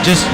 Just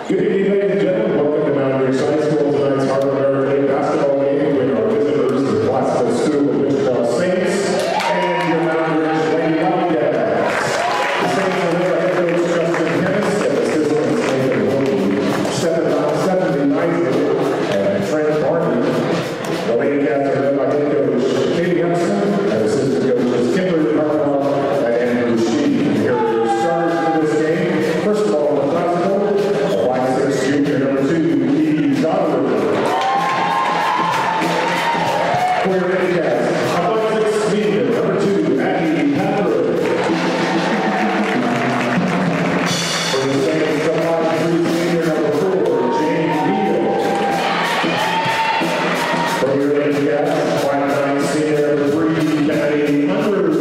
Good evening, ladies and gentlemen. Welcome to Moundridge High School. Tonight's Harlem American basketball game between our visitors, the Classical School of Wichita Saints, and your Moundridge Lady Wildcats. The Saints are led by head coach Justin Hennis and assistant Nathan Woody, Stephanie Knight, and Trent Barney. The Lady Cats are led by head coach Katie Hudson and assistant coaches Kimberly Hartwell and Andrew Sheehy. Here are your starters in this game. First of all, the Classical. Junior number 2, Edie Donovan. For your Lady Cats, athletics media, number 2, Maggie Hathaway. For the Saints, athletics senior number 4, Jane Neal. For your Lady Cats, 5'9" senior number 3, Kennedy Moundridge.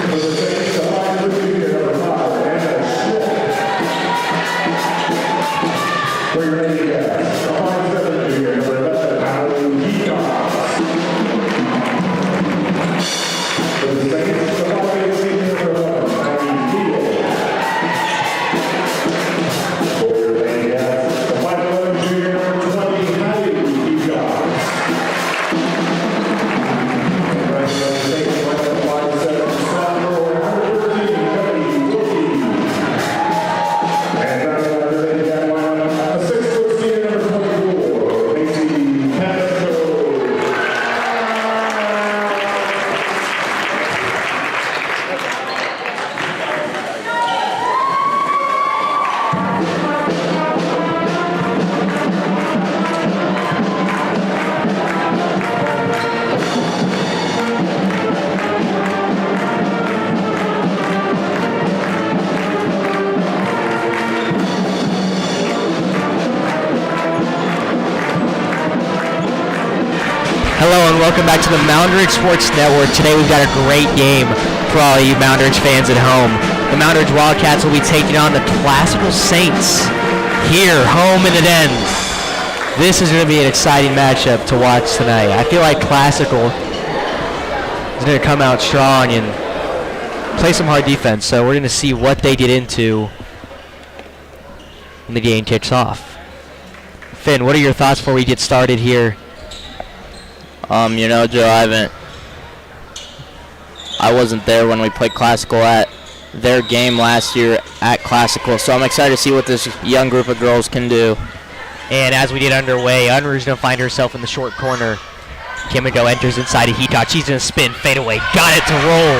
For the Saints, athletics senior number 5, for your Lady Cats, the 5'7" junior number 11, Wildcats. For the Saints, the 5'8" senior number 11, For your Lady Cats, the 5'11" junior number 20, Wildcats. And right now, the Saints run the 5'7" sophomore, number 13, Cody Wilkie. And right now, the Lady Cats line up, 6' senior number 24, Macy Castro. hello and welcome back to the Moundridge Sports Network. Today we've got a great game for all you Moundridge fans at home. The Moundridge Wildcats will be taking on the Classical Saints here, home in the Den. This is going to be an exciting matchup to watch tonight. I feel like Classical is going to come out strong and play some hard defense, so we're going to see what they get into and the game kicks off. Finn, what are your thoughts before we get started here? You know, Joe, I wasn't there when we played Classical at their game last year at Classical, so I'm excited to see what this young group of girls can do. And as we get underway, Unruh's going to find herself in the short corner. Kimiko enters inside of Heathcock. She's going to spin, fade away, got it to roll.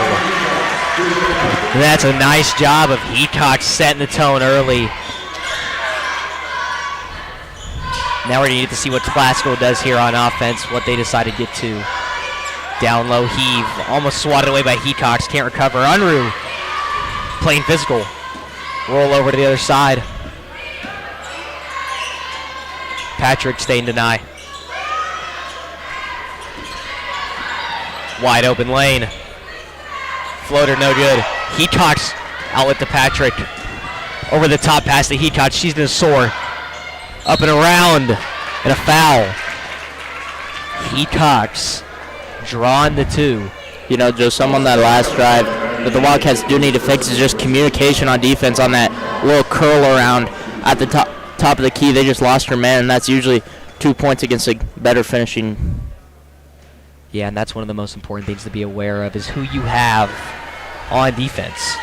That's a nice job of Heathcock setting the tone early. Now we're going to get to see what Classical does here on offense, what they decide to get to. Down low heave, almost swatted away by Heathcock, can't recover. Unruh playing physical. Roll over to the other side. Patrick staying deny. Wide open lane. Floater no good. Heathcock's outlet to Patrick. Over the top pass to Heathcock. She's going to soar. Up and around. And a foul. Heathcock's drawing the 2. You know, Joe, some on that last drive that the Wildcats do need to fix is just communication on defense on that little curl around at the top of the key. They just lost her man, and that's usually 2 points against a better finishing. Yeah, and that's one of the most important things to be aware of is who you have on defense.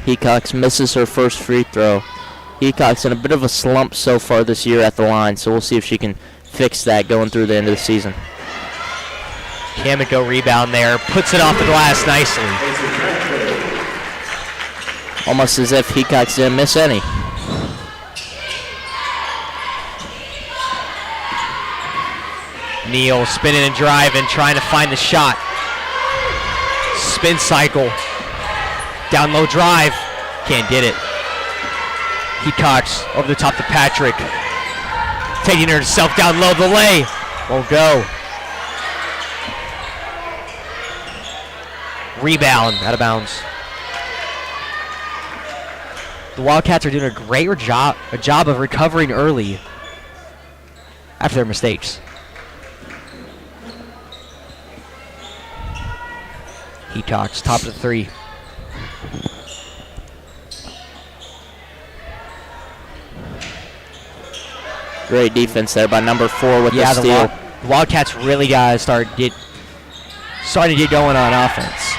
Heathcock misses her first free throw. Heathcock's in a bit of a slump so far this year at the line, so we'll see if she can fix that going through the end of the season. Kamiko rebound there, puts it off the glass nicely. Almost as if Heathcock didn't miss any. Neal spinning and driving, trying to find the shot. Spin cycle. Down low drive. Can't get it. Heathcock over the top to Patrick. Taking her herself down low, the lay. Won't go. Rebound, out of bounds. The Wildcats are doing a great job of recovering early after their mistakes. Heathcock, top of the 3. Great defense there by number 4 with the steal. The Wildcats really got to start to get going on offense.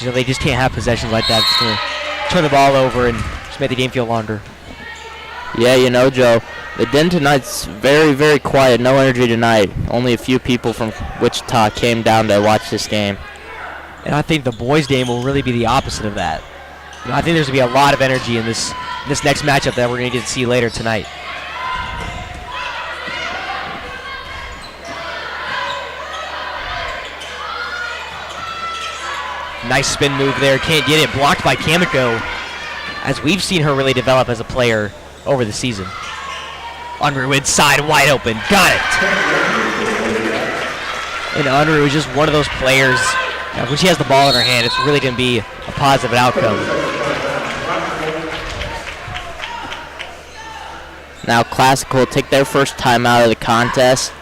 You know, they just can't have possessions like that. It's going to turn the ball over and just make the game feel longer. Yeah, you know, Joe, the den tonight's very, very quiet. No energy tonight. Only a few people from Wichita came down to watch this game. And I think the boys' game will really be the opposite of that. You know, I think there's going to be a lot of energy in this next matchup that we're going to get to see later tonight. Nice spin move there. Can't get it. Blocked by Kamiko, as we've seen her really develop as a player over the season. Unruh inside, wide open. Got it. And Unruh is just one of those players. When she has the ball in her hand, it's really going to be a positive outcome. Now Classical will take their first time out of the contest.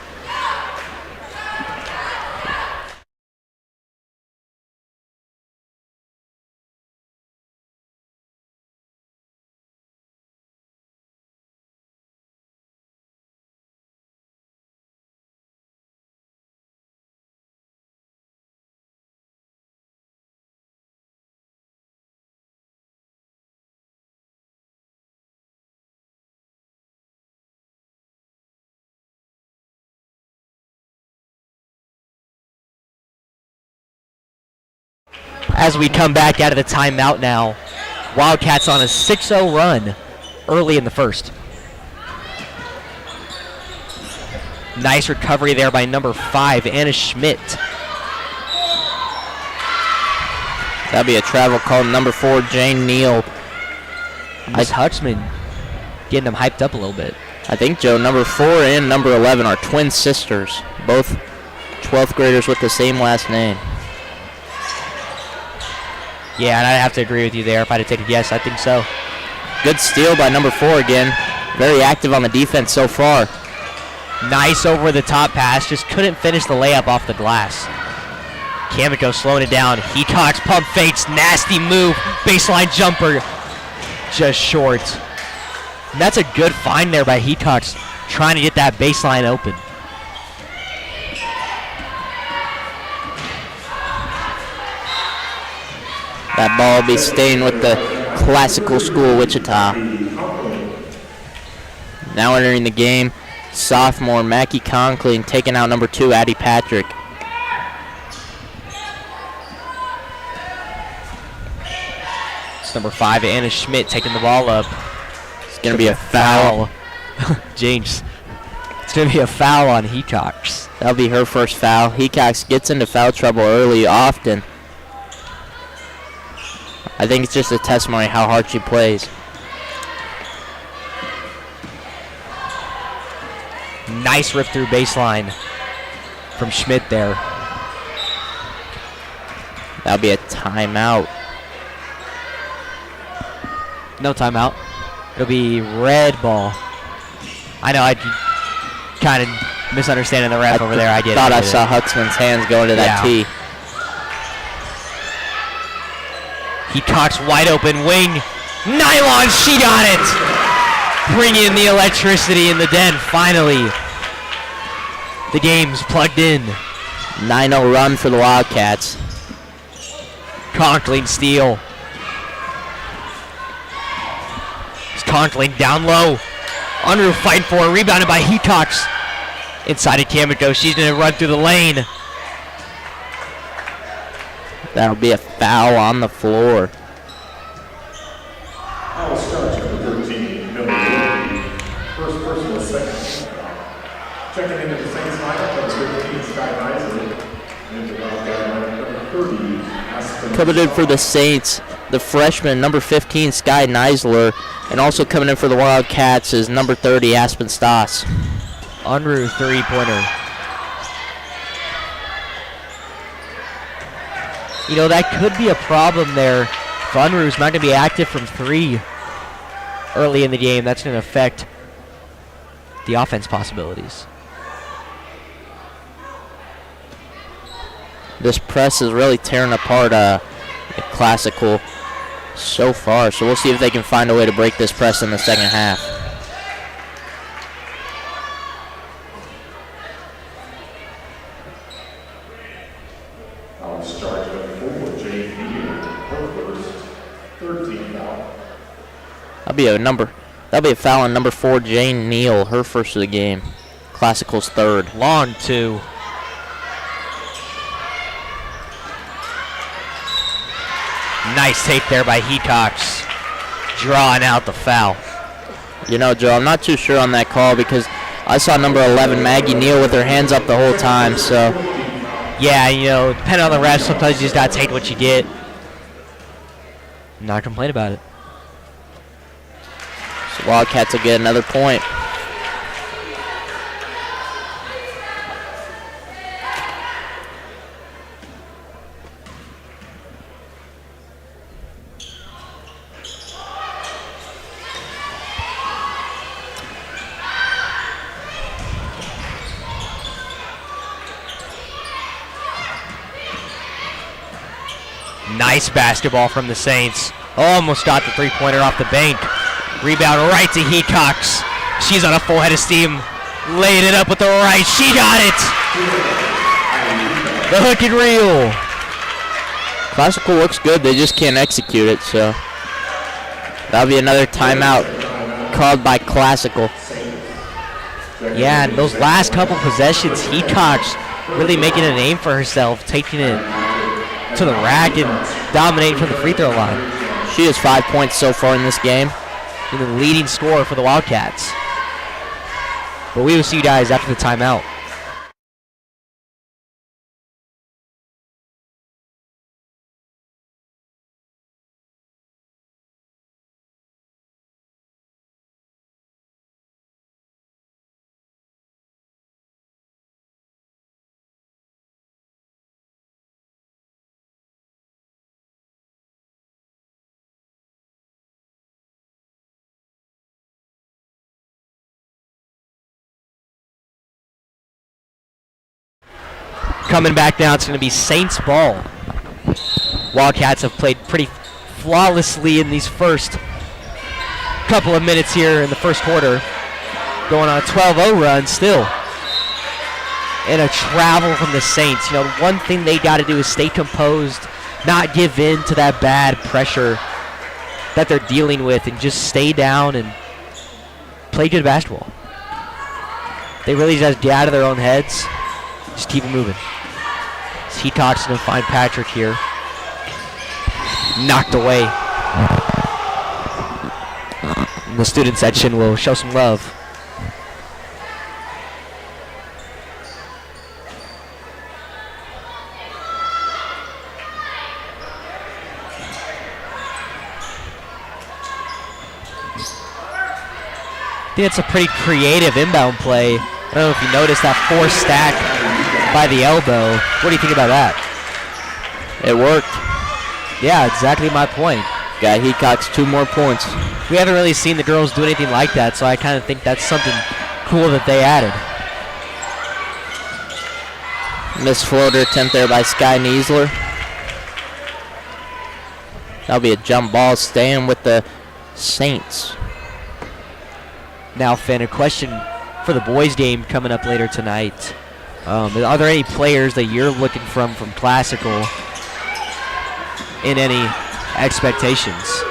As we come back out of the timeout now, Wildcats on a 6-0 run early in the first. Nice recovery there by number 5, Anna Schmidt. That'll be a travel call. Number 4, Jane Neal. Miss Huxman getting them hyped up a little bit. I think, Joe, number 4 and number 11 are twin sisters, both 12th graders with the same last name. Yeah, and I'd have to agree with you there if I had to take a guess. I think so. Good steal by number 4 again. Very active on the defense so far. Nice over the top pass. Just couldn't finish the layup off the glass. Kamiko slowing it down. Heatox pump fakes, nasty move, baseline jumper, just short. And that's a good find there by Heatox, trying to get that baseline open. That ball will be staying with the classical school Wichita. Now entering the game, sophomore Mackie Conkling taking out number 2, Addie Patrick. It's number 5, Anna Schmidt taking the ball up. It's going to be a foul. James, it's going to be a foul on Heatox. That'll be her first foul. Heatox gets into foul trouble early often. I think it's just a testimony how hard she plays. Nice rip through baseline from Schmidt there. That'll be a timeout. No timeout. It'll be red ball. I know, I kind of misunderstanding the ref over there. I thought I saw Huxman's hands go into that tee. Heatox wide open wing. Nylon, she got it! Bringing the electricity in the den, finally. The game's plugged in. 9-0 run for the Wildcats. Conkling steal. It's Conkling down low. Unruh fighting for it, rebounded by Heatox. Inside of Kamiko, she's gonna run through the lane. That'll be a foul on the floor. Foul starts with 13, number 3. First personal second. Checking into the Saints lineup, number 15, Sky Nisley. And the Wildcat lineup, number 30, Aspen. Coming in for the Saints, the freshman, number 15, Sky Neisler. And also coming in for the Wildcats is number 30, Aspen Stoss. Unruh three-pointer. You know, that could be a problem there. If Unruh's not going to be active from 3 early in the game, that's going to affect the offense possibilities. This press is really tearing apart the classical so far. So we'll see if they can find a way to break this press in the second half. That'll be a foul on number 4, Jane Neal, her first of the game. Classical's third. Long 2. Nice take there by Heatox, drawing out the foul. You know, Joe, I'm not too sure on that call because I saw number 11, Maggie Neal, with her hands up the whole time. So, yeah, you know, depending on the refs, sometimes you just gotta take what you get. Not complain about it. So Wildcats will get another point. Nice basketball from the Saints. Almost got the three-pointer off the bank. Rebound right to Heatox. She's on a full head of steam. Laid it up with the right. She got it. The hook and reel. Classical looks good. They just can't execute it. So that'll be another timeout called by Classical. Yeah, and those last couple possessions, Heatox really making a name for herself, taking it to the rack and dominating from the free throw line. She has 5 points so far in this game. And the leading scorer for the Wildcats. But we will see you guys after the timeout. Coming back now, it's going to be Saints ball. Wildcats have played pretty flawlessly in these first couple of minutes here in the first quarter. Going on a 12-0 run still. And a travel from the Saints. You know, one thing they got to do is stay composed, not give in to that bad pressure that they're dealing with, and just stay down and play good basketball. They really just get out of their own heads. Just keep it moving. Heacock's going to find Patrick here. Knocked away. And the student section will show some love. I think it's a pretty creative inbound play. I don't know if you noticed that 4 stack by the elbow. What do you think about that? It worked. Yeah, exactly my point. Got Heacock's 2 more points. We haven't really seen the girls do anything like that, so I kind of think that's something cool that they added. Missed floater attempt there by Sky Niesler. That'll be a jump ball, staying with the Saints. Now, Finn, a question for the boys' game coming up later tonight. Are there any players that you're looking from Classical in any expectations?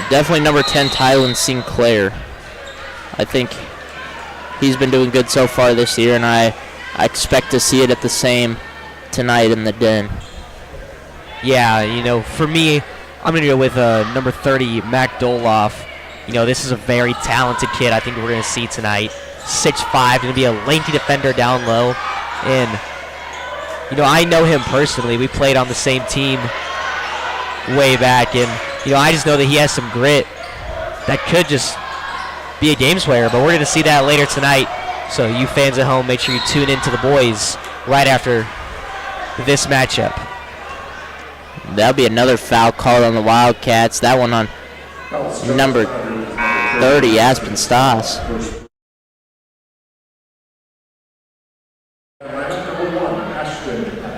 Definitely number 10, Tylen Sinclair. I think he's been doing good so far this year, and I expect to see it at the same tonight in the Den. Yeah, you know, for me, I'm going to go with number 30, Mac Doloff. You know, this is a very talented kid I think we're going to see tonight. 6'5", going to be a lengthy defender down low. And, you know, I know him personally. We played on the same team way back. And, you know, I just know that he has some grit that could just be a game player. But we're going to see that later tonight. So you fans at home, make sure you tune in to the boys right after this matchup. That'll be another foul called on the Wildcats. That one on number 30, Aspen Stas.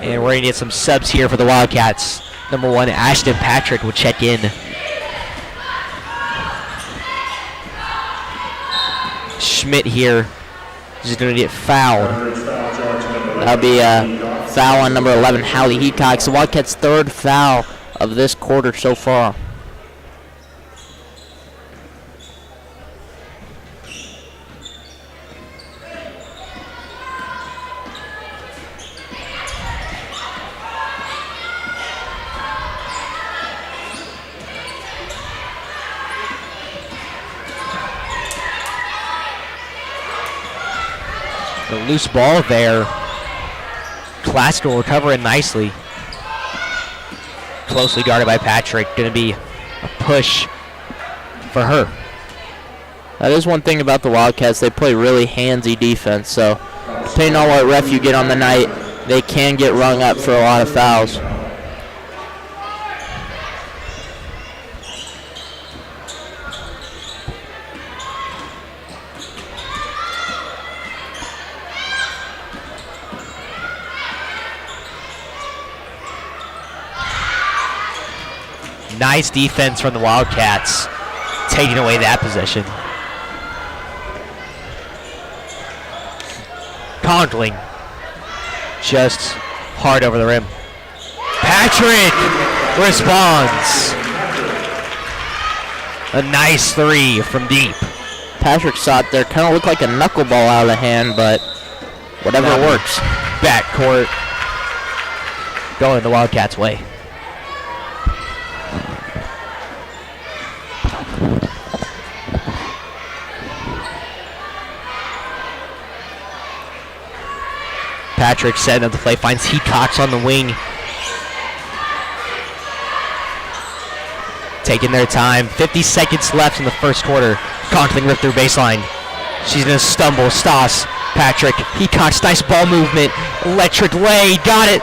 And we're going to get some subs here for the Wildcats. Number 1, Ashton Patrick will check in. Schmidt here is going to get fouled. That'll be a foul on number 11, Hallie Heacock. The Wildcats' 3rd foul of this quarter so far. The loose ball there. Classical recovering nicely. Closely guarded by Patrick. Going to be a push for her. That is one thing about the Wildcats. They play really handsy defense. So depending on what ref you get on the night, they can get rung up for a lot of fouls. Nice defense from the Wildcats, taking away that possession. Conkling, just hard over the rim. Patrick responds. A nice 3 from deep. Patrick shot there, kind of looked like a knuckleball out of the hand, but whatever works. Backcourt going the Wildcats' way. Patrick setting up the play, finds Heacock on the wing. Taking their time. 50 seconds left in the first quarter. Conkling ripped through baseline. She's going to stumble. Stas, Patrick, Heacock, nice ball movement. Electric lay, got it.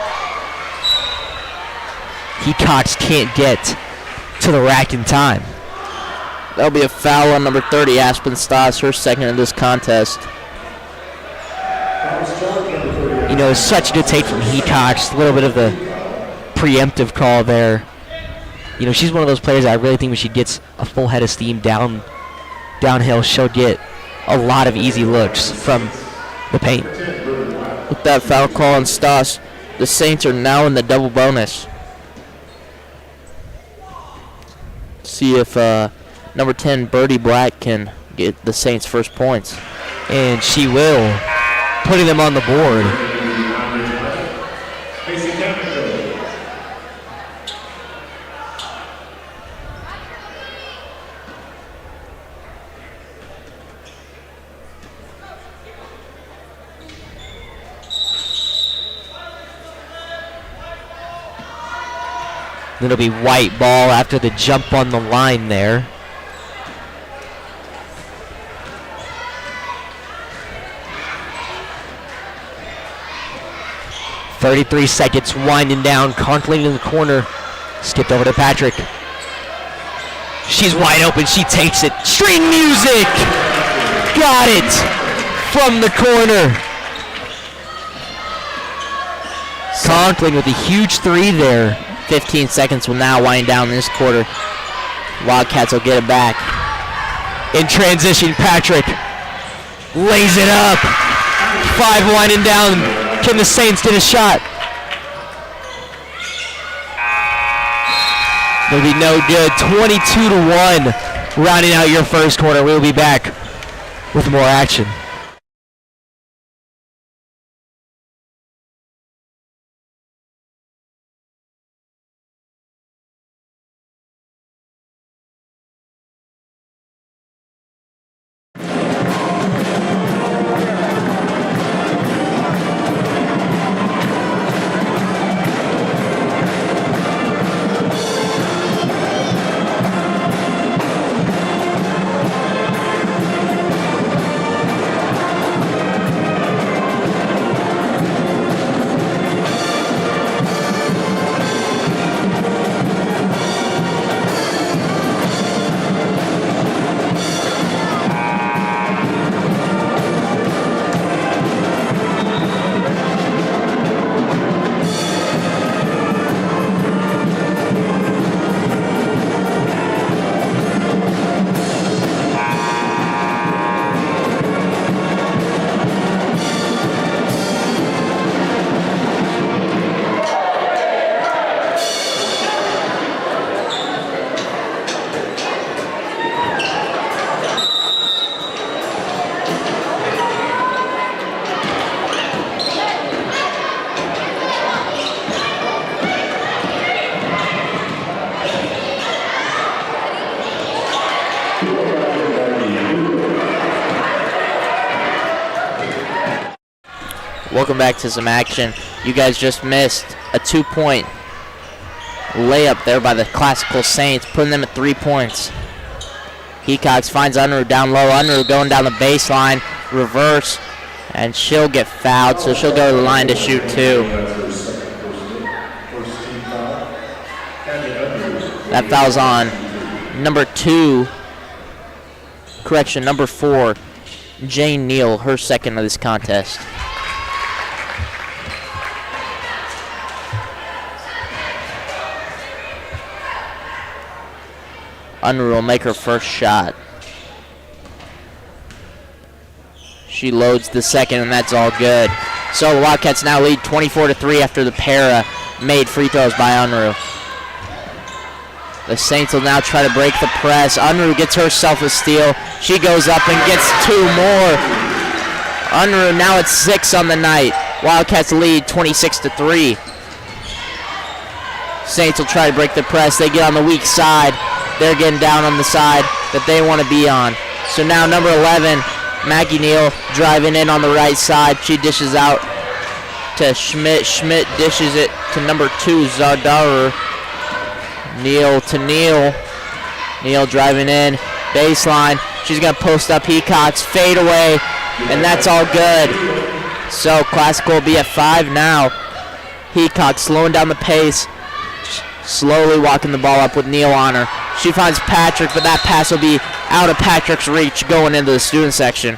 Heacock can't get to the rack in time. That'll be a foul on number 30, Aspen Stas, her second in this contest. You know, such a good take from Heacock. Just a little bit of the preemptive call there. You know, she's one of those players that I really think when she gets a full head of steam downhill, she'll get a lot of easy looks from the paint. With that foul call on Stoss, the Saints are now in the double bonus. See if number 10, Birdie Black, can get the Saints' first points. And she will, putting them on the board. It'll be white ball after the jump on the line there. .33 seconds, winding down, Conkling in the corner. Skipped over to Patrick. She's wide open, she takes it. String music! Got it! From the corner. Conkling with a huge three there. 15 seconds will now wind down this quarter. Wildcats will get it back. In transition, Patrick lays it up. 5 winding down. Can the Saints get a shot? It'll be no good. 22-1. Rounding out your first quarter. We'll be back with more action. Welcome back to some action. You guys just missed a 2-point layup there by the Classical Saints, putting them at 3 points. Heacox finds Unruh down low. Unruh going down the baseline, reverse, and she'll get fouled, so she'll go to the line to shoot 2. That foul's on number 4, Jane Neal, her second of this contest. Unruh will make her first shot. She loads the second, and that's all good. So the Wildcats now lead 24-3 after the pair made free throws by Unruh. The Saints will now try to break the press. Unruh gets herself a steal. She goes up and gets 2 more. Unruh now at 6 on the night. Wildcats lead 26-3. Saints will try to break the press. They get on the weak side. They're getting down on the side that they want to be on. So now number 11, Maggie Neal, driving in on the right side. She dishes out to Schmidt. Schmidt dishes it to number 2, Zardarer. Neal to Neal. Neal driving in. Baseline. She's going to post up Heacox. Fade away. And that's all good. So Classical will be at 5 now. Heacox slowing down the pace. Slowly walking the ball up with Neal on her. She finds Patrick, but that pass will be out of Patrick's reach going into the student section.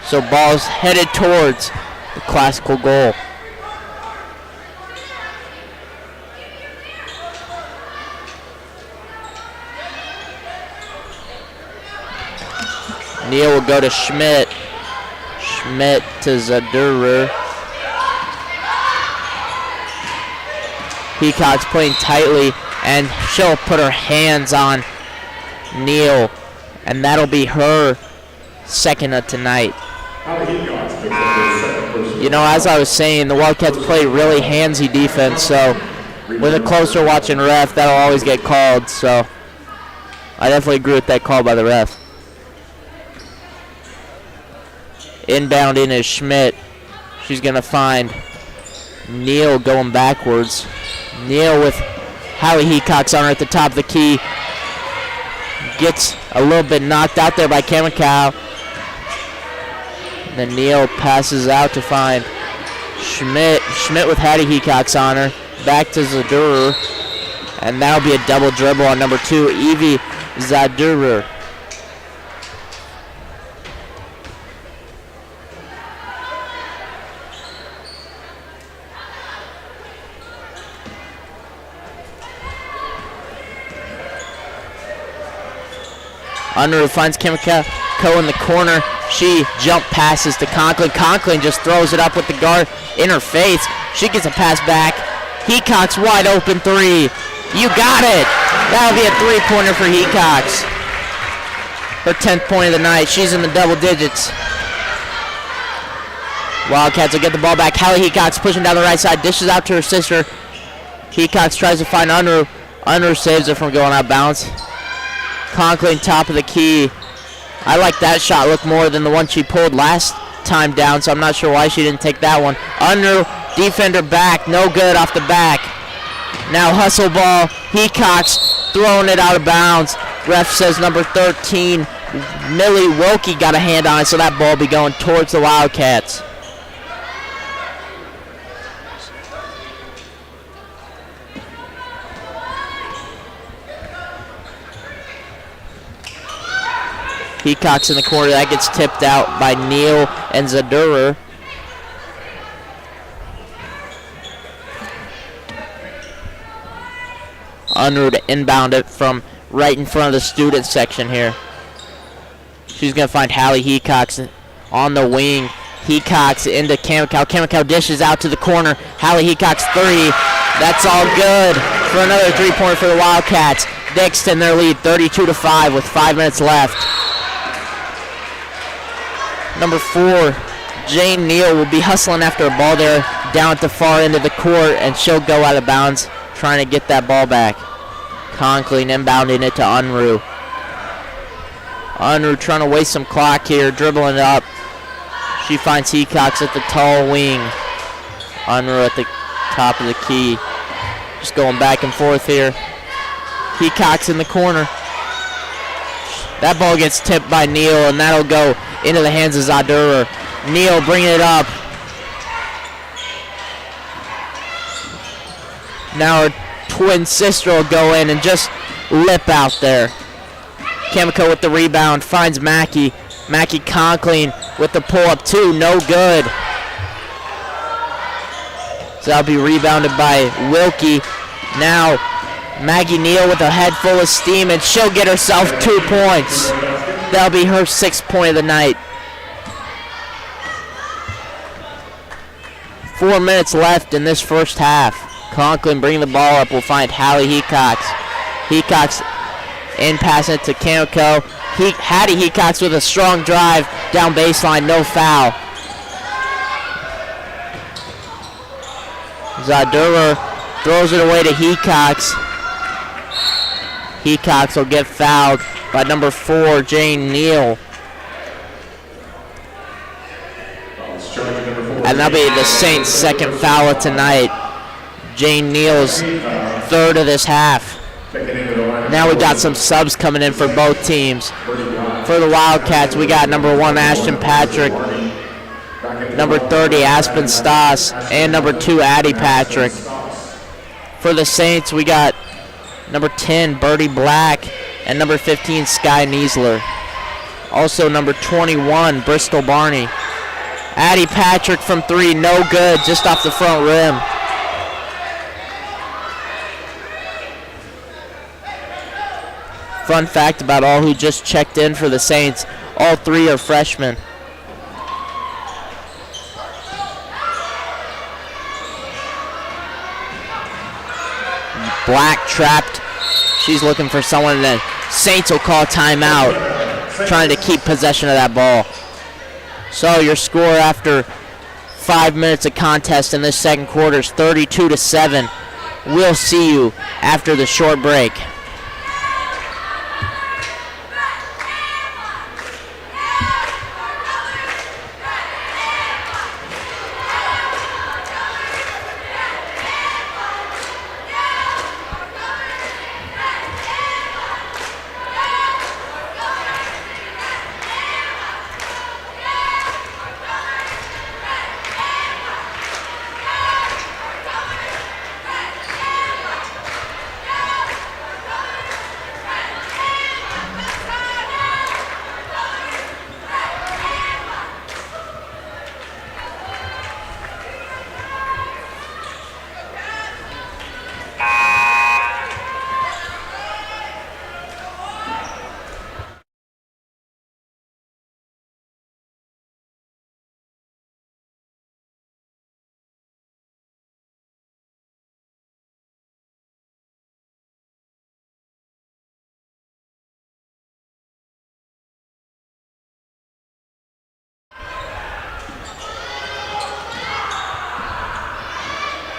So ball's headed towards the classical goal. Neal will go to Schmidt. Schmidt to Zadurer. Heacock's playing tightly, and she'll put her hands on Neal, and that'll be her second of tonight. You know, as I was saying, the Wildcats play really handsy defense, so with a closer watching ref, that'll always get called, so I definitely agree with that call by the ref. Inbounding is Schmidt. She's going to find Neal going backwards. Neal with Hallie Heacox on her at the top of the key. Gets a little bit knocked out there by Kamikow. Then Neal passes out to find Schmidt. Schmidt with Hattie Heacox on her. Back to Zadurer. And that'll be a double dribble on number 2, Evie Zadurer. Unruh finds Kimiko in the corner. She jump passes to Conklin. Conklin just throws it up with the guard in her face. She gets a pass back. Heacox wide open 3. You got it. That'll be a 3-pointer for Heacox. Her 10th point of the night. She's in the double digits. Wildcats will get the ball back. Hallie Heacox pushing down the right side. Dishes out to her sister. Heacox tries to find Unruh. Unruh saves it from going out of bounds. Conklin top of the key. I like that shot look more than the one she pulled last time down, so I'm not sure why she didn't take that one. Unruh, defender back, no good off the back. Now hustle ball, Heacox throwing it out of bounds. Ref says number 13, Millie Wilkie got a hand on it, so that ball will be going towards the Wildcats. Heacox in the corner. That gets tipped out by Neal and Zadurer. Unruh to inbound it from right in front of the student section here. She's going to find Hallie Heacox on the wing. Heacox into Kamikow. Kamikow dishes out to the corner. Hallie Heacox 3. That's all good for another 3-pointer for the Wildcats. They extend their lead 32-5 with 5 minutes left. Number 4, Jane Neal will be hustling after a ball there down at the far end of the court, and she'll go out of bounds trying to get that ball back. Conklin inbounding it to Unruh. Unruh trying to waste some clock here, dribbling it up. She finds Heacox at the tall wing. Unruh at the top of the key. Just going back and forth here. Heacox in the corner. That ball gets tipped by Neal, and that'll go into the hands of Zadurer. Neal bringing it up. Now her twin sister will go in and just lip out there. Kamiko with the rebound, finds Mackey. Mackey Conklin with the pull-up 2, no good. So that'll be rebounded by Wilkie. Now Maggie Neal with a head full of steam, and she'll get herself 2 points. That'll be her 6th point of the night. 4 minutes left in this first half. Conklin bringing the ball up will find Hallie Heacox. Heacox in passing it to Kamiko. Hattie Heacox with a strong drive down baseline, no foul. Zadurer throws it away to Heacox. Heacox will get fouled by number 4, Jane Neal. And that'll be the Saints' second foul of tonight. Jane Neal's 3rd of this half. Now we got some subs coming in for both teams. For the Wildcats, we got number 1, Ashton Patrick, number 30, Aspen Stoss, and number 2, Addie Patrick. For the Saints, we got number 10, Birdie Black, and number 15, Sky Niesler. Also number 21, Bristol Barney. Addie Patrick from 3, no good, just off the front rim. Fun fact about all who just checked in for the Saints, all 3 are freshmen. Black trapped. She's looking for someone, and then Saints will call timeout, trying to keep possession of that ball. So your score after 5 minutes of contest in this second quarter is 32-7. We'll see you after the short break.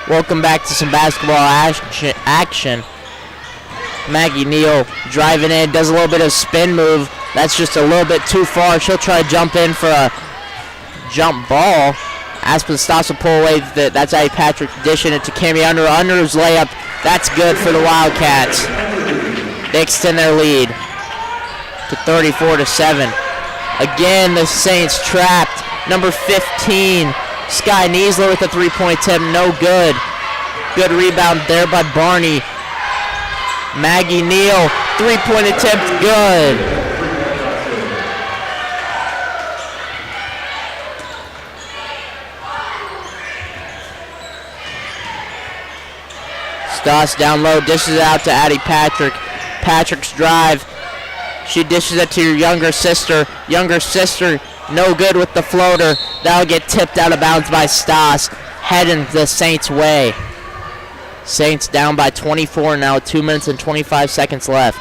Welcome back to some basketball action. Maggie Neal driving in, does a little bit of spin move. That's just a little bit too far. She'll try to jump in for a jump ball. Aspen stops will pull away. That's Addie Patrick dishing it to Cami Underwood's layup. That's good for the Wildcats. They extend their lead to 34-7. Again, the Saints trapped. Number 15. Sky Niesler with a three-point attempt, no good. Good rebound there by Barney. Maggie Neal, three-point attempt, good. Stoss down low, dishes it out to Addie Patrick. Patrick's drive. She dishes it to your younger sister. Younger sister, no good with the floater. That'll get tipped out of bounds by Stoss, heading the Saints' way. Saints down by 24 now, 2 minutes and 25 seconds left.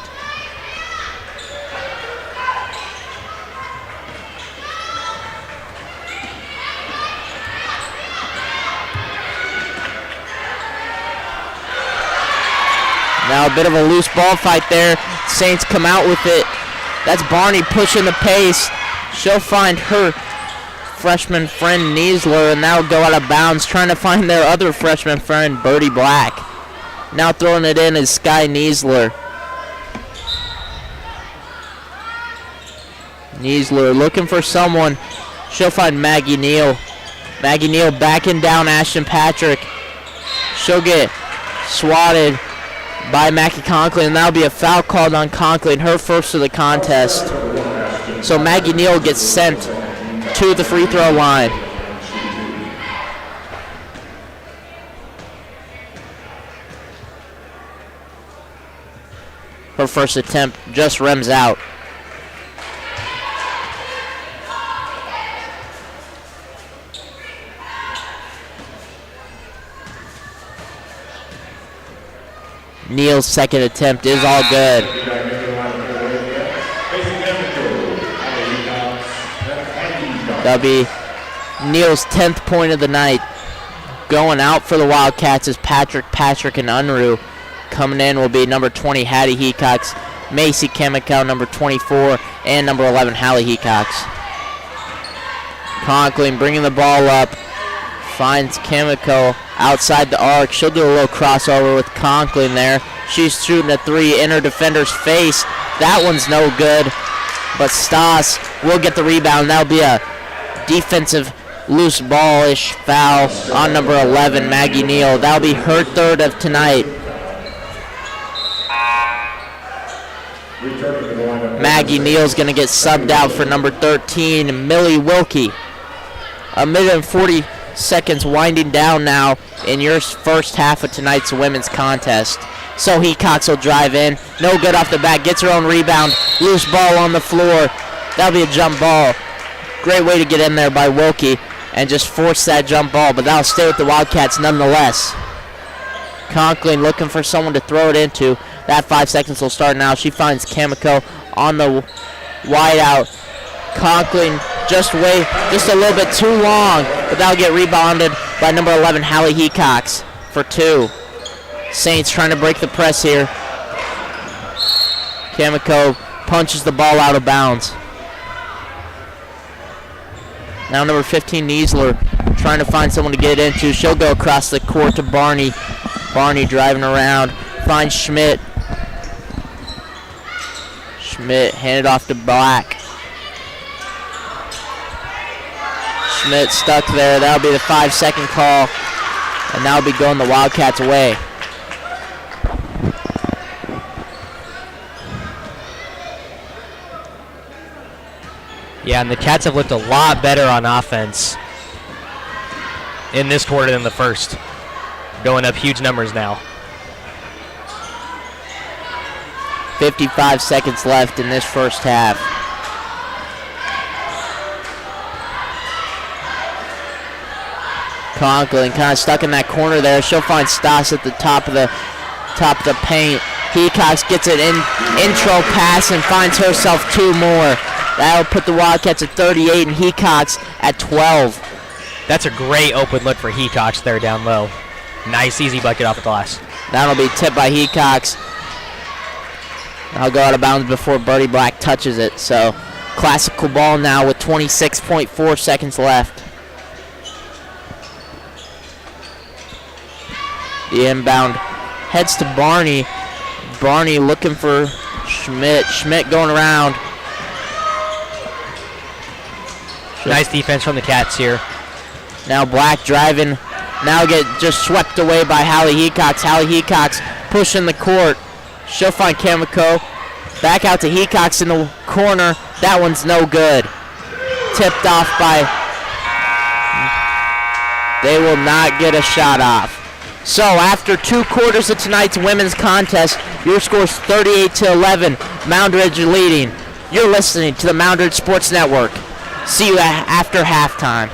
Now a bit of a loose ball fight there. Saints come out with it. That's Barney pushing the pace. She'll find her freshman friend Niesler, and that'll go out of bounds, trying to find their other freshman friend, Birdie Black. Now throwing it in is Sky Niesler. Niesler looking for someone. She'll find Maggie Neal. Maggie Neal backing down Ashton Patrick. She'll get swatted by Mackie Conklin, and that'll be a foul called on Conklin, her first of the contest. So Maggie Neal gets sent to the free throw line. Her first attempt just rims out. Neal's second attempt is all good. That'll be Neal's 10th point of the night. Going out for the Wildcats is Patrick, and Unruh. Coming in will be number 20, Hattie Hecox, Macy Chemical, number 24, and number 11, Hallie Hecox. Conklin bringing the ball up. Finds Chemical outside the arc. She'll do a little crossover with Conklin there. She's shooting a three in her defender's face. That one's no good. But Stoss will get the rebound. That'll be a defensive loose ball-ish foul on number 11, Maggie Neal. That'll be her third of tonight. Maggie Neal's going to get subbed out for number 13, Millie Wilkie. A minute and 40 seconds winding down now in your first half of tonight's women's contest. So Hecox will drive in. No good off the bat. Gets her own rebound. Loose ball on the floor. That'll be a jump ball. Great way to get in there by Wilkie and just force that jump ball, but that'll stay with the Wildcats nonetheless. Conklin looking for someone to throw it into. That 5 seconds will start now. She finds Kamiko on the wide out. Conklin just a little bit too long, but that'll get rebounded by number 11, Hallie Hecox for 2. Saints trying to break the press here. Kamiko punches the ball out of bounds. Now number 15, Niesler, trying to find someone to get it into. She'll go across the court to Barney. Barney driving around, finds Schmidt. Schmidt handed off to Black. Schmidt stuck there. That'll be the 5-second call, and that'll be going the Wildcats' way. Yeah, and the Cats have looked a lot better on offense in this quarter than the first. Going up huge numbers now. 55 seconds left in this first half. Conklin kind of stuck in that corner there. She'll find Stas at the top of the paint. Hecox gets it in, intro pass and finds herself 2 more. That'll put the Wildcats at 38 and Hecox at 12. That's a great open look for Hecox there down low. Nice, easy bucket off the glass. That'll be tipped by Hecox. I'll go out of bounds before Birdie Black touches it. So, classical ball now with 26.4 seconds left. The inbound heads to Barney. Barney looking for Schmidt. Schmidt going around. Nice defense from the Cats here. Now Black driving. Now get just swept away by Hallie Hecox. Hallie Hecox pushing the court. She'll find Kamiko. Back out to Hecox in the corner. That one's no good. Tipped off by... They will not get a shot off. So after 2 quarters of tonight's women's contest, your score is 38-11. Moundridge leading. You're listening to the Moundridge Sports Network. See you after halftime.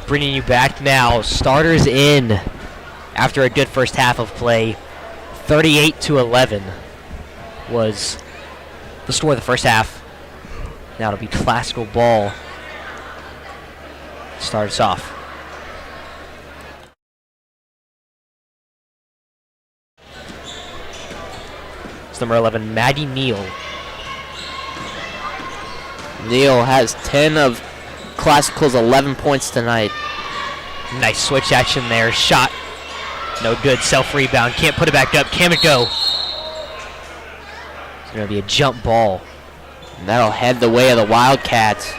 Bringing you back now. Starters in after a good first half of play. 38-11 was the score of the first half. Now it'll be classical ball. Start us off. It's number 11, Maddie Neal. Neal has 10 of Classical's 11 points tonight. Nice switch action there. Shot. No good. Self-rebound. Can't put it back up. Can it go? It's going to be a jump ball. And that'll head the way of the Wildcats.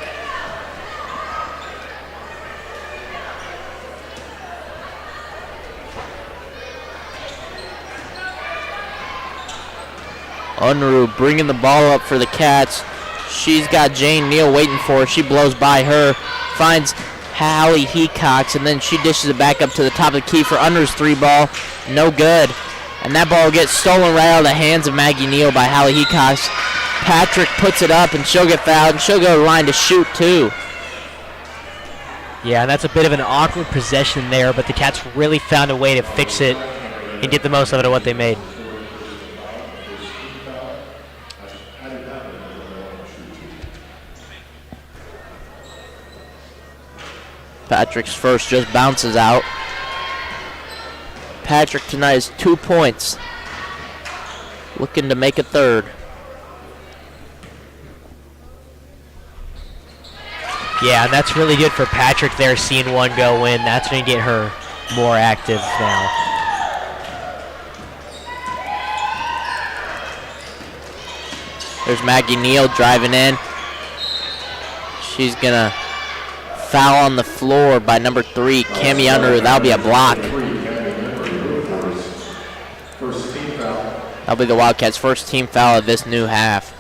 Unruh bringing the ball up for the Cats. She's got Jane Neal waiting for her. She blows by her, finds Hallie Hecox, and then she dishes it back up to the top of the key for Unruh's three ball. No good. And that ball gets stolen right out of the hands of Maggie Neal by Hallie Hecox. Patrick puts it up, and she'll get fouled, and she'll go to the line to shoot, too. Yeah, and that's a bit of an awkward possession there, but the Cats really found a way to fix it and get the most out of what they made. Patrick's first just bounces out. Patrick tonight has 2 points. Looking to make a third. Yeah, and that's really good for Patrick there, seeing one go in. That's going to get her more active now. There's Maggie Neal driving in. She's going to foul on the floor by number 3, Cami Unruh. That'll be a block. That'll be the Wildcats' first team foul of this new half.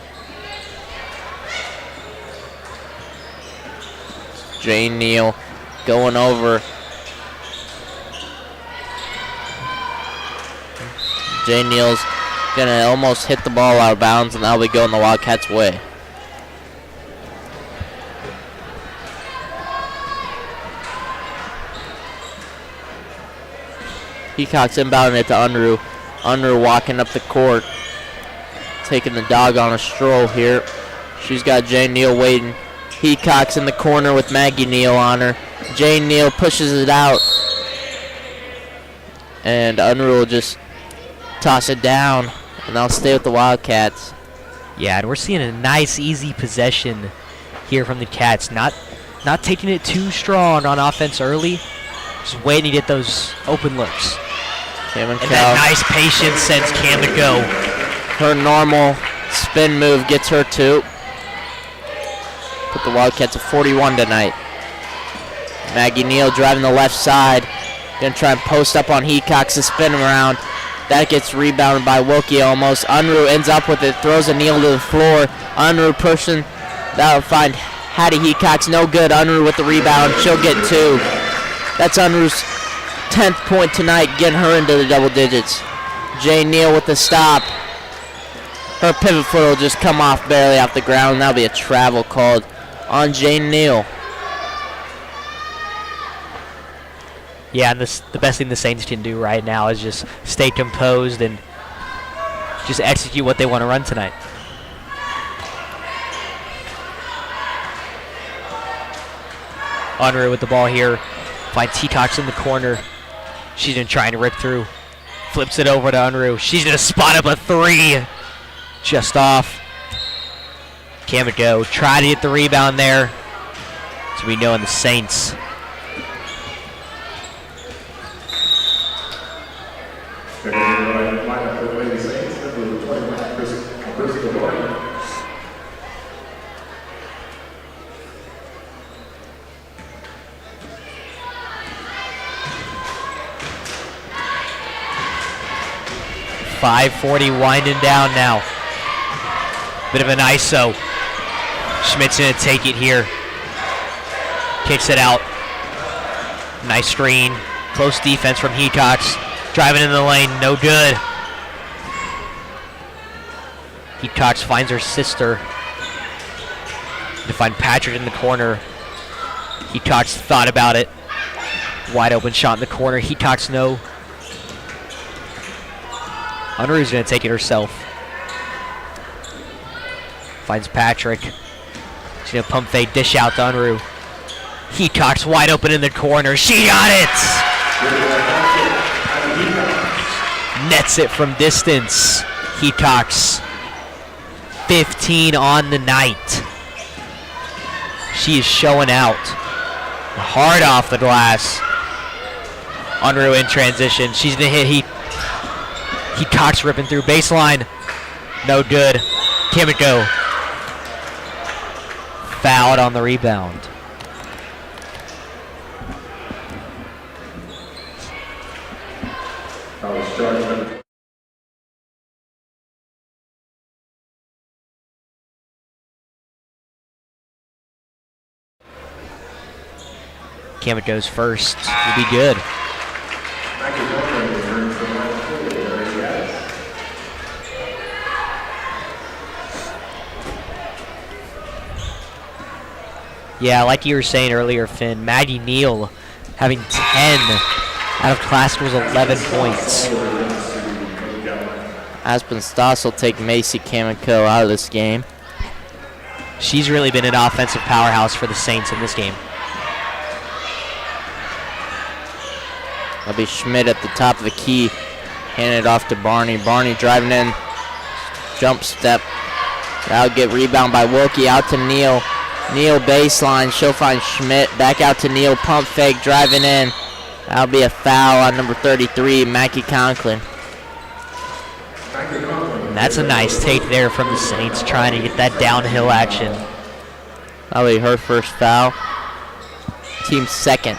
Jane Neal going over. Jane Neal's gonna almost hit the ball out of bounds, and that'll be going the Wildcats' way. Hecox inbounding it to Unruh. Unruh walking up the court, taking the dog on a stroll here. She's got Jane Neal waiting. Hecox in the corner with Maggie Neal on her. Jane Neal pushes it out, and Unruh will just toss it down, and they'll stay with the Wildcats. Yeah, and we're seeing a nice, easy possession here from the Cats. Not taking it too strong on offense early, just waiting to get those open looks. And that nice patience sends Cam to go. Her normal spin move gets her two. Put the Wildcats at 41 tonight. Maggie Neal driving the left side. Gonna try and post up on Hecox to spin him around. That gets rebounded by Wilkie almost. Unruh ends up with it, throws a Neal to the floor. Unruh pushing. That'll find Hattie Hecox. No good. Unruh with the rebound. She'll get 2. That's Unruh's 10th point tonight, getting her into the double digits. Jane Neal with the stop. Her pivot foot will just come off barely off the ground. That'll be a travel called on Jane Neal. Yeah, and the best thing the Saints can do right now is just stay composed and just execute what they want to run tonight. Unruh with the ball here. Finds Hecox in the corner. She's going to try and rip through. Flips it over to Unruh. She's going to spot up a 3. Just off. Can it go? Try to get the rebound there. So we know in the Saints. .540 winding down now. Bit of an ISO. Schmidt's going to take it here. Kicks it out. Nice screen. Close defense from Hecox. Driving in the lane. No good. Hecox finds her sister. To find Patrick in the corner. Hecox thought about it. Wide open shot in the corner. He talks no. Unruh's going to take it herself. Finds Patrick. She's going to pump fake, dish out to Unruh. He talks wide open in the corner. She got it! Nets it from distance. He talks 15 on the night. She is showing out. Hard off the glass. Unruh in transition. She's going to hit. He talks ripping through baseline. No good. Kimiko fouled on the rebound. Kimiko's first will be good. Yeah, like you were saying earlier, Finn, Maggie Neal having 10 out of Classical's 11 points. Aspen Stoss will take Macy Kamiko out of this game. She's really been an offensive powerhouse for the Saints in this game. That'll be Schmidt at the top of the key. Handing it off to Barney. Barney driving in. Jump step. That'll get rebound by Wilkie. Out to Neal. Neal baseline. She'll find Schmidt. Back out to Neal. Pump fake. Driving in. That'll be a foul on number 33, Mackie Conklin. And that's a nice take there from the Saints, trying to get that downhill action. That'll be her first foul. Team second.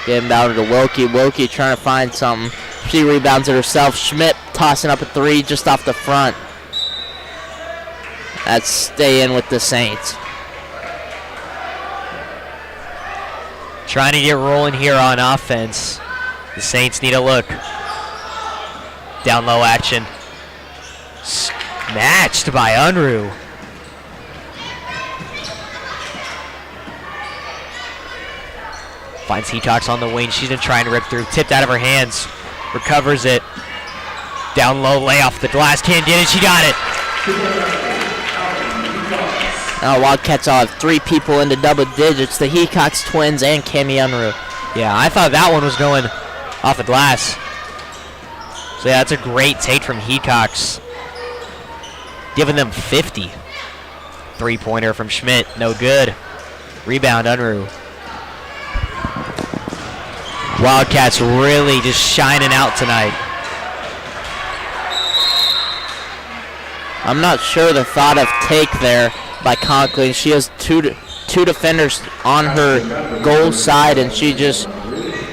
Getting down to Wilkie. Wilkie trying to find something. She rebounds it herself. Schmidt tossing up a three just off the front. That's staying with the Saints. Trying to get rolling here on offense. The Saints need a look. Down low action. Snatched by Unruh. Finds Heatox on the wing. She's going to try and rip through. Tipped out of her hands. Recovers it. Down low, lay off the glass. Can't get it. She got it. Now Wildcats all have 3 people into double digits. The Heacox twins and Cami Unruh. Yeah, I thought that one was going off the glass. So yeah, that's a great take from Heacox. Giving them 50. 3-pointer from Schmidt. No good. Rebound Unruh. Wildcats really just shining out tonight. I'm not sure the thought of take there by Conklin. She has two defenders on her goal side, and she just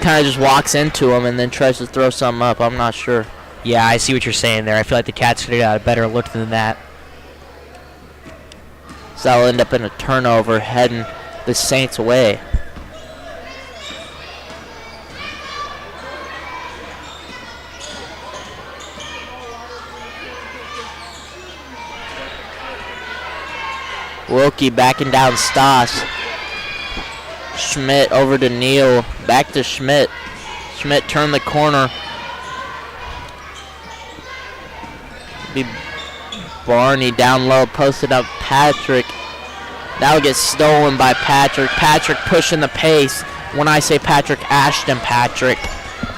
kind of just walks into them and then tries to throw something up. I'm not sure. Yeah, I see what you're saying there. I feel like the Cats could have got a better look than that. So that'll end up in a turnover heading the Saints away. Wilkie backing down Stoss. Schmidt over to Neal. Back to Schmidt. Schmidt turned the corner. Be Barney down low, posted up Patrick. That'll get stolen by Patrick. Patrick pushing the pace. When I say Patrick, Ashton Patrick.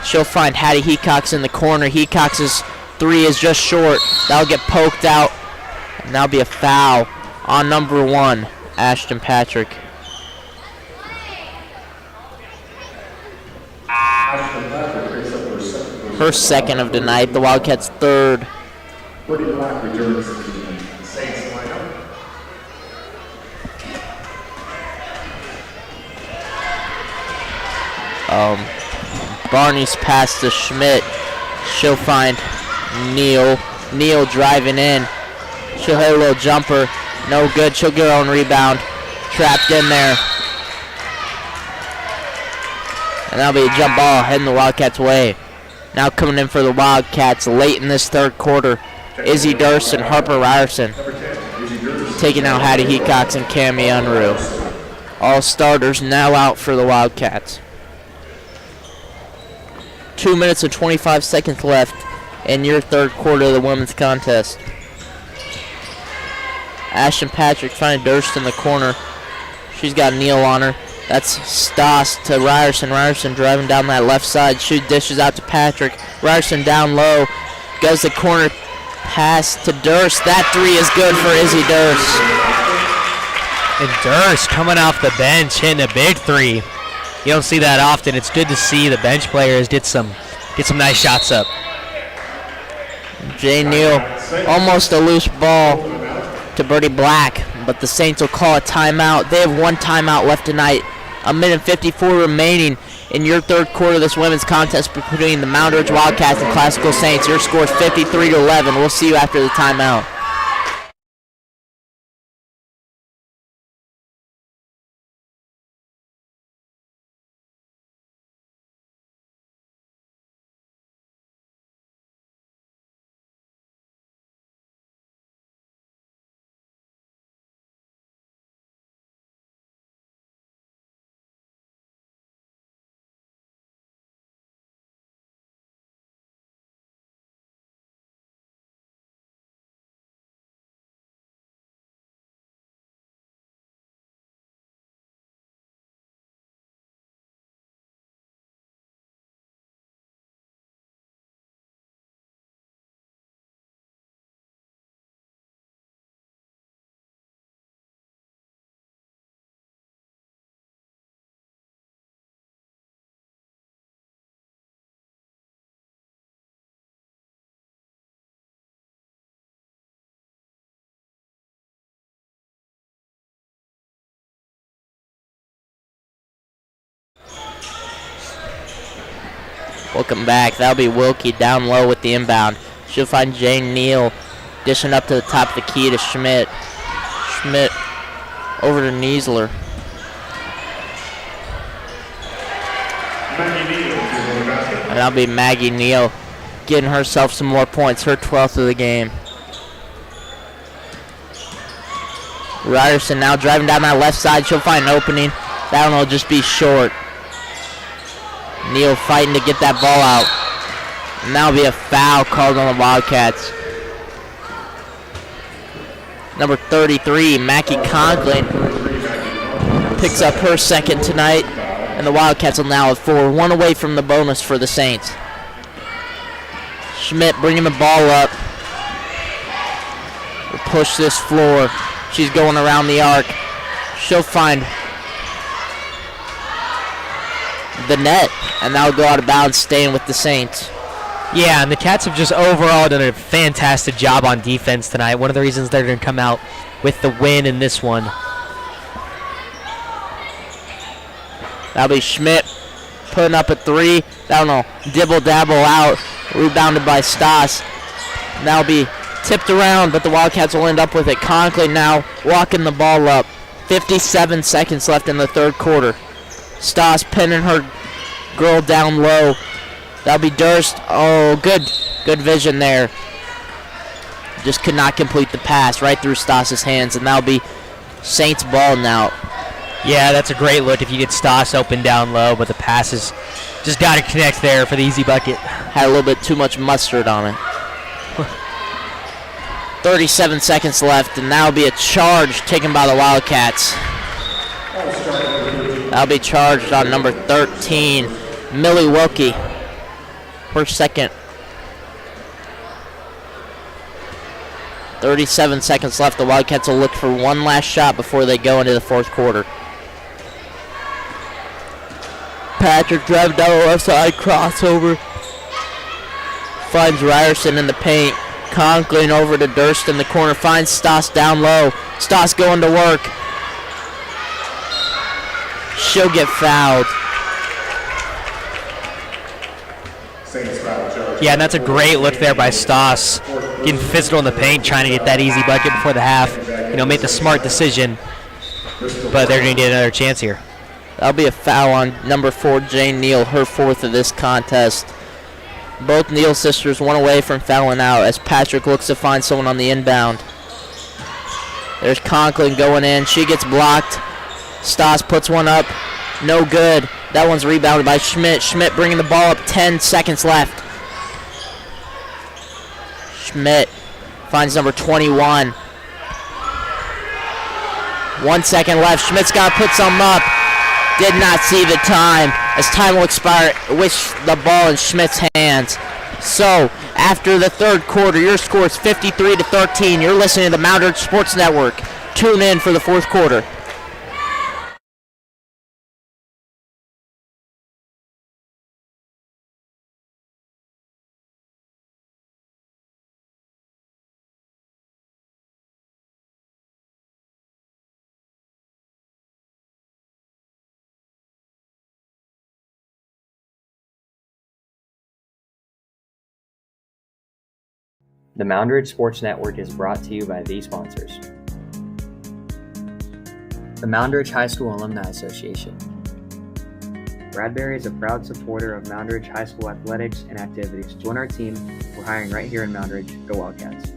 She'll find Hattie Heacox in the corner. Heacox's 3 is just short. That'll get poked out. And that'll be a foul on number 1, Ashton Patrick. Her second of the night. The Wildcats' third. Brittany Black returns to the Saints lineup. Barney's pass to Schmidt. She'll find Neal. Neal driving in. She'll hit a little jumper. No good. She'll get her own rebound. Trapped in there. And that'll be a jump ball heading the Wildcats' way. Now coming in for the Wildcats late in this third quarter, Izzy Durst and Harper Ryerson. Taking out Hattie Heacox and Cami Unruh. All starters now out for the Wildcats. 2 minutes and 25 seconds left in your third quarter of the women's contest. Ashton Patrick finding Durst in the corner. She's got Neal on her. That's Stoss to Ryerson. Ryerson driving down that left side. She dishes out to Patrick. Ryerson down low. Goes the corner pass to Durst. That three is good for Izzy Durst. And Durst coming off the bench hitting a big three. You don't see that often. It's good to see the bench players get some nice shots up. Jay Neal, almost a loose ball to Birdie Black, but the Saints will call a timeout. They have one timeout left tonight. 1 minute 54 remaining in your third quarter of this women's contest between the Moundridge Wildcats and Classical Saints. Your score is 53-11. We'll see you after the timeout. Welcome back. That'll be Wilkie down low with the inbound. She'll find Jane Neal dishing up to the top of the key to Schmidt. Schmidt over to Niesler. And that'll be Maggie Neal getting herself some more points, her 12th of the game. Ryerson now driving down that left side. She'll find an opening. That one will just be short. Neal fighting to get that ball out. And that'll be a foul called on the Wildcats. Number 33, Mackie Conklin, picks up her second tonight. And the Wildcats will now have 4. 1 away from the bonus for the Saints. Schmidt bringing the ball up. We'll push this floor. She's going around the arc. She'll find the net, and that'll go out of bounds, staying with the Saints. Yeah, and the Cats have just overall done a fantastic job on defense tonight. One of the reasons they're going to come out with the win in this one. That'll be Schmidt putting up a 3. That'll dibble-dabble out, rebounded by Stoss. That'll be tipped around, but the Wildcats will end up with it. Conklin now walking the ball up. 57 seconds left in the third quarter. Stoss pinning her girl down low. That'll be Durst. Oh, good vision there. Just could not complete the pass right through Stoss's hands, and that'll be Saints ball now. Yeah, that's a great look if you get Stoss open down low, but the passes just got to connect there for the easy bucket. Had a little bit too much mustard on it. 37 seconds left, and that'll be a charge taken by the Wildcats. That'll be charged on number 13, Millie Wilkie. Her second. 37 seconds left. The Wildcats will look for one last shot before they go into the fourth quarter. Patrick driving down the left side, crossover. Finds Ryerson in the paint. Conklin over to Durst in the corner. Finds Stoss down low. Stoss going to work. She'll get fouled. Yeah, and that's a great look there by Stoss. Getting physical in the paint, trying to get that easy bucket before the half. You know, made the smart decision, but they're going to get another chance here. That'll be a foul on number 4, Jane Neal, her 4th of this contest. Both Neal sisters 1 away from fouling out as Patrick looks to find someone on the inbound. There's Conklin going in. She gets blocked. Stoss puts one up. No good. That one's rebounded by Schmidt. Schmidt bringing the ball up. 10 seconds left. Schmidt finds number 21. 1 second left. Schmidt's got to put some up. Did not see the time. As time will expire, wish the ball in Schmidt's hands. So, after the third quarter, your score is 53-13. You're listening to the Moundridge Sports Network. Tune in for the fourth quarter. The Moundridge Sports Network is brought to you by these sponsors. The Moundridge High School Alumni Association. Bradbury is a proud supporter of Moundridge High School athletics and activities. Join our team. We're hiring right here in Moundridge. Go Wildcats.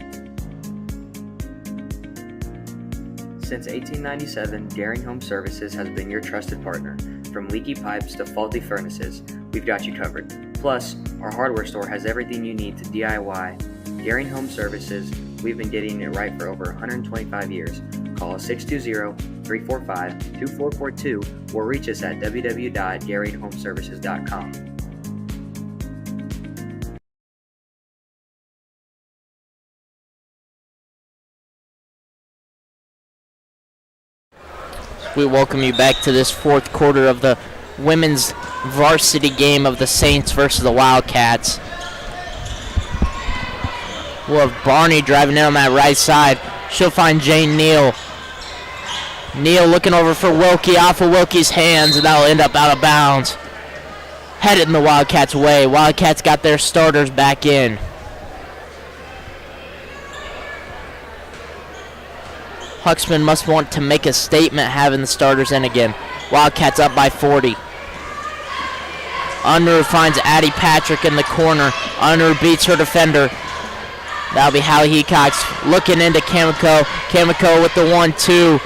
Since 1897, Daring Home Services has been your trusted partner. From leaky pipes to faulty furnaces, we've got you covered. Plus, our hardware store has everything you need to DIY. Daring Home Services, we've been getting it right for over 125 years. Call us 620-345-2442 or reach us at www.daringhomeservices.com. We welcome you back to this fourth quarter of the women's varsity game of the Saints versus the Wildcats. We'll have Barney driving in on that right side. She'll find Jane Neal. Neal looking over for Wilkie, off of Wilkie's hands, and that'll end up out of bounds. Headed in the Wildcats' way. Wildcats got their starters back in. Huxman must want to make a statement having the starters in again. Wildcats up by 40. Unruh finds Addie Patrick in the corner. Unruh beats her defender. That'll be Hallie Hecox looking into Kamiko. Kamiko with the 1-2.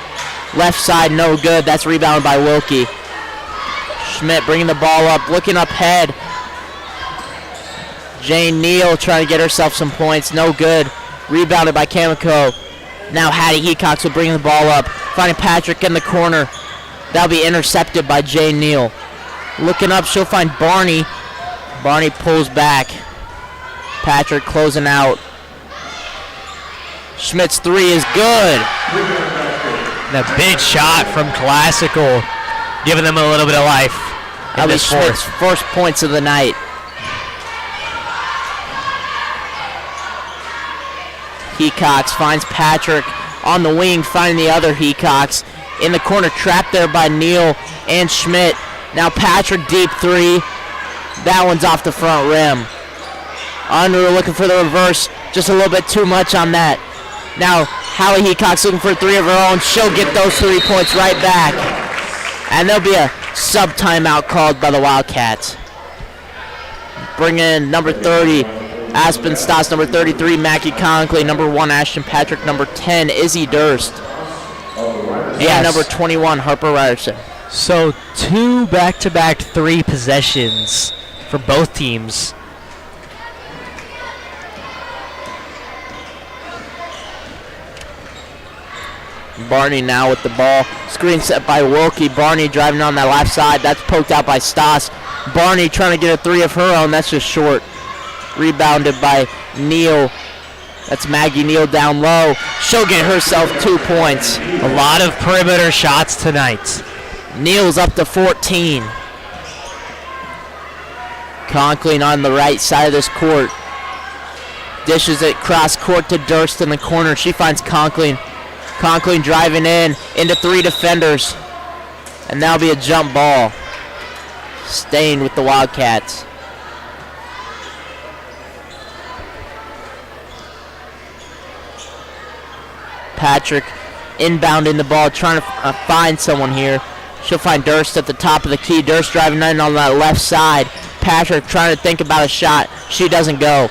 Left side, no good. That's rebounded by Wilkie. Schmidt bringing the ball up, looking up head. Jane Neal trying to get herself some points. No good. Rebounded by Kamiko. Now Hattie Hecox will bring the ball up. Finding Patrick in the corner. That'll be intercepted by Jane Neal. Looking up, she'll find Barney. Barney pulls back. Patrick closing out. Schmidt's three is good. The big shot from Classical, giving them a little bit of life. That'll be Schmidt's first points of the night. Hecox finds Patrick on the wing, finding the other Hecox. In the corner, trapped there by Neal and Schmidt. Now Patrick deep three. That one's off the front rim. Unruh looking for the reverse. Just a little bit too much on that. Now Hallie Hecox looking for a three of her own. She'll get those 3 points right back. And there'll be a sub timeout called by the Wildcats. Bring in number 30, Aspen Stoss, number 33, Mackie Conklin, number 1, Ashton Patrick, number 10, Izzy Durst. And number 21, Harper Ryerson. So 2 back-to-back 3 possessions for both teams. Barney now with the ball. Screen set by Wilkie. Barney driving on that left side. That's poked out by Stoss. Barney trying to get a three of her own. That's just short. Rebounded by Neal. That's Maggie Neal down low. She'll get herself 2 points. A lot of perimeter shots tonight. Neal's up to 14. Conklin on the right side of this court. Dishes it cross court to Durst in the corner. She finds Conklin. Conklin driving in into 3 defenders. And that'll be a jump ball. Staying with the Wildcats. Patrick inbounding the ball, trying to find someone here. She'll find Durst at the top of the key. Durst driving in on that left side. Patrick trying to think about a shot. She doesn't go.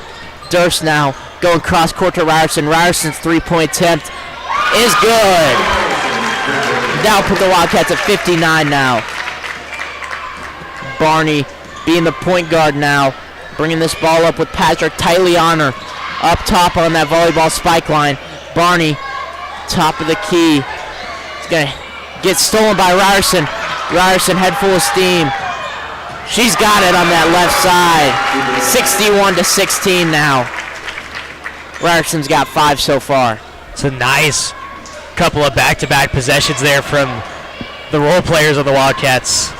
Durst now going cross court to Ryerson. Ryerson's 3-point attempt is good. That'll put the Wildcats at 59 now. Barney being the point guard now, bringing this ball up with Patrick tightly on her. Up top on that volleyball spike line. Barney, top of the key. It's going to get stolen by Ryerson. Ryerson head full of steam. She's got it on that left side. 61-16 now. Ryerson's got 5 so far. It's a nice couple of back-to-back possessions there from the role players on the Wildcats.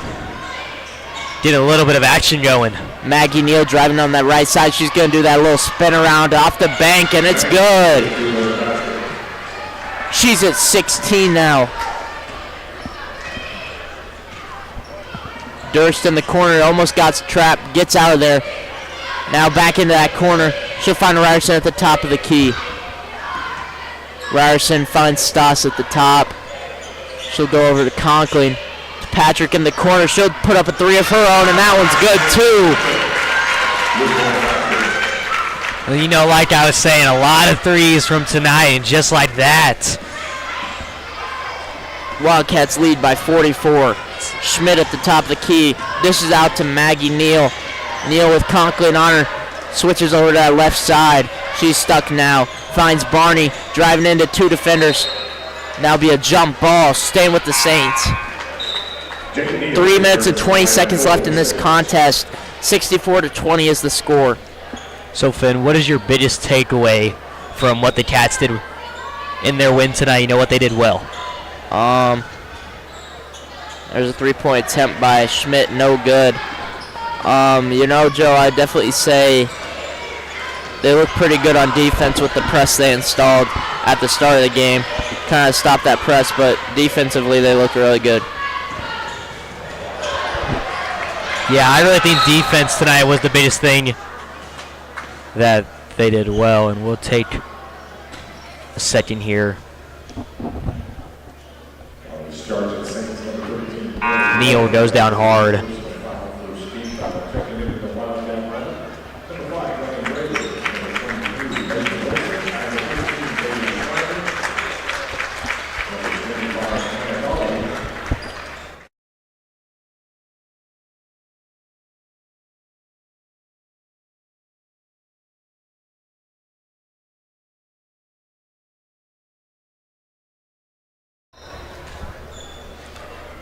Get a little bit of action going. Maggie Neal driving on that right side. She's going to do that little spin around off the bank, and it's good. She's at 16 now. Durst in the corner, almost got trapped, gets out of there. Now back into that corner. She'll find Ryerson at the top of the key. Ryerson finds Stoss at the top. She'll go over to Conklin. To Patrick in the corner. She'll put up a 3 of her own, and that one's good too. Well, you know, like I was saying, a lot of threes from tonight, and just like that. Wildcats lead by 44. Schmidt at the top of the key. Dishes out to Maggie Neal. Neal with Conklin on her. Switches over to that left side. She's stuck now. Finds Barney driving into 2 defenders. Now be a jump ball. Staying with the Saints. 3 minutes and 20 seconds left in this contest. 64-20 is the score. So, Finn, what is your biggest takeaway from what the Cats did in their win tonight? You know what they did well. There's a 3-point attempt by Schmidt, no good. You know, Joe, I'd definitely say they look pretty good on defense with the press they installed at the start of the game. Kind of stopped that press, but defensively they look really good. Yeah, I really think defense tonight was the biggest thing that they did well, and we'll take a second here. Neal goes down hard.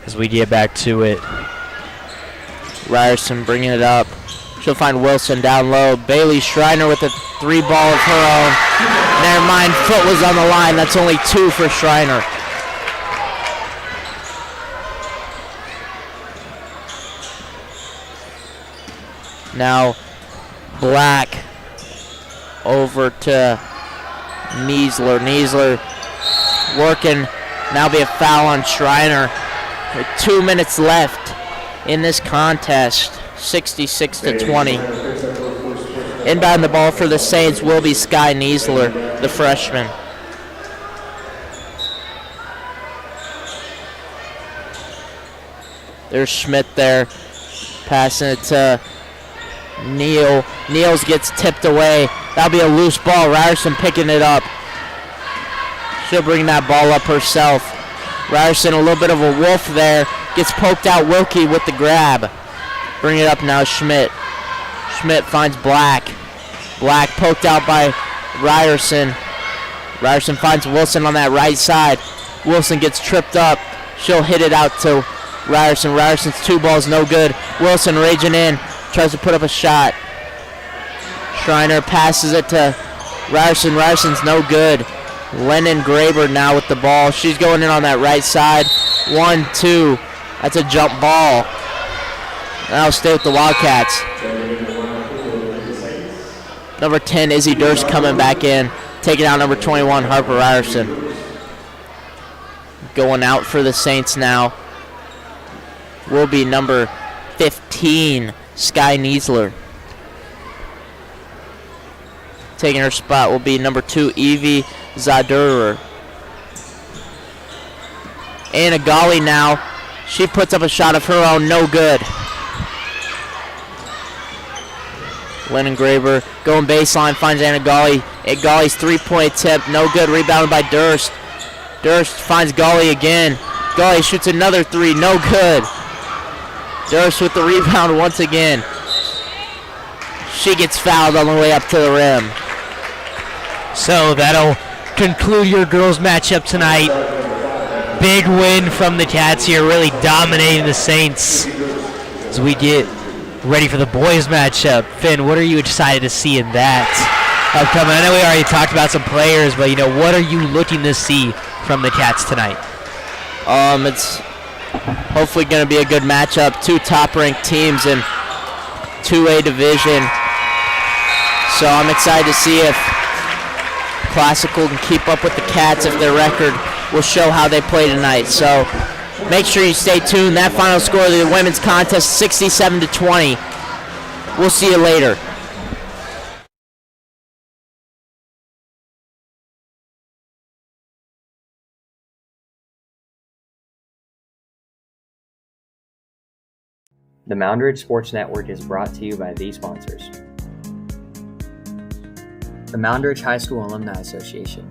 As we get back to it. Ryerson bringing it up. She'll find Wilson down low. Bailey Schreiner with a 3 ball of her own. Never mind, foot was on the line. That's only 2 for Schreiner. Now Black over to Niesler. Niesler working. Now be a foul on Schreiner. With 2 minutes left in this contest, 66-20. Inbound the ball for the Saints will be Sky Niesler, the freshman. There's Schmidt there, passing it to Neal. Neals gets tipped away. That'll be a loose ball. Ryerson picking it up. She'll bring that ball up herself. Ryerson, a little bit of a wolf there. Gets poked out. Wilkie with the grab. Bring it up now, Schmidt. Schmidt finds Black. Black poked out by Ryerson. Ryerson finds Wilson on that right side. Wilson gets tripped up. She'll hit it out to Ryerson. Ryerson's 2 balls, no good. Wilson raging in. Tries to put up a shot. Schreiner passes it to Ryerson. Ryerson's no good. Lennon Graber now with the ball. She's going in on that right side. 1-2. That's a jump ball. That'll stay with the Wildcats. Number 10, Izzy Durst coming back in. Taking out number 21, Harper Ryerson. Going out for the Saints now will be number 15, Sky Niesler. Taking her spot will be number 2, Evie Zadurer. Anna Golly now. She puts up a shot of her own, no good. Lennon Graber going baseline, finds Anna Golly. Golly's 3-point attempt, no good. Rebounded by Durst. Durst finds Golly again. Scully shoots another three, no good. Durst with the rebound once again. She gets fouled on the way up to the rim. So that'll conclude your girls matchup tonight. Big win from the Cats here, really dominating the Saints as we get ready for the boys matchup. Finn, what are you excited to see in that upcoming? I know we already talked about some players, but what are you looking to see from the Cats tonight? It's hopefully going to be a good matchup. Two top-ranked teams in 2A division. So I'm excited to see if Classical can keep up with the Cats, if their record will show how they play tonight. So make sure you stay tuned. That final score of the women's contest, 67-20. We'll see you later. The Moundridge Sports Network is brought to you by these sponsors. The Moundridge High School Alumni Association.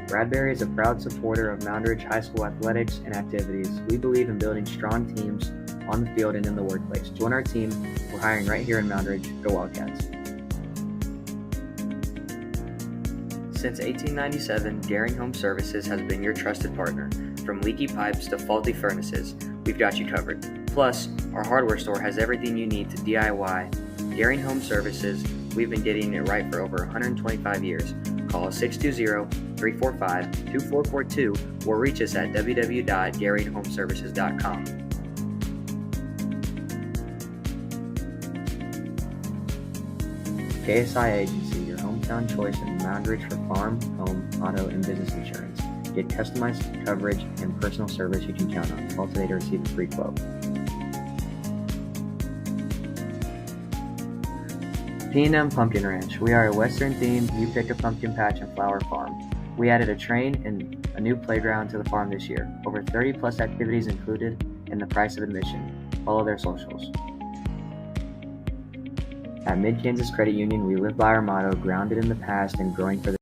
Bradbury is a proud supporter of Moundridge High School athletics and activities. We believe in building strong teams on the field and in the workplace. Join our team. We're hiring right here in Moundridge. Go Wildcats. Since 1897, Daring Home Services has been your trusted partner. From leaky pipes to faulty furnaces, we've got you covered. Plus, our hardware store has everything you need to DIY. Daring Home Services, we've been getting it right for over 125 years. Call us 620-345-2442 or reach us at www.daringhomeservices.com. KSI Agency, your hometown choice in Moundridge for farm, home, auto, and business insurance. Get customized coverage and personal service you can count on. Call today to receive a free quote. P&M Pumpkin Ranch. We are a Western-themed You Pick a Pumpkin Patch and Flower Farm. We added a train and a new playground to the farm this year. Over 30-plus activities included in the price of admission. Follow their socials. At Mid-Kansas Credit Union, we live by our motto, grounded in the past and growing for the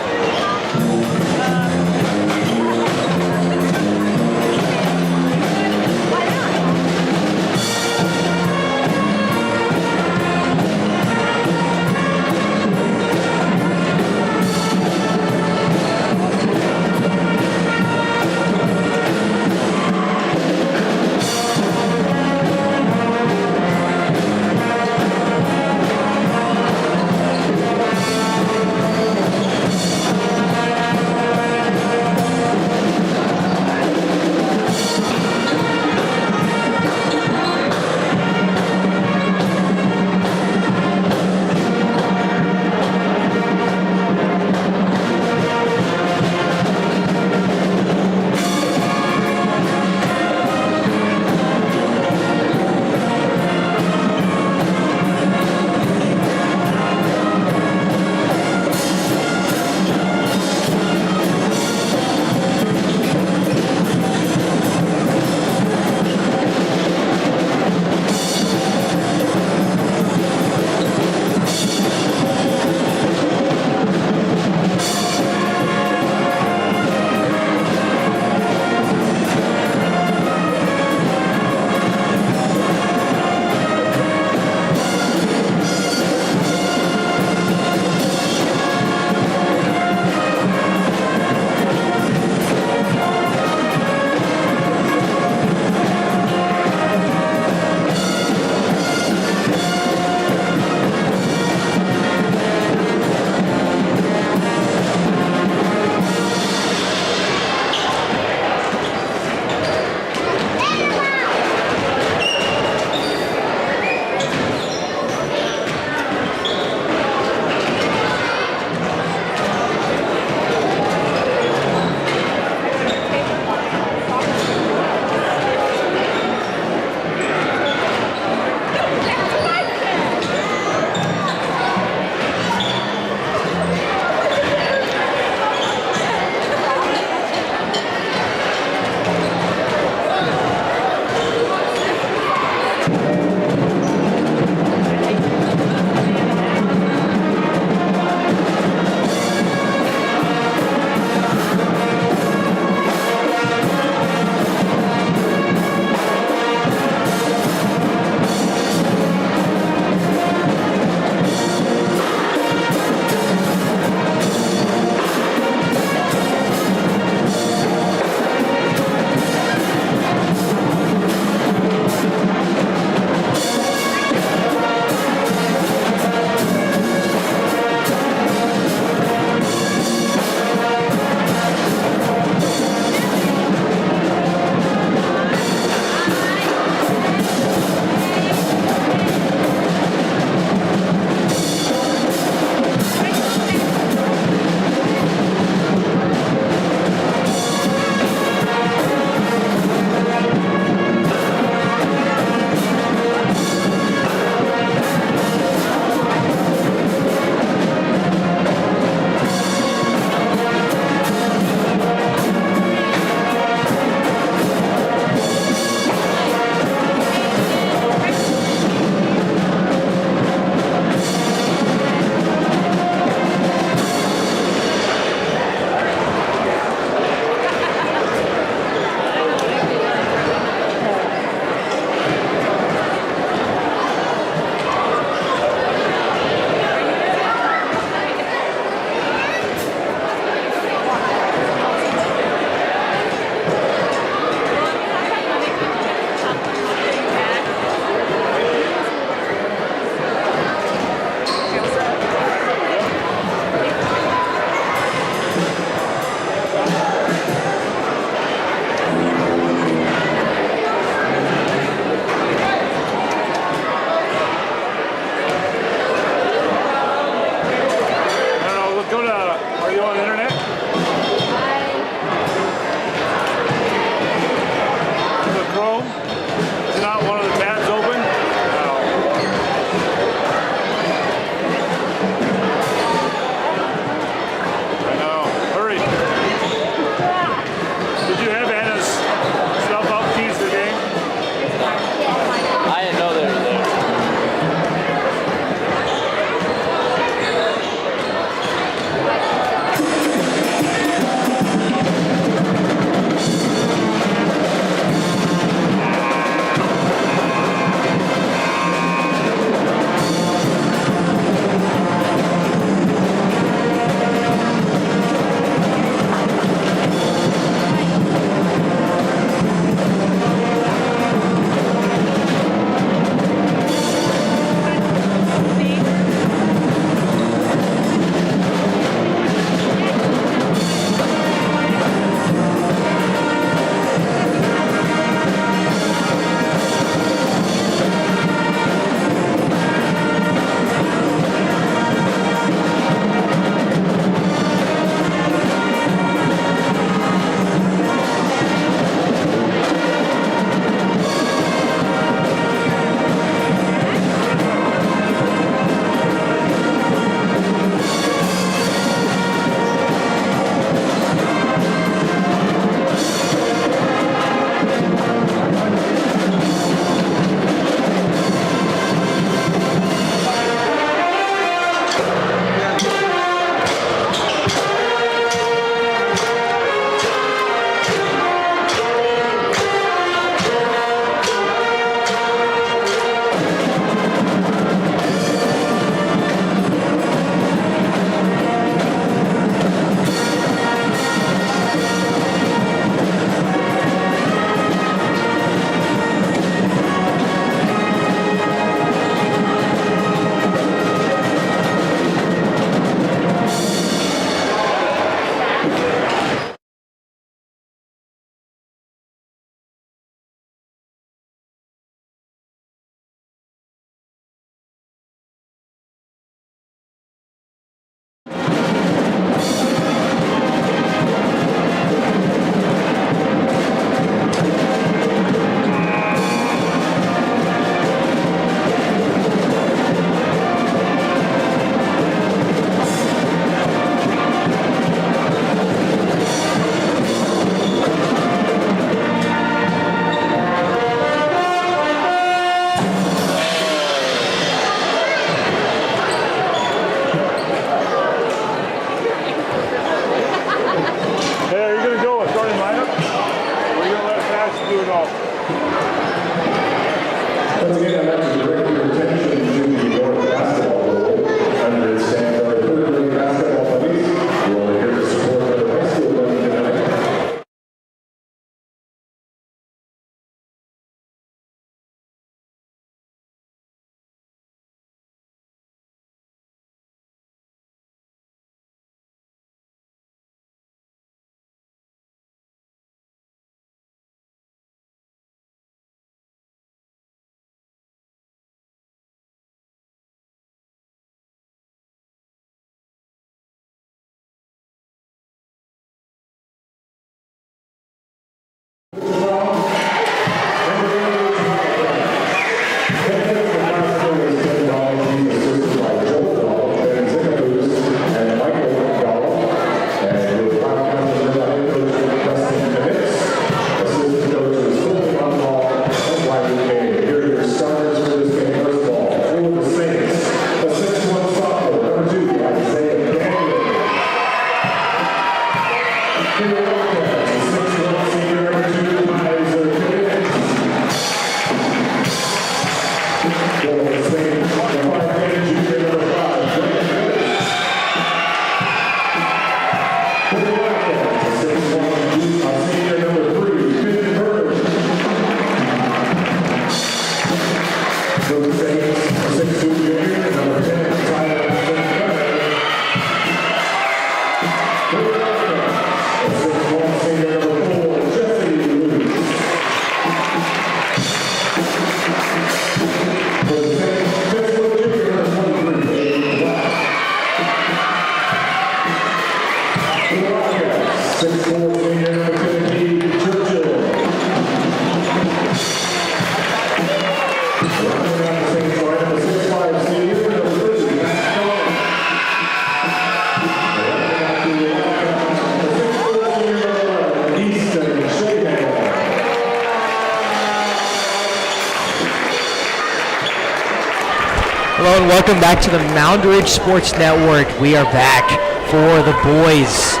welcome back to the Moundridge Sports Network. We are back for the boys'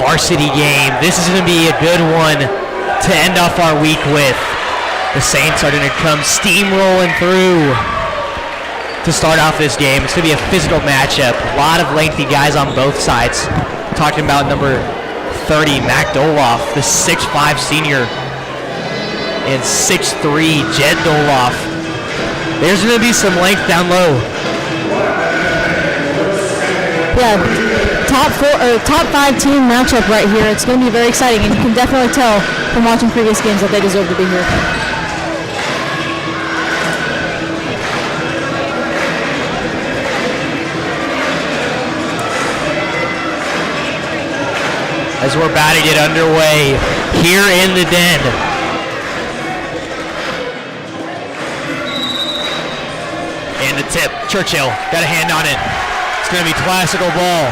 varsity game. This is going to be a good one to end off our week with. The Saints are going to come steamrolling through to start off this game. It's going to be a physical matchup. A lot of lengthy guys on both sides. Talking about number 30, Mac Doloff, the 6'5 senior, and 6'3 Jed Doloff. There's going to be some length down low. Yeah, top 5 team matchup right here. It's going to be very exciting, and you can definitely tell from watching previous games that they deserve to be here. As we're about to get underway here in the den. And the tip, Churchill got a hand on it. It's going to be classical ball.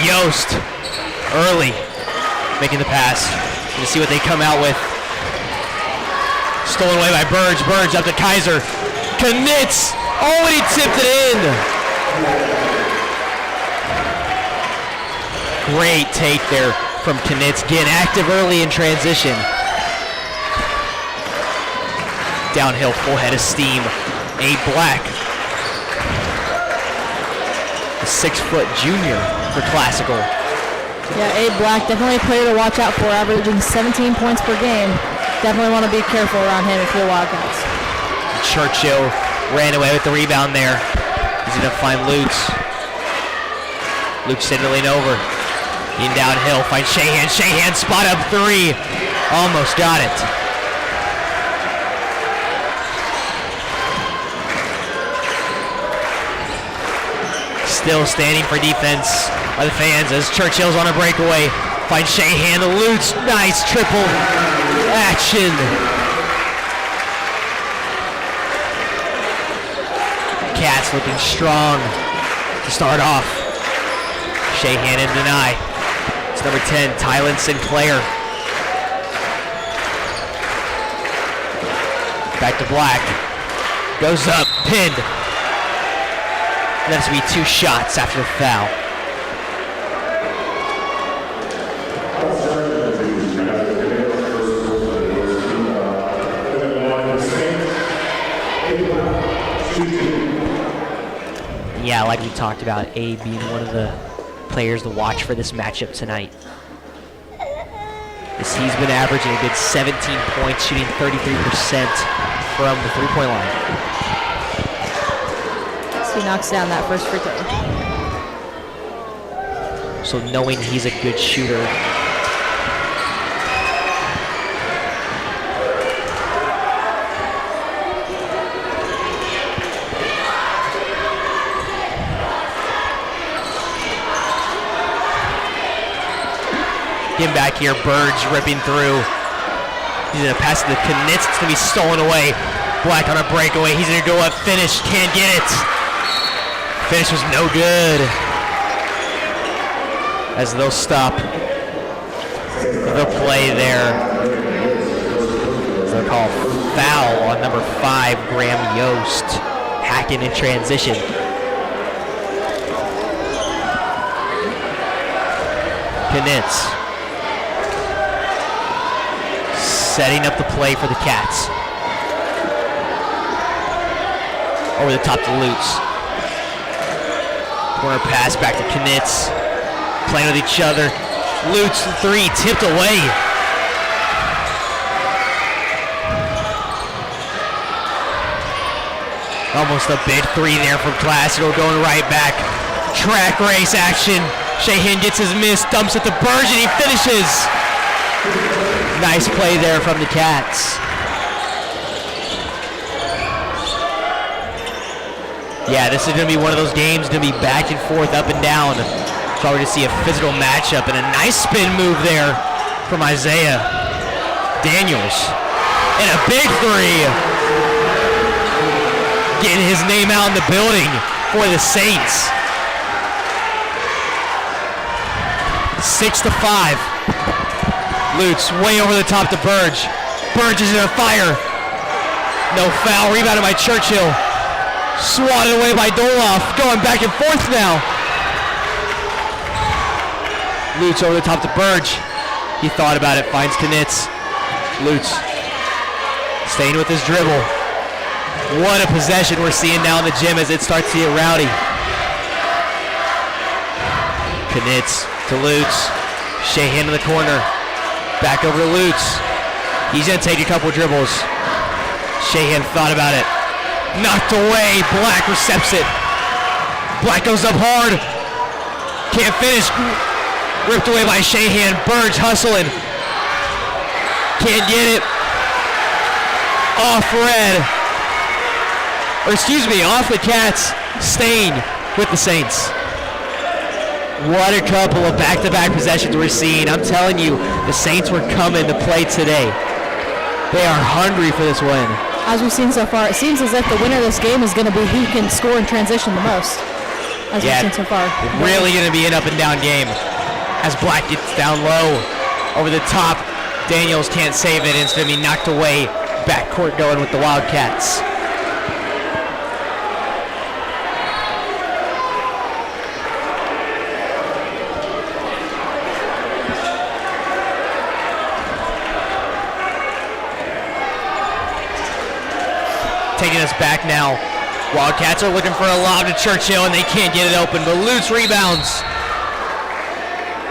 Yost early making the pass. Going to see what they come out with. Stolen away by Burge. Burge up to Kaiser. Knitz. Oh, and he tipped it in. Great take there from Knitz. Getting active early in transition. Downhill, full head of steam. A Black, a 6-foot junior for Classical. Yeah, A Black, definitely a player to watch out for, averaging 17 points per game. Definitely want to be careful around him if you're Wildcats. Churchill ran away with the rebound there. He's going to find Lutz. Lutz signaling over. In downhill, finds Shahan. Shahan spot up 3. Almost got it. Still standing for defense by the fans as Churchill's on a breakaway. Finds Shahan to Lutz. Nice triple action. Cats looking strong to start off. Shahan in deny. It's number 10, Tylen Sinclair. Back to Black. Goes up, pinned. That's going to be 2 shots after the foul. Yeah, like we talked about, A being one of the players to watch for this matchup tonight. As he's been averaging a good 17 points, shooting 33% from the three-point line. So he knocks down that first free throw. So knowing he's a good shooter, getting back here, Burge ripping through. He's going to pass it to Knitz. It's going to be stolen away. Black on a breakaway. He's going to go up, finish, can't get it. Finish was no good. As they'll stop the play there. They'll call foul on number 5, Graham Yost. Hacking in transition. Knitz. Setting up the play for the Cats. Over the top to Lutz. Corner pass back to Knitz. Playing with each other. Lutz, 3, tipped away. Almost a big 3 there from Classical, going right back. Track race action. Shahan gets his miss, dumps it to Burge, and he finishes. Nice play there from the Cats. Yeah, this is going to be one of those games, going to be back and forth, up and down. Probably to see a physical matchup, and a nice spin move there from Isaiah Daniels. And a big 3. Getting his name out in the building for the Saints. 6-5. Lutz way over the top to Burge. Burge is in a fire. No foul. Rebounded by Churchill. Swatted away by Doloff. Going back and forth now. Lutz over the top to Burge. He thought about it. Finds Knitz. Lutz staying with his dribble. What a possession we're seeing now in the gym as it starts to get rowdy. Knitz to Lutz. Shahan in the corner. Back over to Lutz. He's going to take a couple dribbles. Shahan thought about it. Knocked away. Black recepts it. Black goes up hard. Can't finish. Ripped away by Shahan. Burge hustling. Can't get it. Off Red. Or excuse me, off the Cats. Stain with the Saints. What a couple of back-to-back possessions we're seeing. I'm telling you, the Saints were coming to play today. They are hungry for this win. As we've seen so far, it seems as if the winner of this game is going to be who can score in transition the most. As we've seen so far. Really going to be an up-and-down game. As Black gets down low, over the top, Daniels can't save it. It's going to be knocked away. Backcourt going with the Wildcats. Taking us back now. Wildcats are looking for a lob to Churchill and they can't get it open, but Lutz rebounds.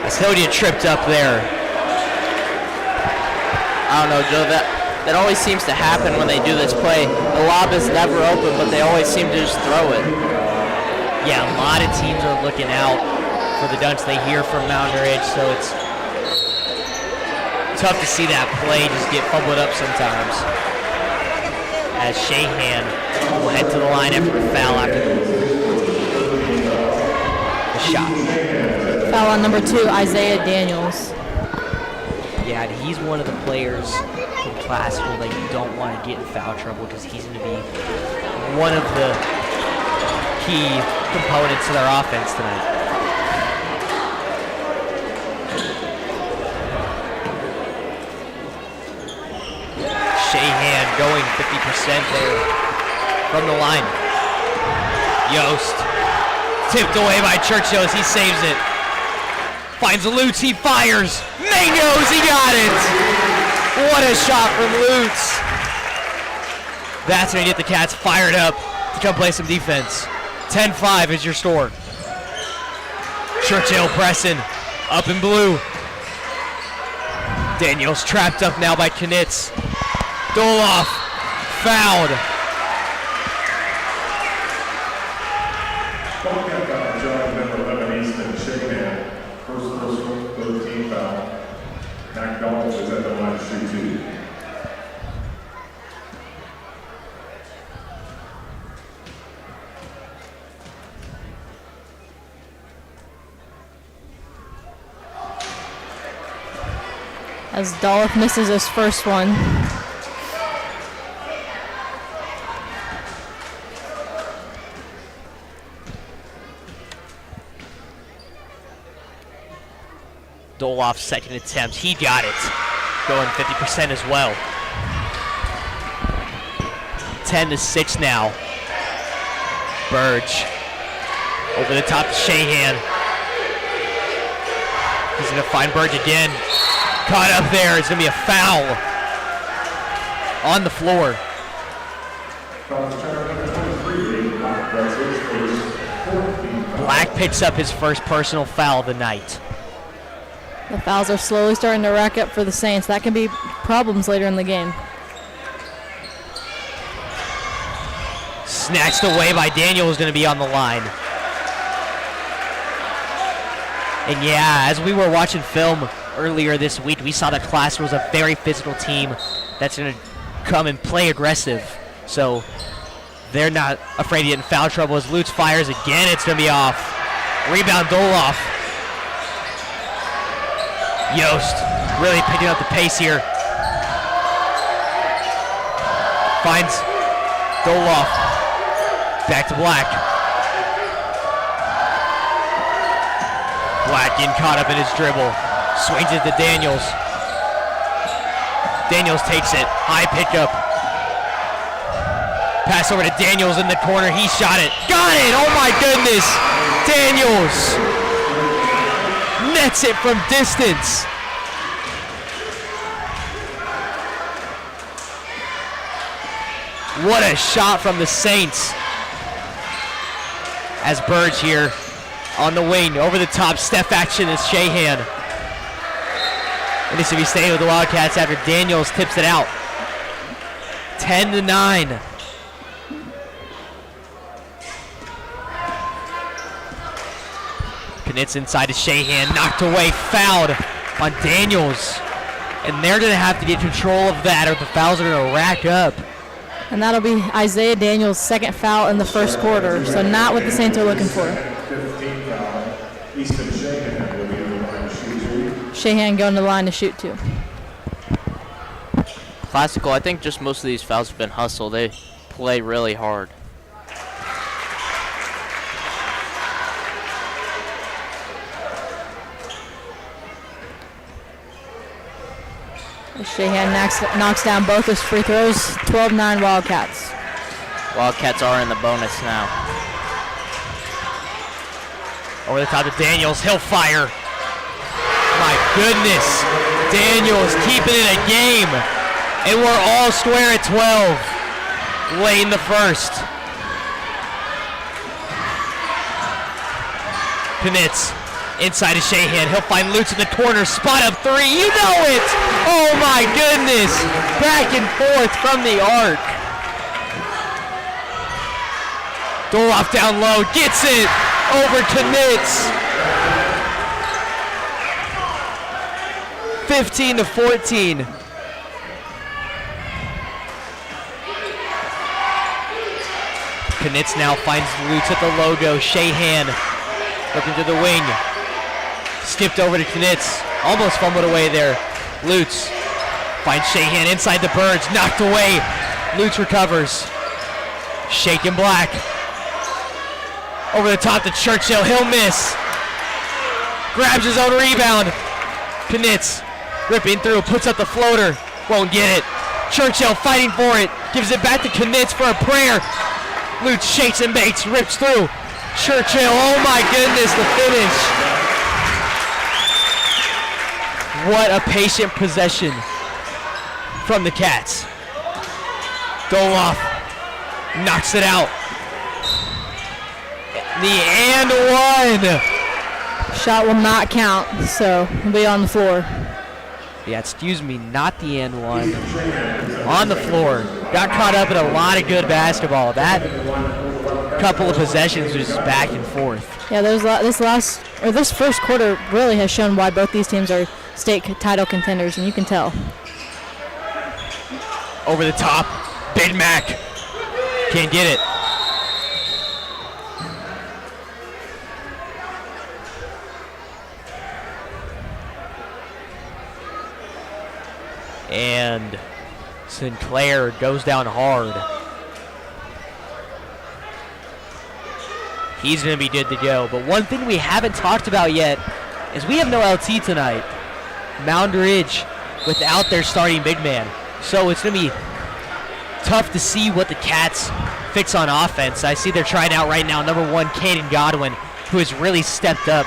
Custodian tripped up there. I don't know, Joe, that always seems to happen when they do this play. The lob is never open, but they always seem to just throw it. Yeah, a lot of teams are looking out for the dunks they hear from Moundridge, so it's tough to see that play just get fumbled up sometimes. As Shahan will head to the line after the foul after the shot. Foul on number 2, Isaiah Daniels. Yeah, and he's one of the players in Classical that you don't want to get in foul trouble because he's going to be one of the key components of their offense tonight. Shahan going 50% there from the line. Yost tipped away by Churchill as he saves it. Finds Lutz, he fires. Mangoes, he got it. What a shot from Lutz. That's going to get the Cats fired up to come play some defense. 10-5 is your score. Churchill pressing up in blue. Daniels trapped up now by Knitz. Doloff fouled. John, number 11, Easton, Shakeman. First personal, 13 foul. McDonald is at the line to shoot 2. As Doloff misses his first one. Doloff's second attempt, he got it. Going 50% as well. 10-6 now. Burge over the top to Shahan. He's going to find Burge again. Caught up there. It's going to be a foul on the floor. Black picks up his first personal foul of the night. The fouls are slowly starting to rack up for the Saints. That can be problems later in the game. Snatched away by Daniel, who's going to be on the line. And yeah, as we were watching film earlier this week, we saw that Class was a very physical team that's going to come and play aggressive. So they're not afraid to get in foul trouble. As Lutz fires again, it's going to be off. Rebound Doloff. Yost really picking up the pace here. Finds Doloff. Back to Black. Black getting caught up in his dribble. Swings it to Daniels. Daniels takes it. High pickup. Pass over to Daniels in the corner. He shot it. Got it. Oh my goodness. Daniels nets it from distance. What a shot from the Saints. As Burge here on the wing, over the top, step action is Shahan. And this will be staying with the Wildcats after Daniels tips it out. 10-9. Knitz inside to Shahan, knocked away, fouled on Daniels. And they're going to have to get control of that or the fouls are going to rack up. And that'll be Isaiah Daniels' second foul in the first quarter, so not what the Saints are looking for. 15 foul. Easton Shahan will be on the line to shoot two. Shahan going to the line to shoot 2. Classical, I think just most of these fouls have been hustle. They play really hard. Shahan knocks down both his free throws. 12-9 Wildcats. Wildcats are in the bonus now. Over the top to Daniels, he'll fire. My goodness, Daniels keeping it a game. And we're all square at 12 late in the first. Knitz inside to Shahan. He'll find Lutz in the corner. Spot up 3. You know it. Oh my goodness. Back and forth from the arc. Doloff down low. Gets it over to Knitz. 15-14. Knitz now finds Lutz at the logo. Shahan looking to the wing. Skipped over to Knitz. Almost fumbled away there. Lutz finds Shahan inside the Birds. Knocked away. Lutz recovers. Shaken Black. Over the top to Churchill. He'll miss. Grabs his own rebound. Knitz ripping through. Puts up the floater. Won't get it. Churchill fighting for it. Gives it back to Knitz for a prayer. Lutz shakes and bakes. Rips through. Churchill. Oh my goodness. The finish. What a patient possession from the Cats. Doloff knocks it out. The and one. Shot will not count, so he'll be on the floor. Yeah, excuse me, not the and one. On the floor. Got caught up in a lot of good basketball. That couple of possessions was back and forth. Yeah, this first quarter really has shown why both these teams are state title contenders, and you can tell. Over the top, Big Mac can't get it. And Sinclair goes down hard. He's going to be good to go. But one thing we haven't talked about yet is we have no LT tonight. Moundridge without their starting big man. So it's going to be tough to see what the Cats fix on offense. I see they're trying out right now number 1, Caden Godwin, who has really stepped up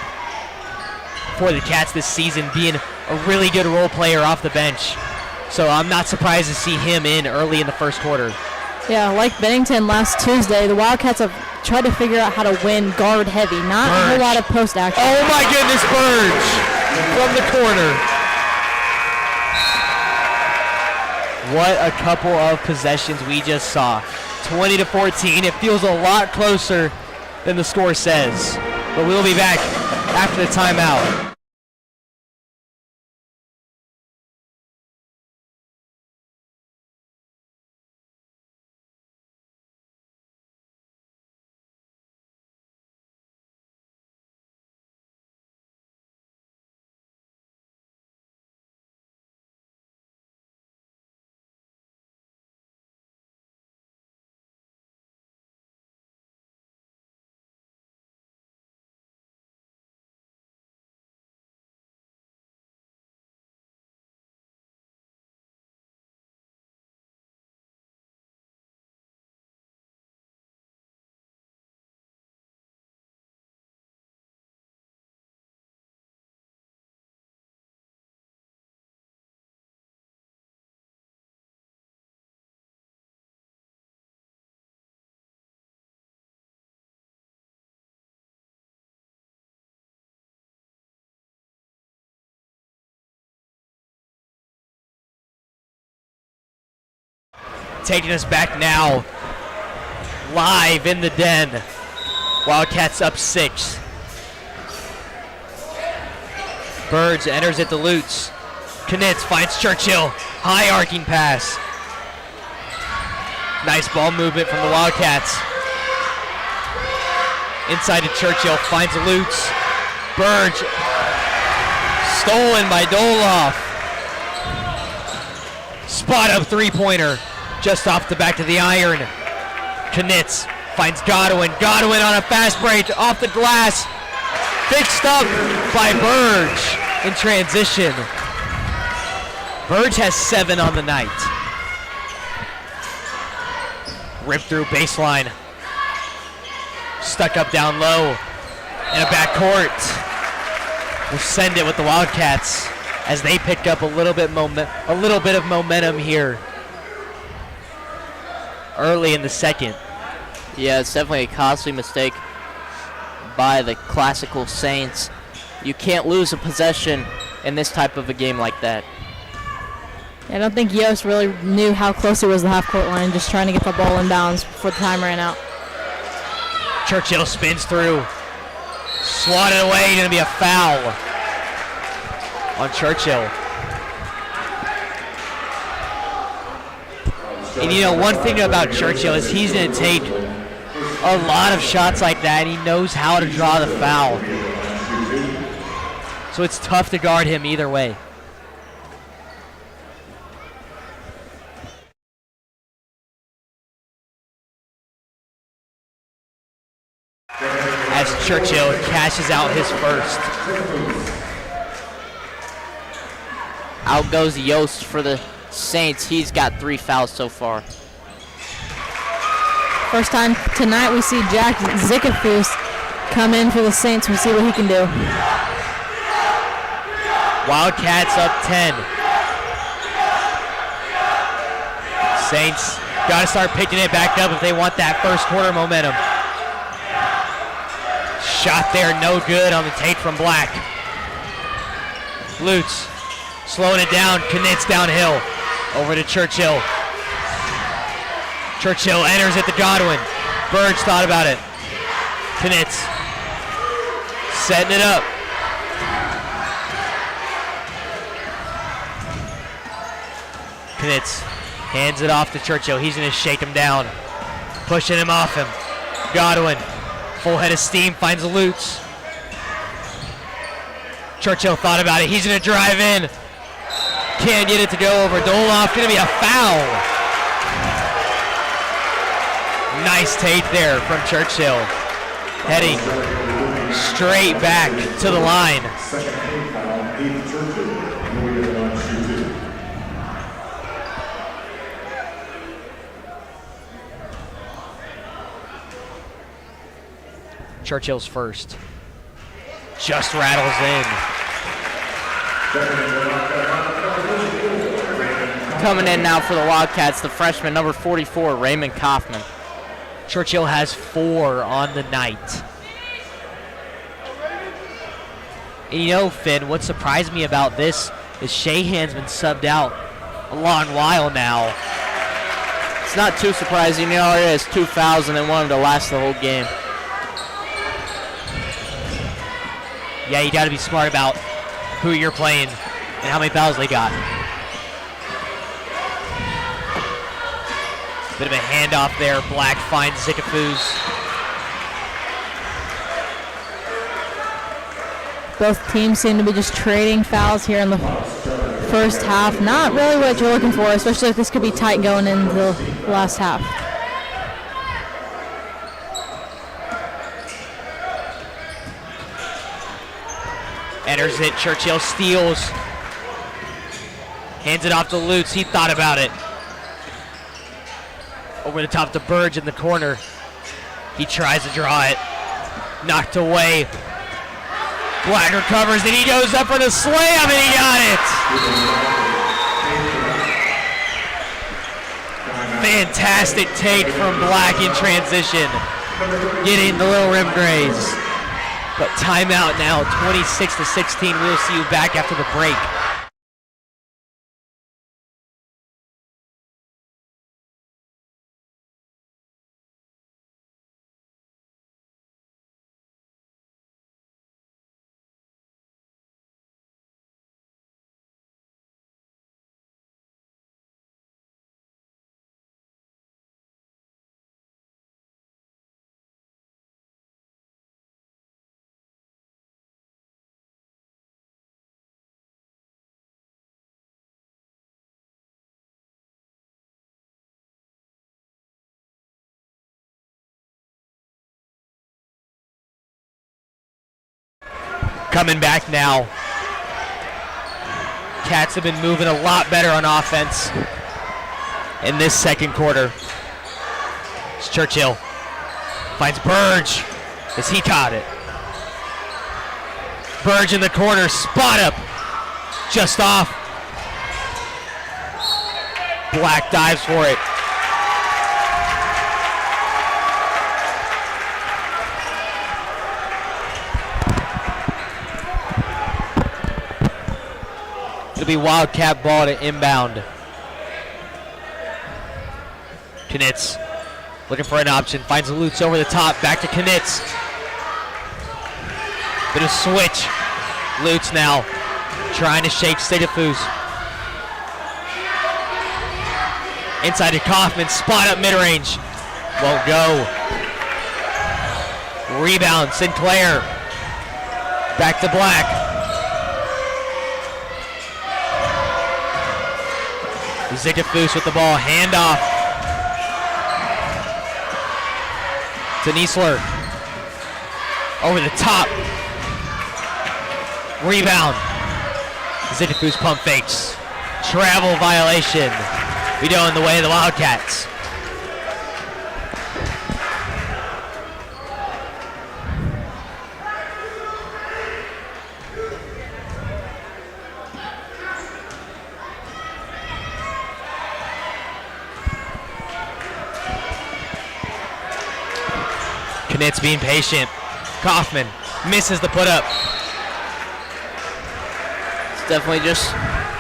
for the Cats this season, being a really good role player off the bench. So I'm not surprised to see him in early in the first quarter. Yeah, like Bennington last Tuesday, the Wildcats have tried to figure out how to win guard heavy, not a whole lot of post action. Oh my goodness, Burge from the corner. What a couple of possessions we just saw. 20-14. It feels a lot closer than the score says. But we'll be back after the timeout. Taking us back now, live in the den. Wildcats up 6. Birds enters it to Lutz. Knitz finds Churchill. High arcing pass. Nice ball movement from the Wildcats. Inside to Churchill, finds Lutz. Burge, stolen by Doloff. Spot up three-pointer, just off the back of the iron. Knitz finds Godwin. Godwin on a fast break, off the glass. Fixed up by Burge in transition. Burge has 7 on the night. Ripped through baseline. Stuck up down low. In a backcourt. We'll send it with the Wildcats as they pick up a little bit of momentum here early in the second. Yeah, it's definitely a costly mistake by the classical Saints. You can't lose a possession in this type of a game like that. I don't think Yost really knew how close it was to the half-court line, just trying to get the ball in bounds before the time ran out. Churchill spins through. Swatted away, gonna be a foul on Churchill. And you know, one thing about Churchill is he's gonna take a lot of shots like that, and he knows how to draw the foul. So it's tough to guard him either way. As Churchill cashes out his first. Out goes Yost for the Saints. He's got 3 fouls so far. First time tonight we see Jack Zickafoos come in for the Saints. We'll see what he can do. Wildcats up 10. Saints got to start picking it back up if they want that first quarter momentum. Shot there, no good on the take from Black. Lutz slowing it down, Knitz downhill. Over to Churchill. Churchill enters it to Godwin. Burge thought about it. Knitz setting it up. Knitz hands it off to Churchill. He's going to shake him down. Pushing him off him. Godwin, full head of steam, finds Lutz. Churchill thought about it. He's going to drive in. Can't get it to go over. Doloff, going to be a foul. Nice take there from Churchill. Heading straight back to the line. Churchill's first. Just rattles in. Coming in now for the Wildcats, the freshman, number 44, Raymond Kaufman. Churchill has 4 on the night. And you know, Finn, what surprised me about this is Shahan's been subbed out a long while now. It's not too surprising. You know, he has 2 fouls and they want him to last the whole game. Yeah, you got to be smart about who you're playing and how many fouls they got. Bit of a handoff there. Black finds Zickafoos. Both teams seem to be just trading fouls here in the first half. Not really what you're looking for, especially if this could be tight going into the last half. Enters it. Churchill steals. Hands it off to Lutz. He thought about it. Over the top to Burge in the corner. He tries to draw it. Knocked away. Black recovers, and he goes up for the slam, and he got it! Fantastic take from Black in transition. Getting the little rim graze. But timeout now, 26-16. We'll see you back after the break. Coming back now. Cats have been moving a lot better on offense in this second quarter. It's Churchill. Finds Burge as he caught it. Burge in the corner, spot up. Just off. Black dives for it. It'll be Wildcat ball to inbound. Knitz looking for an option. Finds Lutz over the top. Back to Knitz. Bit of switch. Lutz now trying to shake Stadifus. Inside to Kaufman. Spot up mid-range. Won't go. Rebound. Sinclair. Back to Black. Zickafoos with the ball, handoff to Niesler. Over the top. Rebound. Zickafoos pump fakes. Travel violation. We go in the way of the Wildcats. Knitz being patient. Kaufman misses the put up. It's definitely just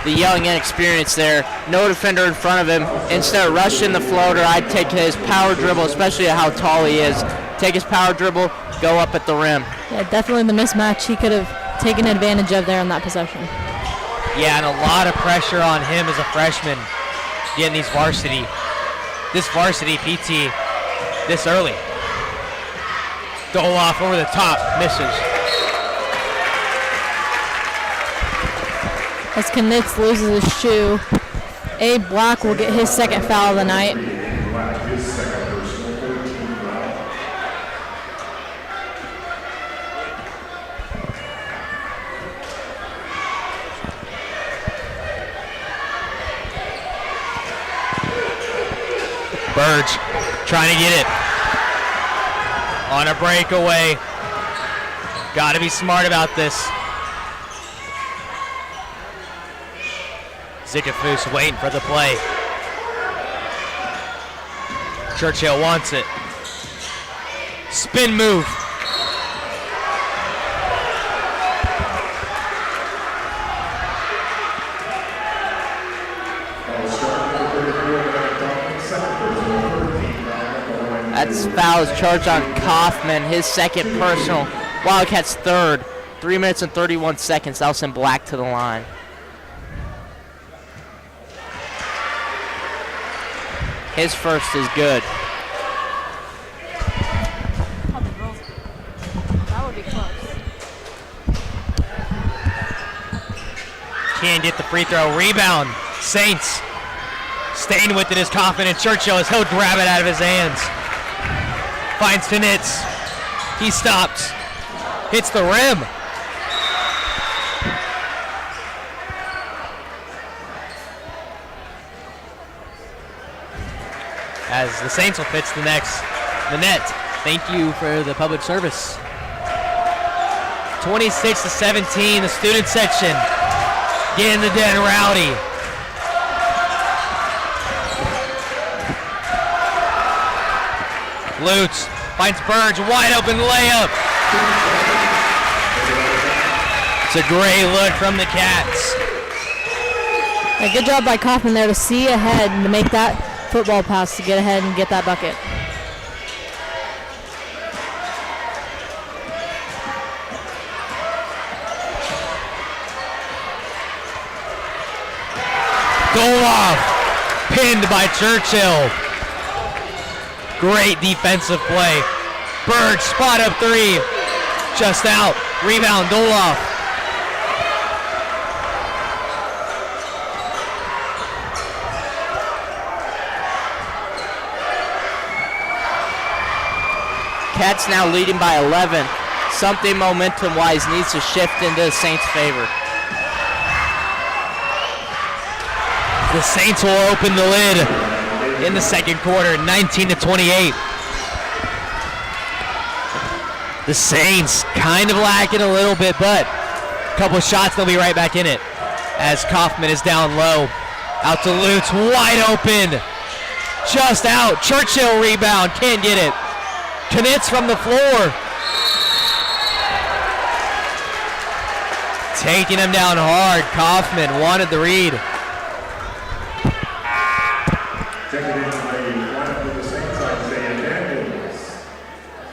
the young inexperience there. No defender in front of him. Instead of rushing the floater, I'd take his power dribble, especially at how tall he is. Take his power dribble, go up at the rim. Yeah, definitely the mismatch he could have taken advantage of there on that possession. Yeah, and a lot of pressure on him as a freshman getting this varsity PT this early. Doloff over the top, misses. As Knitz loses his shoe, Abe Black will get his second foul of the night. Burge trying to get it. On a breakaway. Got to be smart about this. Zickafoos waiting for the play. Churchill wants it. Spin move. That's fouls charged on Kaufman, his second personal. Wildcats third. 3 minutes and 31 seconds. That'll send Black to the line. His first is good. That would be close. Can't get the free throw. Rebound. Saints. Staying with it is Kaufman, and Churchill as he'll grab it out of his hands. Finds Knitz. He stops. Hits the rim. As the Saints will pitch the net. Thank you for the public service. 26-17, the student section getting the dead rowdy. Lutz finds Burge, wide open layup. It's a great look from the Cats. Yeah, good job by Kaufman there to see ahead and to make that football pass to get ahead and get that bucket. Doloff pinned by Churchill. Great defensive play. Burge, spot up three. Just out. Rebound, Doloff. Cats now leading by 11. something momentum-wise needs to shift into the Saints' favor. The Saints will open the lid in the second quarter, 19-28. The Saints kind of lacking a little bit, but a couple of shots, they'll be right back in it. As Kaufman is down low. Out to Lutz, wide open. Just out. Churchill rebound, can't get it. Knitz from the floor. Taking him down hard. Kaufman wanted the read.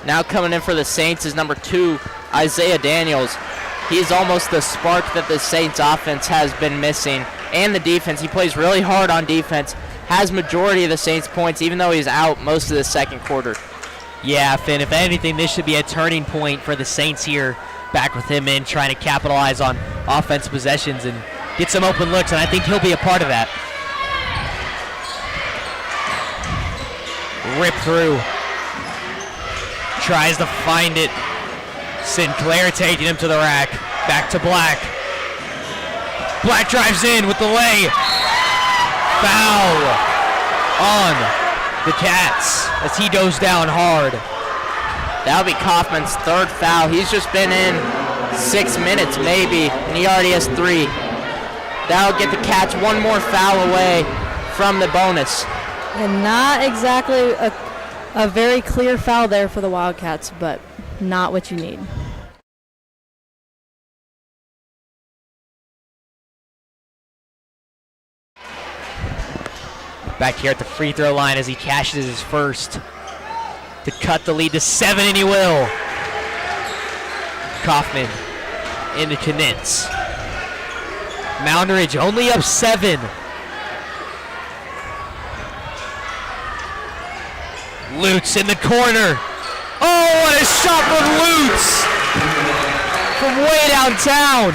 Now coming in for the Saints is number 2, Isaiah Daniels. He's almost the spark that the Saints offense has been missing, and the defense. He plays really hard on defense, has majority of the Saints points, even though he's out most of the second quarter. Yeah, Finn, if anything, this should be a turning point for the Saints here. Back with him in, trying to capitalize on offensive possessions and get some open looks, and I think he'll be a part of that. Rip through. Tries to find it. Sinclair taking him to the rack. Back to Black. Black drives in with the lay. Foul on the Cats as he goes down hard. That'll be Kaufman's 3rd foul. He's just been in 6 minutes maybe, and he already has 3. That'll get the Cats one more foul away from the bonus. And not exactly a very clear foul there for the Wildcats, but not what you need. Back here at the free throw line as he cashes his first to cut the lead to 7, and he will. Kaufman into Knitz. Moundridge only up 7. Lutz in the corner. Oh, what a shot from Lutz from way downtown.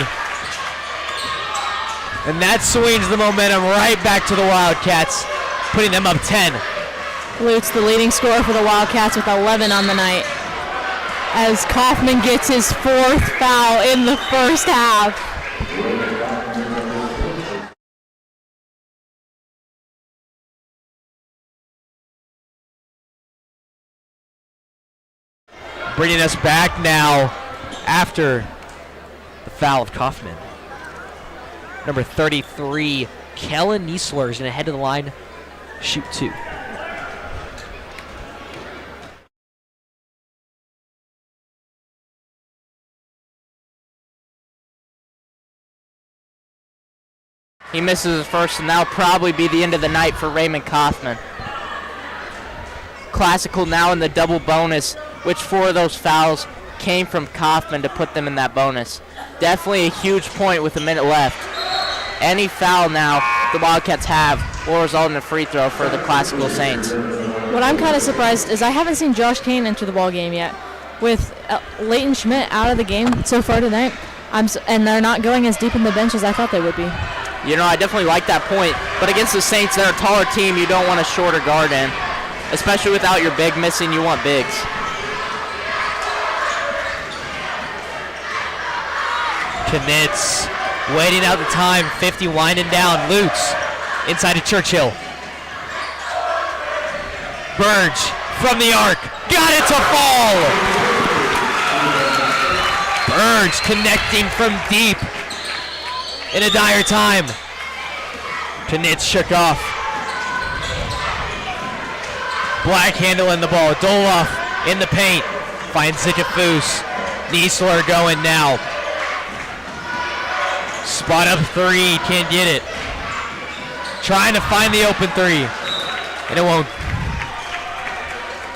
And that swings the momentum right back to the Wildcats, putting them up 10. Lutz, the leading scorer for the Wildcats with 11 on the night, as Kaufman gets his 4th foul in the first half. Bringing us back now after the foul of Kaufman. Number 33, Kellen Niesler is going to head to the line, shoot 2. He misses his first, and that'll probably be the end of the night for Raymond Kaufman. Classical now in the double bonus, which 4 of those fouls came from Kaufman to put them in that bonus. Definitely a huge point with a minute left. Any foul now the Wildcats have will result in a free throw for the Classical Saints. What I'm kind of surprised is I haven't seen Josh Kane enter the ball game yet. With Leighton Schmidt out of the game so far tonight, and they're not going as deep in the bench as I thought they would be. You know, I definitely like that point, but against the Saints, they're a taller team. You don't want a shorter guard in, especially without your big missing. You want bigs. Knitz waiting out the time, 50 winding down. Lutz inside to Churchill. Burge from the arc, got it to fall. Burge connecting from deep in a dire time. Knitz shook off. Black handling the ball. Doloff in the paint. Finds Zikafus. Niesler going now. Spot up 3. Can't get it. Trying to find the open 3. And it won't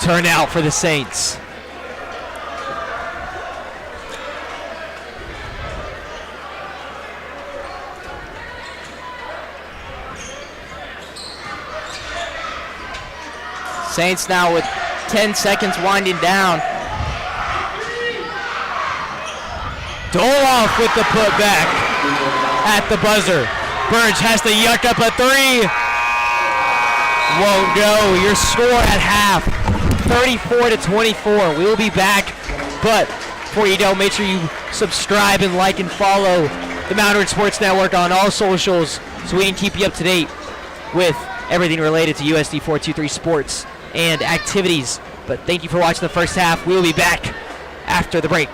turn out for the Saints. Saints now with 10 seconds winding down. Doloff with the putback at the buzzer. Burge has to yuck up a 3. Won't go. Your score at half, 34-24. We will be back, but Before you go, make sure you subscribe and like and follow the Moundridge Sports Network on all socials so we can keep you up to date with everything related to USD 423 sports and activities. But thank you for watching the first half. We will be back after the break.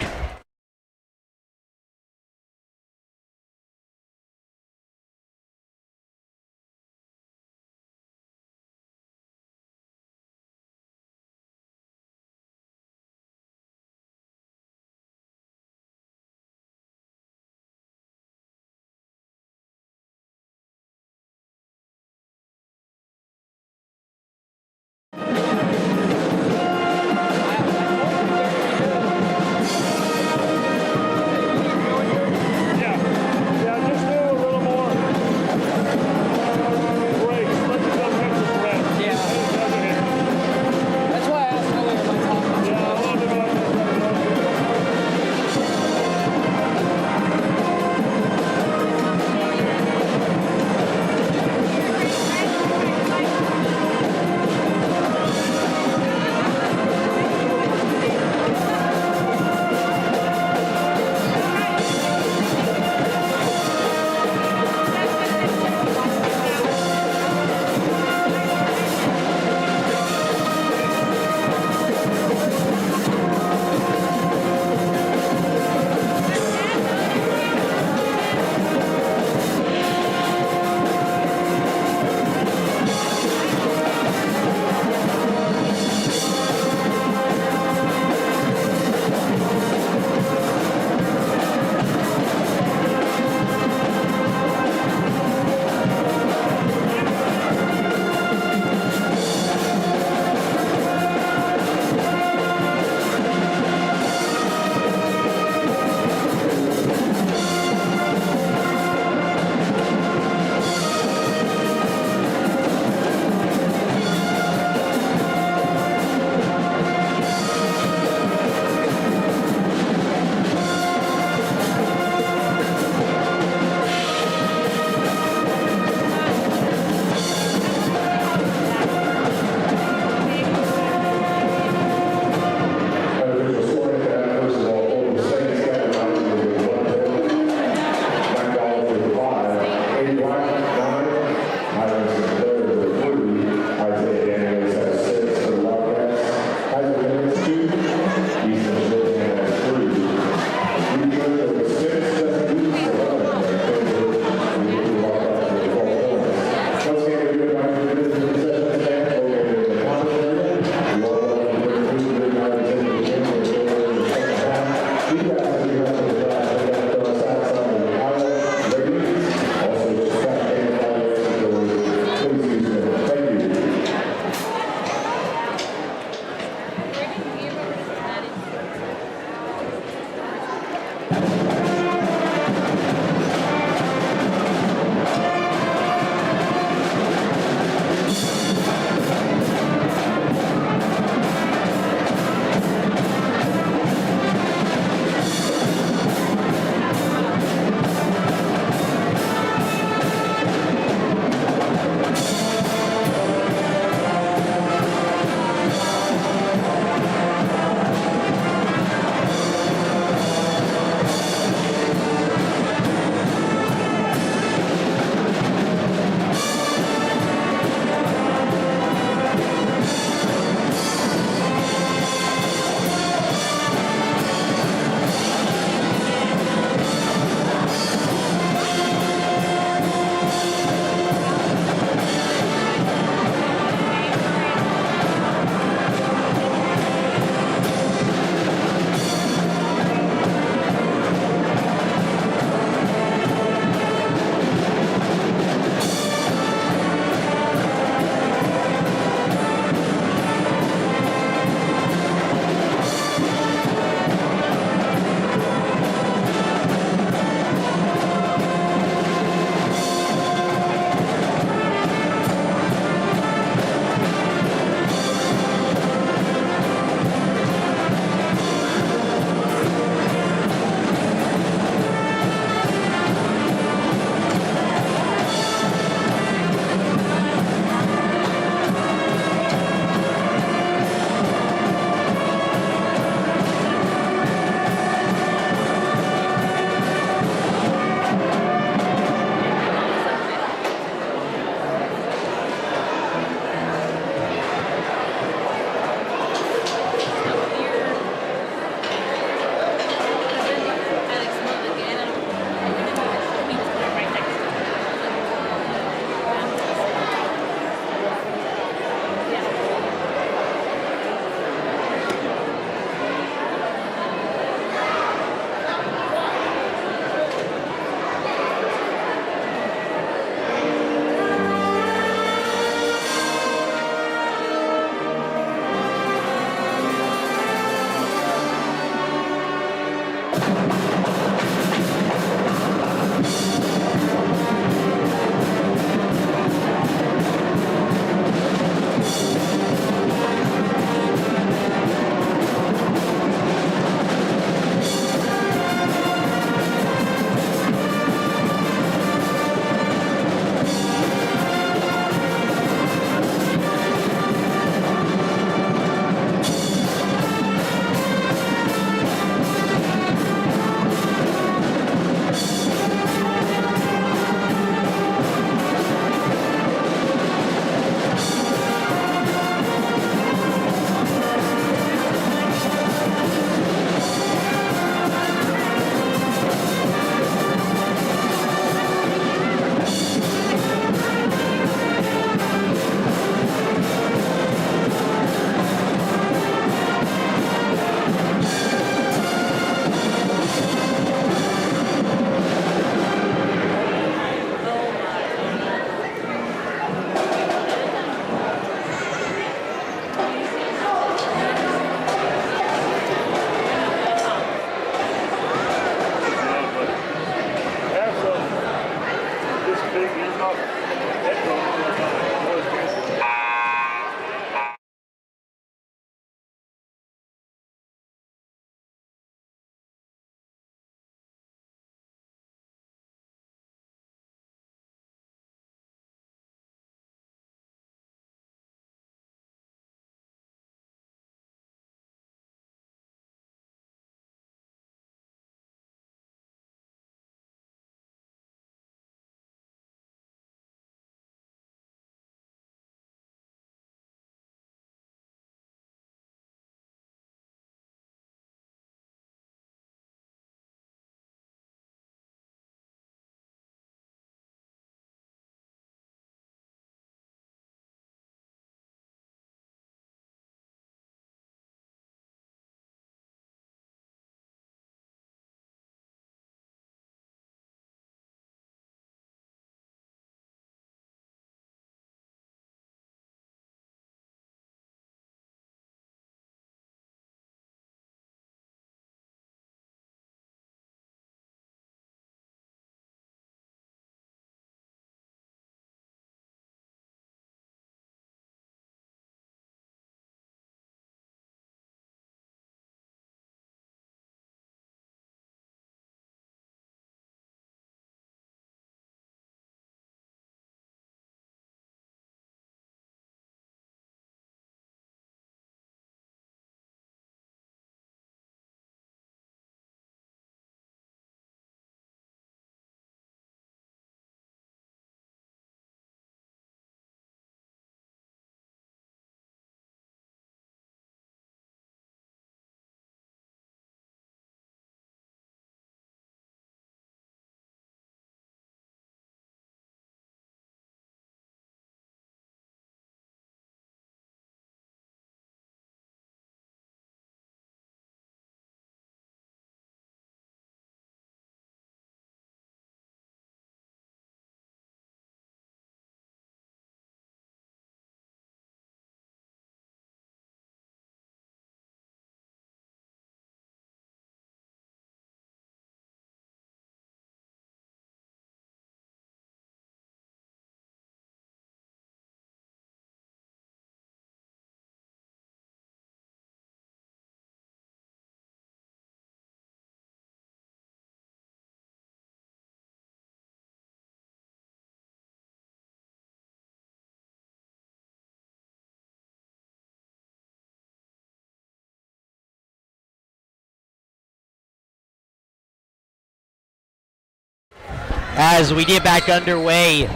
as we get back underway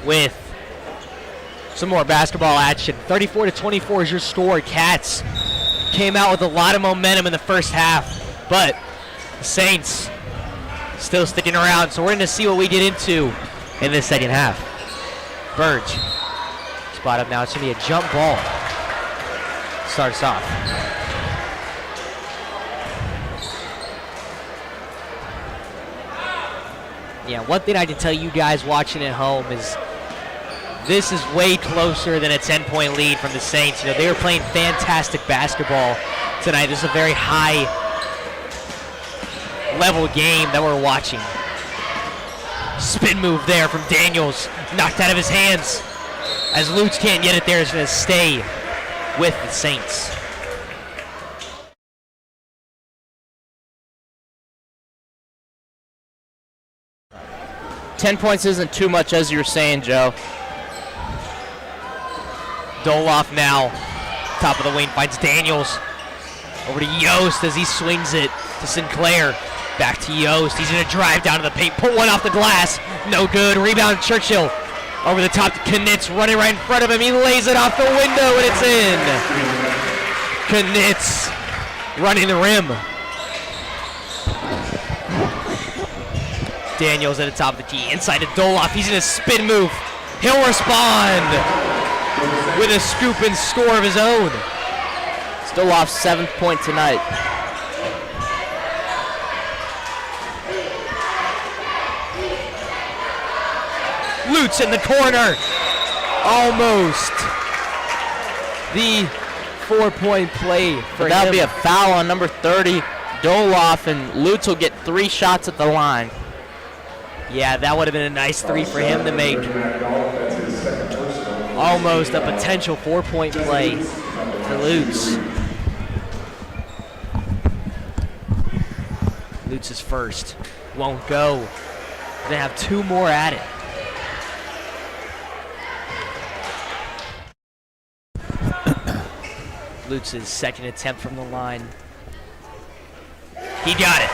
with some more basketball action. 34-24 is your score. Cats came out with a lot of momentum in the first half, but the Saints still sticking around, so we're going to see what we get into in the second half. Burge, spot up now. It's going to be a jump ball. Starts off. Yeah, one thing I can tell you guys watching at home is this is way closer than a 10-point lead from the Saints. You know, they were playing fantastic basketball tonight. This is a very high-level game that we're watching. Spin move there from Daniels, knocked out of his hands. As Lutz can't get it there, it's going to stay with the Saints. Ten points isn't too much, as you were saying, Joe. Doloff now, top of the wing, finds Daniels. Over to Yost as he swings it to Sinclair. Back to Yost. He's going to drive down to the paint, put one off the glass. No good. Rebound, Churchill. Over the top to Knitz, running right in front of him. He lays it off the window, and it's in. Knitz running the rim. Daniels at the top of the key. Inside to Doloff. He's in a spin move. He'll respond with a scoop and score of his own. Doloff's 7th point tonight. Lutz in the corner. Almost. The 4-point play for him. That'll be a foul on number 30, Doloff, and Lutz will get 3 shots at the line. Yeah, that would have been a nice 3 for him to make. Almost a potential 4-point play for Lutz. Lutz is first. Won't go. They have 2 more at it. Lutz's second attempt from the line. He got it.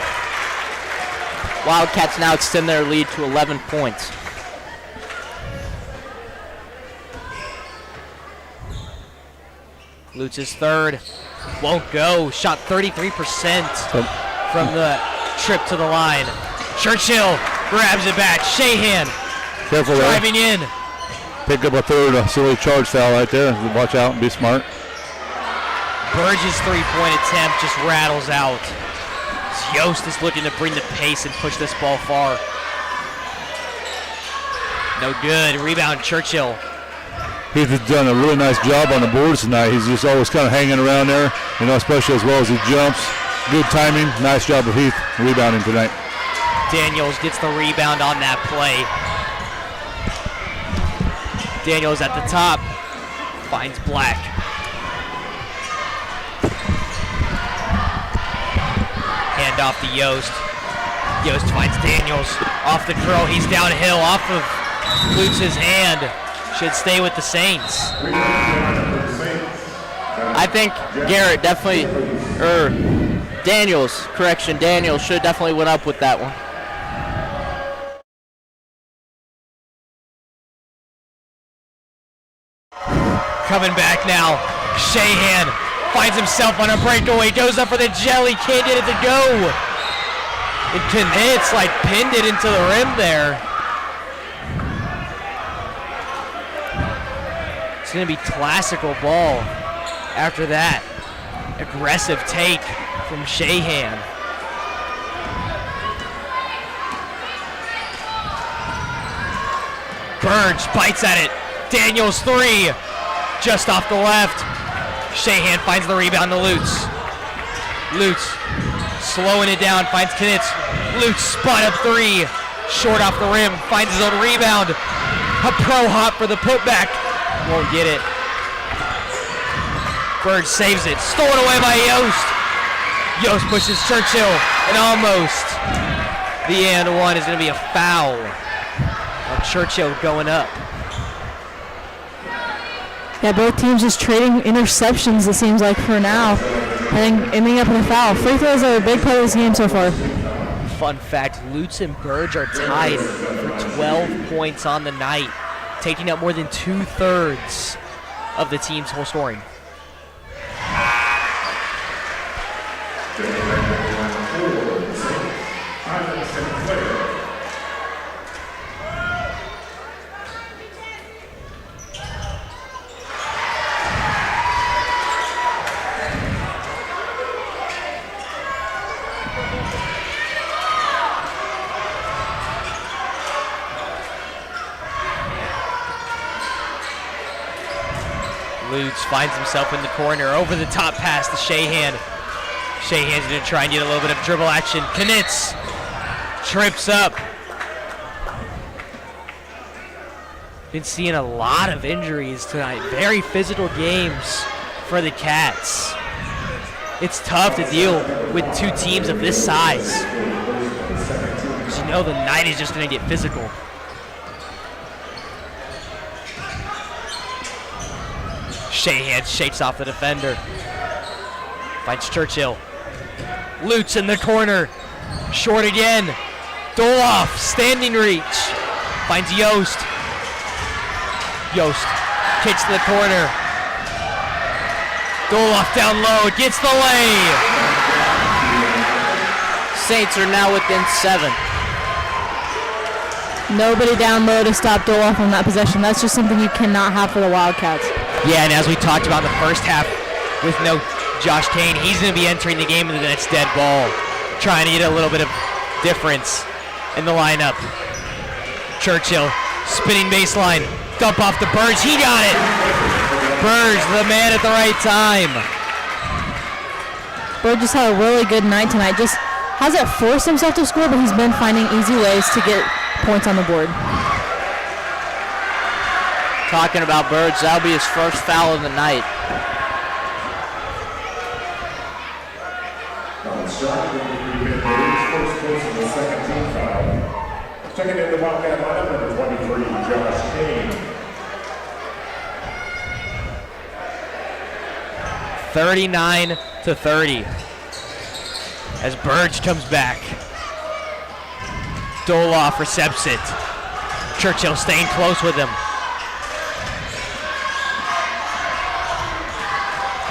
Wildcats now extend their lead to 11 points. Lutz is third. Won't go. Shot 33% from the trip to the line. Churchill grabs it back. Shahan Careful there. driving in. Pick up a third silly charge foul right there. Watch out and be smart. Burge's 3-point attempt just rattles out. Yost is looking to bring the pace and push this ball far. No good. Rebound, Churchill. Heath has done a really nice job on the boards tonight. He's just always kind of hanging around there, you know, especially as well as he jumps. Good timing. Nice job of Heath rebounding tonight. Daniels gets the rebound on that play. Daniels at the top. Finds Black. Hand off to Yost. Yost finds Daniels. Off the curl. He's downhill. Off of Lutz's hand. Should stay with the Saints. I think Garrett definitely, Daniels should definitely went up with that one. Coming back now. Shahan finds himself on a breakaway. Goes up for the jelly. Can't get it to go. It's like pinned it into the rim there. It's going to be classical ball after that. Aggressive take from Shahan. Burge bites at it. Daniels 3. Just off the left. Shahan finds the rebound to Lutz. Lutz slowing it down, finds Knitz. Lutz spot up 3. Short off the rim, finds his own rebound. A pro hop for the putback. Won't get it. Burge saves it. Stolen away by Yost. Yost pushes Churchill, and almost the and one is going to be a foul. Churchill going up. Yeah, both teams just trading interceptions, it seems like, for now. I think ending up in a foul. Free throws are a big part of this game so far. fun fact, Lutz and Burge are tied for 12 points on the night, taking up more than 2/3 of the team's whole scoring. Lutz finds himself in the corner, over the top pass to Shahan. Shahan's going to try and get a little bit of dribble action. Knitz trips up. Been seeing a lot of injuries tonight. Very physical games for the Cats. It's tough to deal with two teams of this size. 'Cause you know the night is just going to get physical. Shahan shakes off the defender. Finds Churchill. Lutz in the corner. Short again. Doloff, standing reach. Finds Yost. Yost kicks to the corner. Doloff down low. Gets the lay. Saints are now within 7. Nobody down low to stop Doloff on that possession. That's just something you cannot have for the Wildcats. Yeah, and as we talked about in the first half, with no Josh Kane, he's going to be entering the game with the next dead ball, trying to get a little bit of difference in the lineup. Churchill, spinning baseline, dump off to Burge. He got it. Burge, the man at the right time. Burge just had a really good night tonight. Just hasn't forced himself to score, but he's been finding easy ways to get points on the board. Talking about Burge, that'll be his first foul of the night. Checking in the Wildcat lineup, number 23, Josh Kane. 39-30. As Burge comes back. Doloff recepts it. Churchill staying close with him.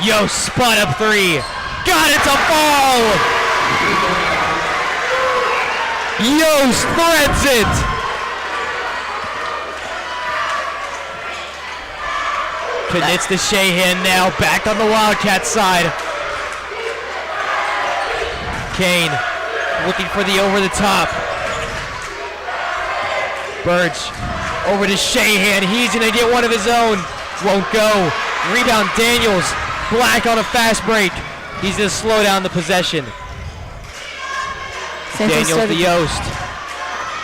Yost spot up 3. Got it to fall! Yost threads it! Commits to Shahan now, back on the Wildcat side. Kane looking for the over the top. Burge over to Shahan. He's going to get one of his own. Won't go. Rebound Daniels. Black on a fast break. He's going to slow down the possession. Daniels to Yost.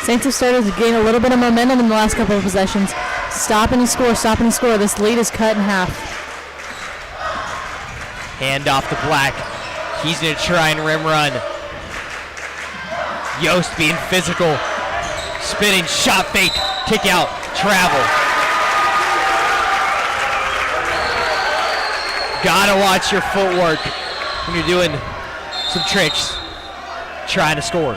Saints have started to gain a little bit of momentum in the last couple of possessions. Stop and he score, stop and he score. This lead is cut in half. Hand off to Black. He's going to try and rim run. Yost being physical. Spinning, shot fake, kick out, travel. Gotta watch your footwork when you're doing some tricks, trying to score.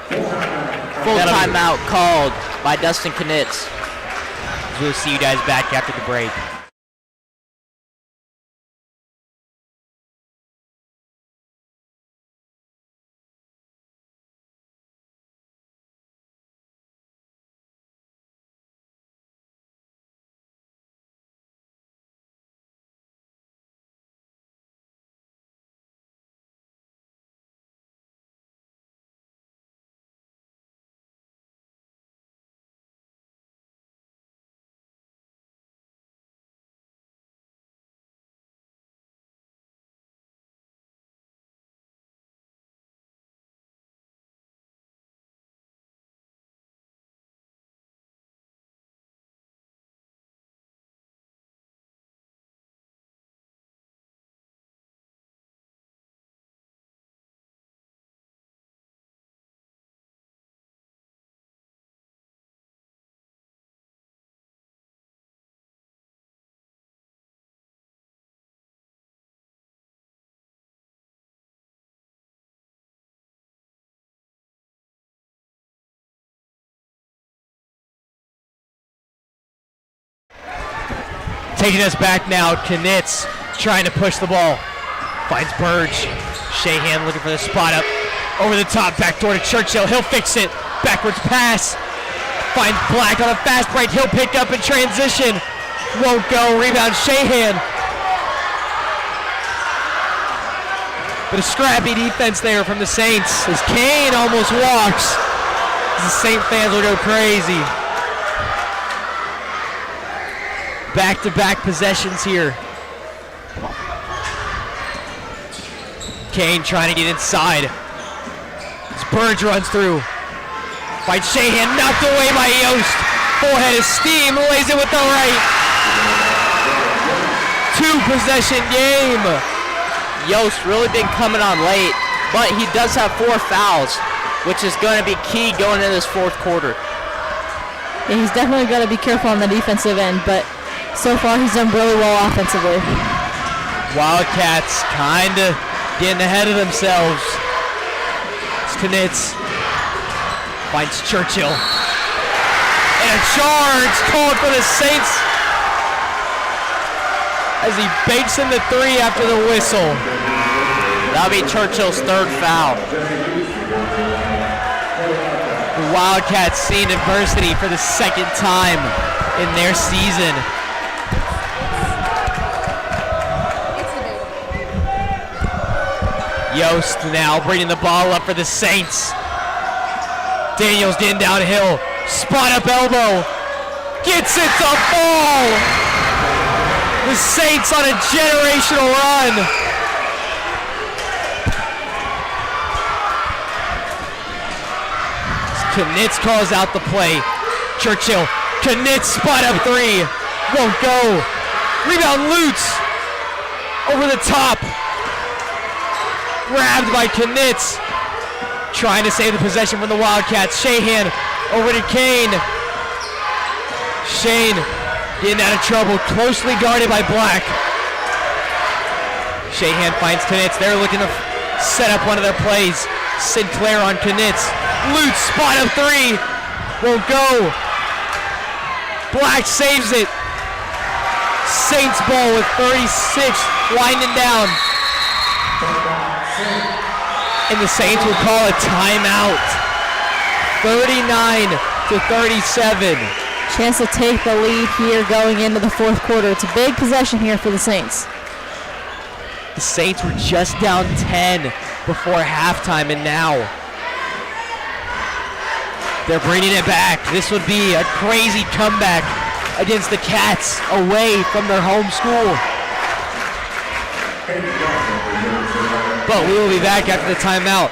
Full timeout called by Dustin Knitz. We'll see you guys back after the break. Taking us back now, Knitz trying to push the ball. Finds Burge. Shahan looking for the spot up. Over the top, backdoor to Churchill. He'll fix it. Backwards pass. Finds Black on a fast break. He'll pick up in transition. Won't go. Rebound Shahan. But a scrappy defense there from the Saints as Kane almost walks. The Saint fans will go crazy. Back-to-back possessions here. Kane trying to get inside. As Burge runs through. Fights Shahan, knocked away by Yost. Full head of steam, lays it with the right. 2-possession game. Yost really been coming on late, but he does have 4 fouls, which is going to be key going into this fourth quarter. Yeah, he's definitely got to be careful on the defensive end, but so far he's done really well offensively. Wildcats kind of getting ahead of themselves. Knitz finds Churchill. And a charge called for the Saints as he bakes in the 3 after the whistle. That'll be Churchill's 3rd foul. The Wildcats seeing adversity for the 2nd time in their season. Yost now bringing the ball up for the Saints. Daniels getting downhill. Spot up elbow. Gets it to fall. The Saints on a generational run. Knitz calls out the play. Churchill. Knitz spot up 3. Won't go. Rebound Lutz. Over the top. Grabbed by Knitz. Trying to save the possession from the Wildcats. Shahan over to Kane. Shane getting out of trouble. Closely guarded by Black. Shahan finds Knitz. They're looking to set up one of their plays. Sinclair on Knitz. Lutz spot up 3. Won't go. Black saves it. Saints ball with 36 winding down. And the Saints will call a timeout. 39-37. Chance to take the lead here going into the fourth quarter. It's a big possession here for the Saints. The Saints were just down 10 before halftime, and now they're bringing it back. This would be a crazy comeback against the Cats away from their home school. But we will be back after the timeout.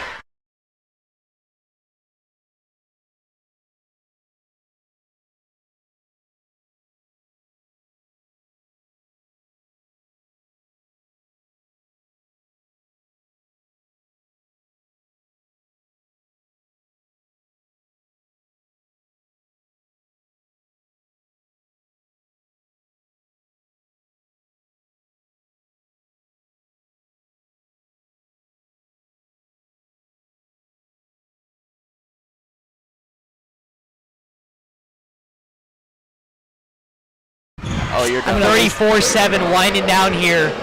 Oh, you're done. 34-7 winding down here.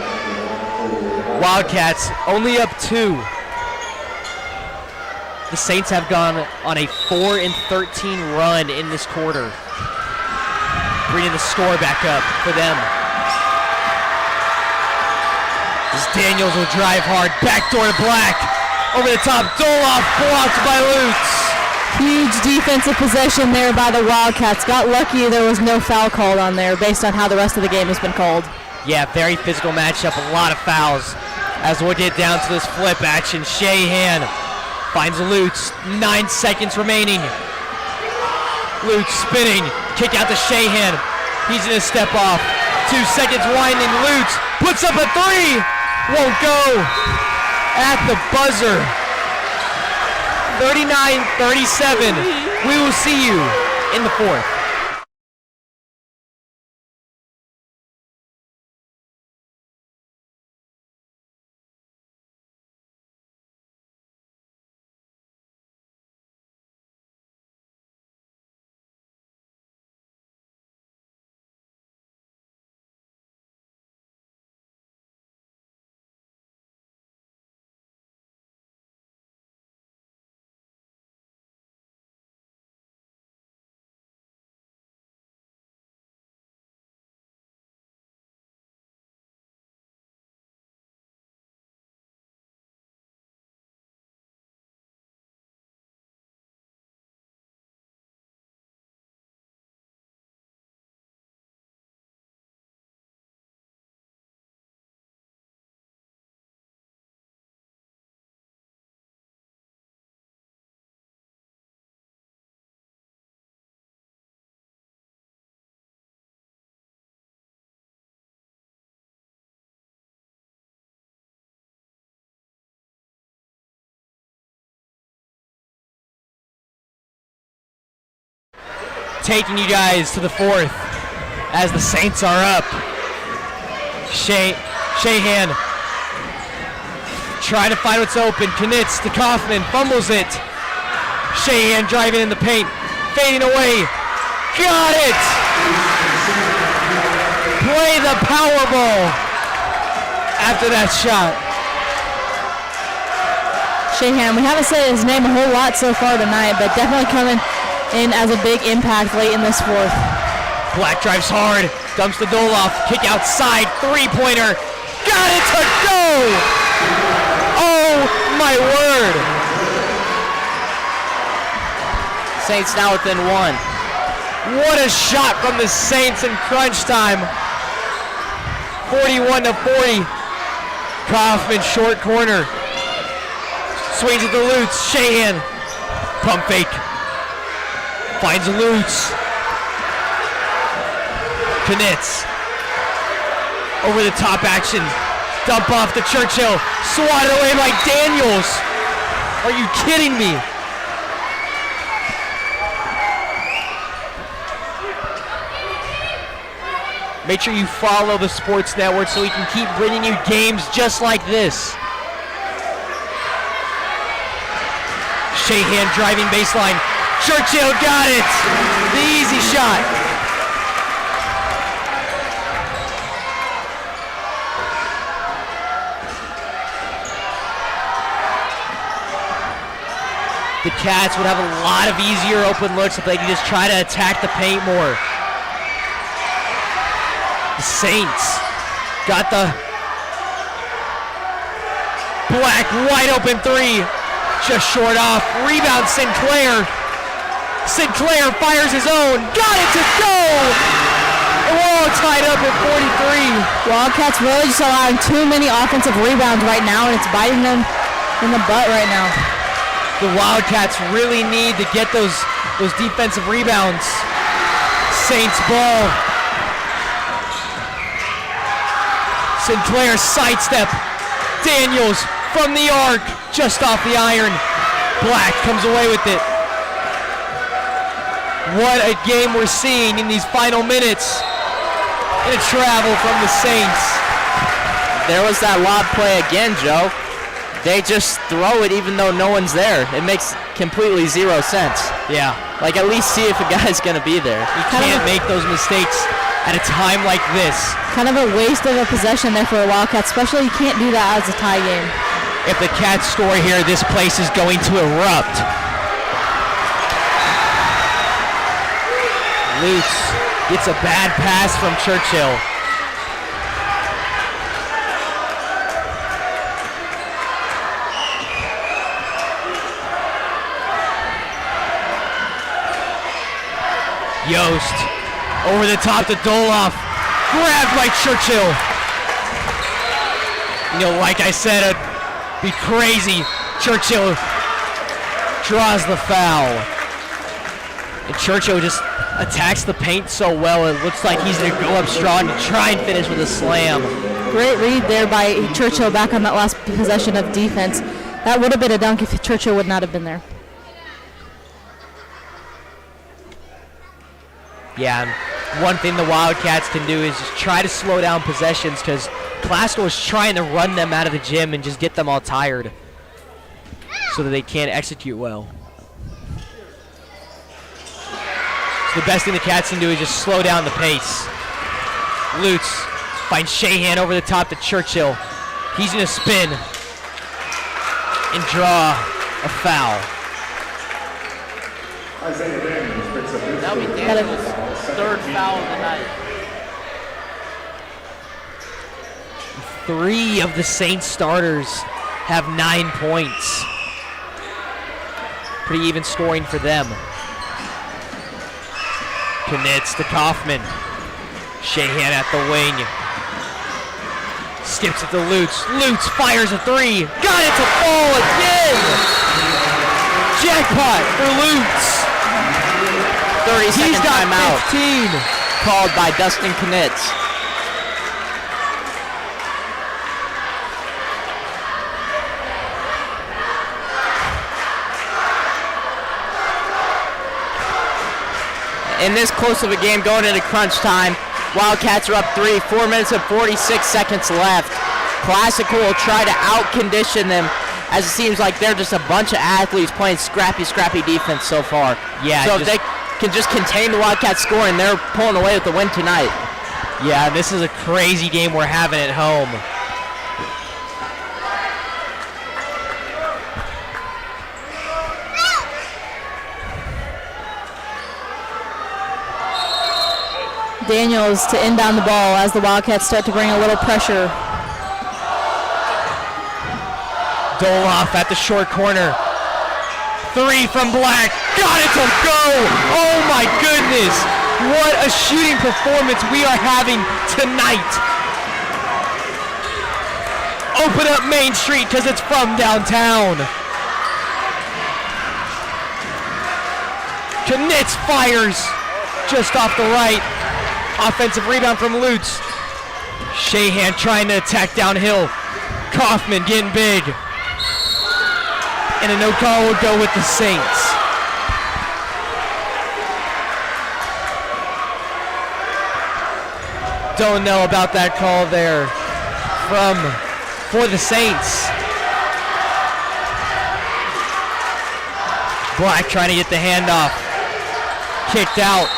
Wildcats only up 2. The Saints have gone on a 4-13 run in this quarter, bringing the score back up for them. As Daniels will drive hard, backdoor to Black, over the top, Doloff blocked by Lutz. Huge defensive possession there by the Wildcats. Got lucky there was no foul called on there based on how the rest of the game has been called. Yeah, very physical matchup, a lot of fouls. As we'll get down to this flip action, Shahan finds Lutz, 9 seconds remaining. Lutz spinning, kick out to Shahan. He's gonna step off. 2 seconds winding, Lutz puts up a 3. Won't go. At the buzzer. 39-37. We will see you in the fourth. taking you guys to the fourth as the Saints are up. Shahan trying to find what's open. Knitz to Kaufman, fumbles it. Shahan driving in the paint, fading away. Got it! Play the Powerball after that shot. Shahan, we haven't said his name a whole lot so far tonight, but definitely coming in as a big impact late in this fourth. Black drives hard, dumps the Doloff, kick outside, three-pointer. Got it to go! Oh my word! Saints now within one. What a shot from the Saints in crunch time. 41-40. Kaufman, short corner. Swings at the Lutz. Shahan. Pump fake. Finds Lutz. Knitz. Over the top action. Dump off to Churchill. Swatted away by Daniels. Are you kidding me? Make sure you follow the Sports Network so we can keep bringing you games just like this. Shahan driving baseline. Churchill got it. The easy shot. The Cats would have a lot of easier open looks if they could just try to attack the paint more. The Saints got the Black wide open three. Just short off. Rebound Sinclair. Sinclair fires his own. Got it to go! And we're all tied up at 43. Wildcats really just allowing too many offensive rebounds right now, and it's biting them in the butt right now. The Wildcats really need to get those defensive rebounds. Saints ball. Sinclair sidestep. Daniels from the arc, just off the iron. Black comes away with it. What a game we're seeing in these final minutes. And a travel from the Saints. There was that lob play again, Joe. They just throw it even though no one's there. It makes completely zero sense. Yeah. Like, at least see if a guy's going to be there. You can't make those mistakes at a time like this. Kind of a waste of a possession there for the Wildcats, especially you can't do that as a tie game. If the Cats score here, this place is going to erupt. Lutz gets a bad pass from Churchill. Yost over the top to Doloff. Grabbed by Churchill. You know, like I said, it'd be crazy. Churchill draws the foul. And Churchill just attacks the paint so well, it looks like he's going to go up strong to try and finish with a slam. Great read there by Churchill back on that last possession of defense. That would have been a dunk if Churchill would not have been there. Yeah, and one thing the Wildcats can do is just try to slow down possessions because Glasgow is trying to run them out of the gym and just get them all tired so that they can't execute well. So the best thing the Cats can do is just slow down the pace. Lutz finds Shahan over the top to Churchill. He's going to spin and draw a foul. That'll be Daniels' third foul of the night. 3 of the Saints starters have 9 points. Pretty even scoring for them. Knitz to Kaufman. Shahan at the wing. Skips it to Lutz. Lutz fires a 3. Got it to fall again! Jackpot for Lutz. 30-second He's got timeout 15. called by Dustin Knitz. in this close of a game going into crunch time. Wildcats are up 3, 4 minutes and 46 seconds left. Classical will try to out-condition them, as it seems like they're just a bunch of athletes playing scrappy defense so far. Yeah. So if they can just contain the Wildcats scoring, they're pulling away with the win tonight. Yeah, this is a crazy game we're having at home. Daniels to inbound the ball as the Wildcats start to bring a little pressure. Doloff at the short corner. 3 from Black. Got it to go. Oh my goodness. What a shooting performance we are having tonight. Open up Main Street because it's from downtown. Knitz fires just off the right. Offensive rebound from Lutz. Shahan trying to attack downhill. Kaufman getting big. And a no call will go with the Saints. Don't know about that call there for the Saints. Black trying to get the handoff. Kicked out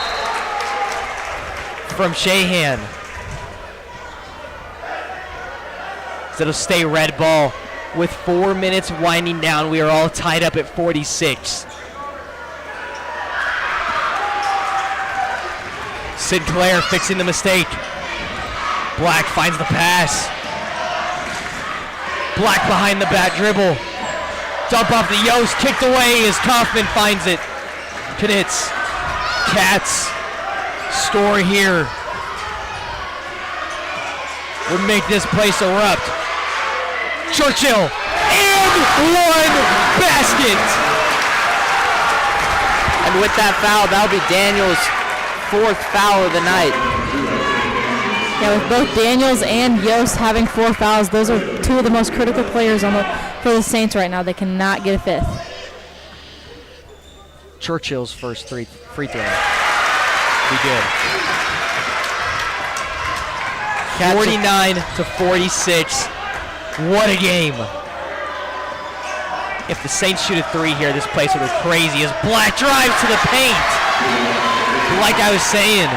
from Shahan. So it'll stay red ball. With 4 minutes winding down, we are all tied up at 46. Sinclair fixing the mistake. Black finds the pass. Black behind the back dribble. Dump off the Yost, kicked away as Kaufman finds it. Knitz. Cats. Store here. Would make this place erupt. Churchill, and one basket. And with that foul, that'll be Daniels' 4th foul of the night. Yeah, with both Daniels and Yost having 4 fouls, those are 2 of the most critical players for the Saints right now. They cannot get a 5th. Churchill's first free throw. Be good. 49 to 46. What a game. If the Saints shoot a 3 here, this place will go crazy as Black drives to the paint. Like I was saying,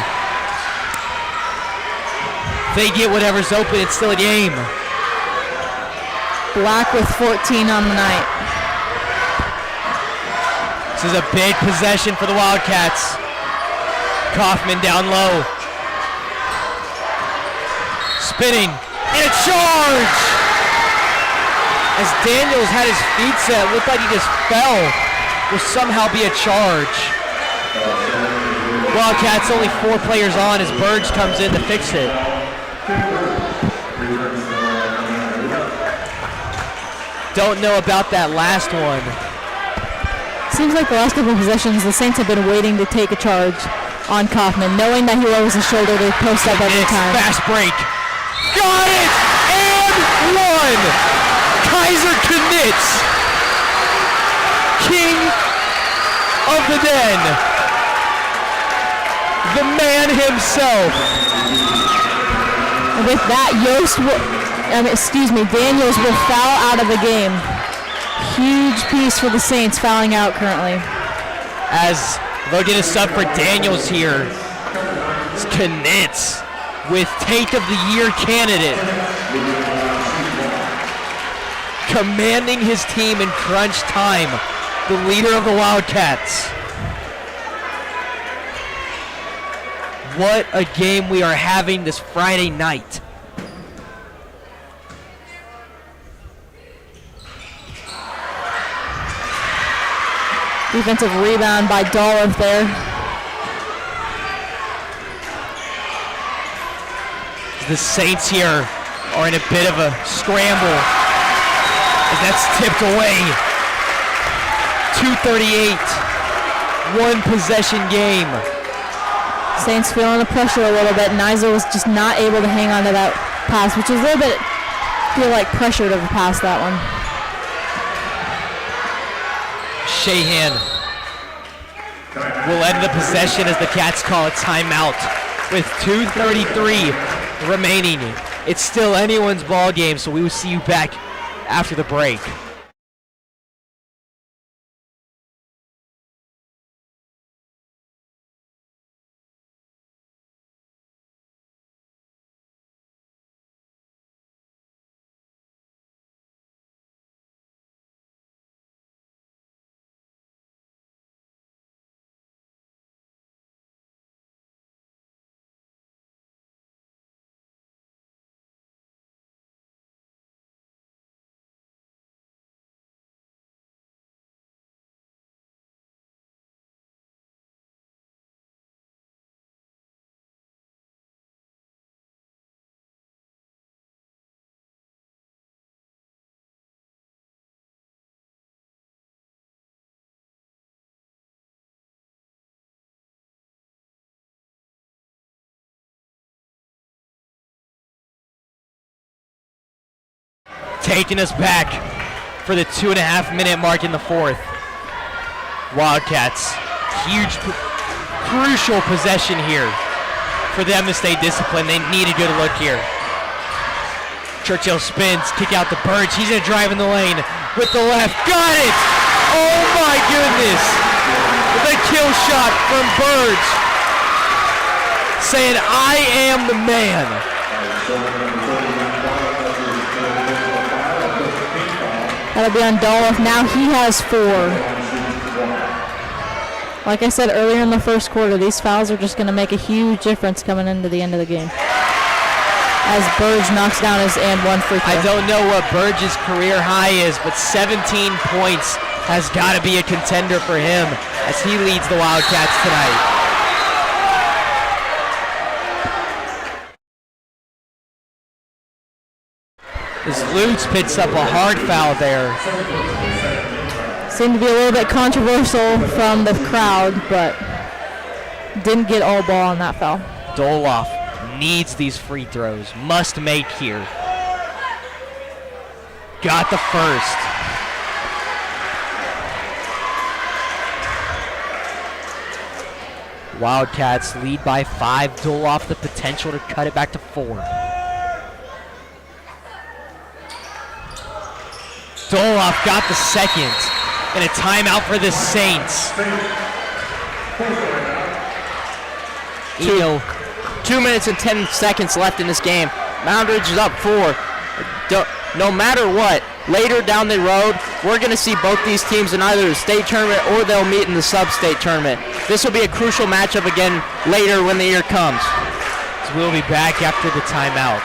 they get whatever's open, it's still a game. Black with 14 on the night. This is a big possession for the Wildcats. Kaufman down low. Spinning, and a charge! As Daniels had his feet set, looked like he just fell. Will somehow be a charge. Wildcats only 4 players on as Burge comes in to fix it. Don't know about that last one. Seems like the last couple of possessions, the Saints have been waiting to take a charge on Kaufman, knowing that he lowers his shoulder, they post up every time. Fast break. Got it! And one! Kaiser Knitz, king of the den, the man himself. And with that, Daniels will foul out of the game. Huge piece for the Saints fouling out currently. As they'll get a sub for Daniels here. It's Knitz with Take of the Year candidate. Commanding his team in crunch time, the leader of the Wildcats. What a game we are having this Friday night. Defensive rebound by Dolph there. The Saints here are in a bit of a scramble. That's tipped away. 2:38. 1 possession game. Saints feeling the pressure a little bit. Nizel was just not able to hang on to that pass, which is a little bit, feel like pressure to pass that one. Shahan will end the possession as the Cats call a timeout with 2:33 remaining. It's still anyone's ball game, so we will see you back after the break. Taking us back for the 2.5-minute mark in the fourth. Wildcats, huge, crucial possession here for them to stay disciplined. They need a good look here. Churchill spins, kick out to Burge. He's gonna drive in the lane with the left. Got it! Oh my goodness! The kill shot from Burge, saying, "I am the man." That'll be on Dolph. Now he has 4. Like I said earlier in the first quarter, these fouls are just going to make a huge difference coming into the end of the game. As Burge knocks down his and 1 free throw. I don't know what Burge's career high is, but 17 points has got to be a contender for him as he leads the Wildcats tonight. As Lutz picks up a hard foul there. Seemed to be a little bit controversial from the crowd, but didn't get all ball on that foul. Doloff needs these free throws, must make here. Got the first. Wildcats lead by 5. Doloff the potential to cut it back to 4. Doloff got the second, and a timeout for the Saints. 2 minutes and 10 seconds left in this game. Moundridge is up 4. No matter what, later down the road, we're going to see both these teams in either the state tournament or they'll meet in the sub-state tournament. This will be a crucial matchup again later when the year comes. So we'll be back after the timeout.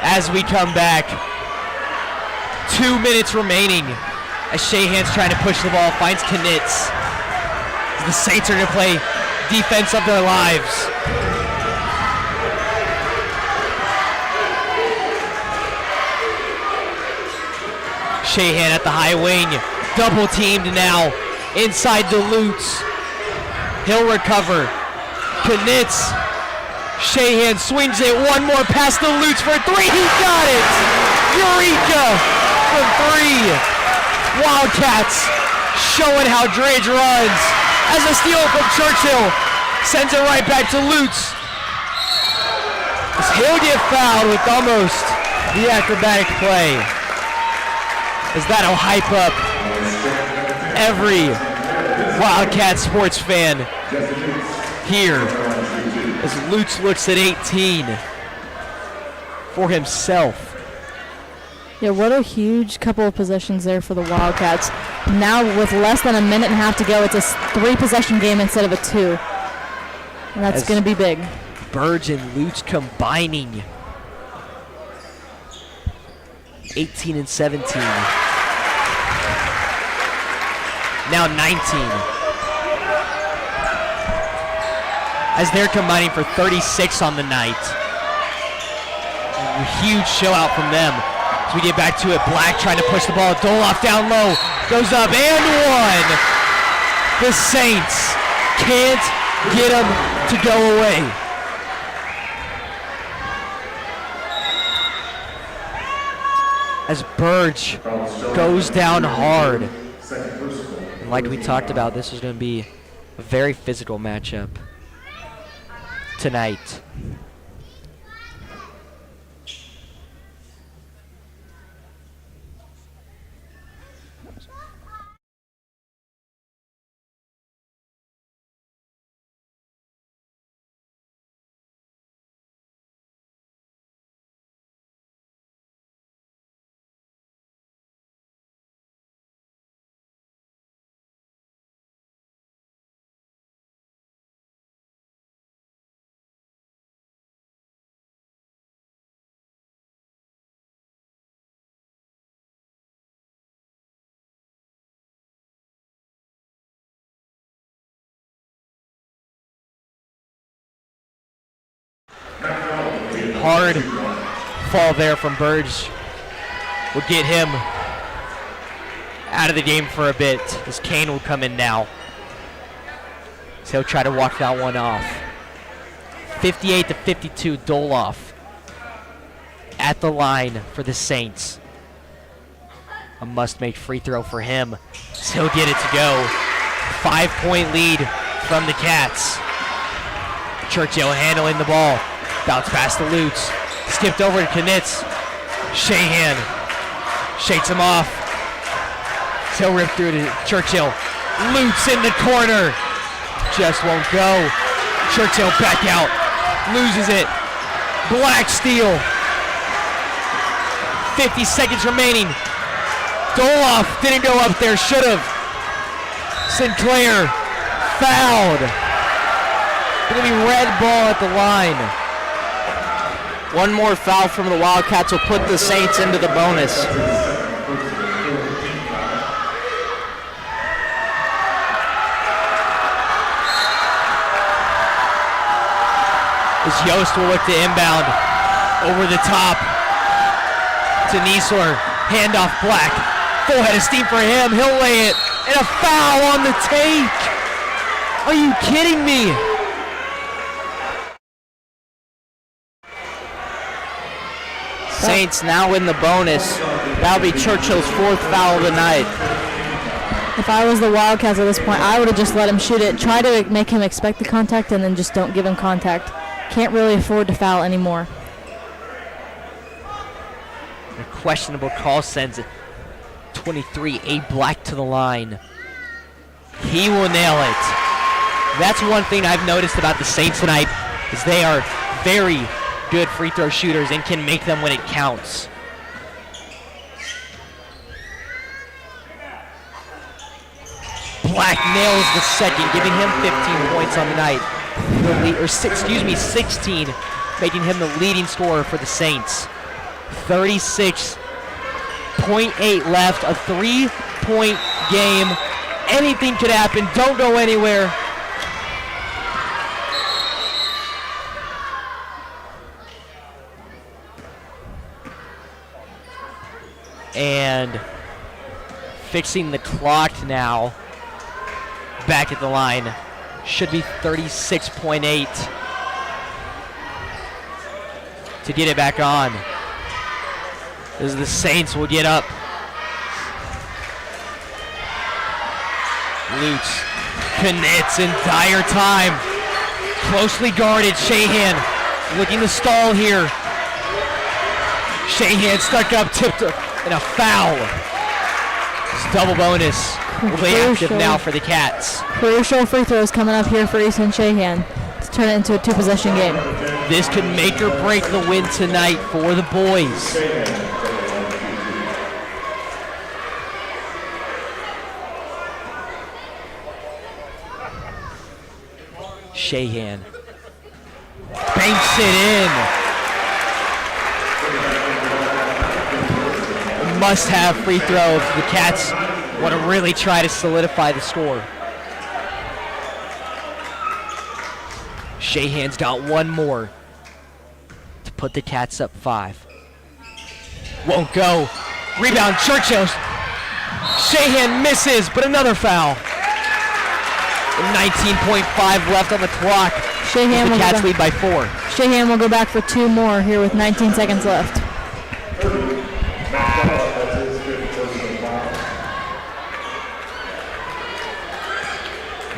As we come back, 2 minutes remaining as Shahan's trying to push the ball, finds Knitz. The Saints are going to play defense of their lives. Shahan at the high wing, double teamed now inside the Lutz. He'll recover. Knitz. Shahan swings it, one more pass to Lutz for 3, he got it! Eureka from 3. Wildcats showing how Dridge runs as a steal from Churchill sends it right back to Lutz. As he'll get fouled with almost the acrobatic play. As that'll hype up every Wildcat sports fan here. As Lutz looks at 18 for himself. Yeah, what a huge couple of possessions there for the Wildcats. Now with less than a minute and a half to go, it's a 3-possession game instead of a 2. And that's going to be big. Burge and Lutz combining. 18 and 17. Now 19. As they're combining for 36 on the night. A huge show out from them. As we get back to it, Black trying to push the ball. Doloff down low. Goes up and one. The Saints can't get him to go away. As Burge goes down hard. And like we talked about, this is going to be a very physical matchup tonight. Hard fall there from Burge will get him out of the game for a bit, as Kane will come in now. So he'll try to walk that one off. 58 to 52, Doloff at the line for the Saints. A must-make free throw for him, so he'll get it to go. 5-point lead from the Cats. Churchill handling the ball. Bounce pass to Lutz. Skipped over to Knitz. Shahan shakes him off. He'll rip through to Churchill. Lutz in the corner. Just won't go. Churchill back out. Loses it. Black steal. 50 seconds remaining. Doloff didn't go up there. Should have. Sinclair fouled. Going to be red ball at the line. One more foul from the Wildcats will put the Saints into the bonus. As Yost will look to inbound over the top to Niesler. Handoff Black. Full head of steam for him. He'll lay it. And a foul on the take. Are you kidding me? Saints now in the bonus. That'll be Churchill's 4th foul of the night. If I was the Wildcats at this point, I would have just let him shoot it. Try to make him expect the contact and then just don't give him contact. Can't really afford to foul anymore. A questionable call sends 23, A. Black to the line. He will nail it. That's one thing I've noticed about the Saints tonight, is they are very good free throw shooters and can make them when it counts. Black nails the second, giving him 15 points on the night. 16, making him the leading scorer for the Saints. 36.8 left, a 3-point game. Anything could happen. Don't go anywhere. And fixing the clock now. Back at the line. Should be 36.8 to get it back on. As the Saints will get up. Lutz, Knitz in dire time. Closely guarded, Shahan looking to stall here. Shahan stuck up, tipped and a foul. It's double bonus. Will be active now for the Cats. Crucial free throws coming up here for Easton Shahan to turn it into a 2-possession game. This could make or break the win tonight for the boys. Shahan Banks it in. Must-have free throw if the Cats want to really try to solidify the score. Shahan's got one more to put the Cats up 5. Won't go. Rebound, Churchill. Shahan misses, but another foul. 19.5 left on the clock. Shahan The will Cats go lead by 4. Shahan will go back for 2 more here with 19 seconds left.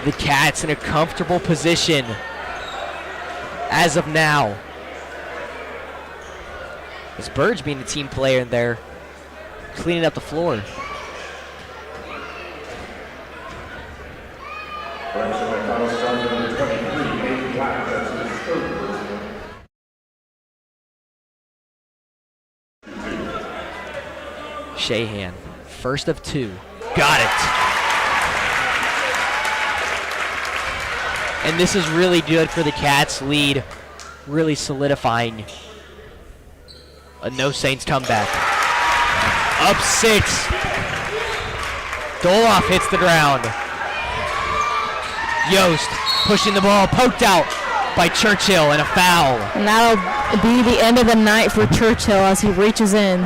The Cats in a comfortable position as of now. Is Burge being the team player in there, cleaning up the floor. Shahan, first of 2. Got it. And this is really good for the Cats' lead, really solidifying a no Saints comeback. Up 6. Doloff hits the ground. Yost pushing the ball, poked out by Churchill, and a foul. And that'll be the end of the night for Churchill as he reaches in.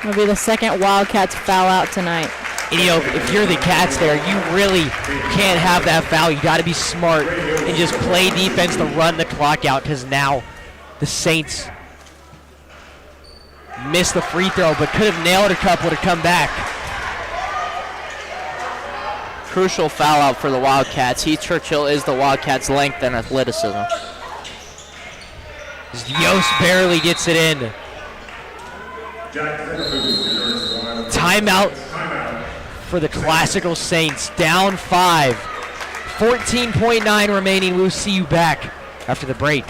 It'll be the second Wildcats foul out tonight. And, you know, if you're the Cats there, you really can't have that foul. You got to be smart and just play defense to run the clock out, because now the Saints missed the free throw but could have nailed a couple to come back. Crucial foul out for the Wildcats. Heath Churchill is the Wildcats' length and athleticism. Yost barely gets it in. Timeout for the Classical Saints. Down 5. 14.9 remaining. We'll see you back after the break.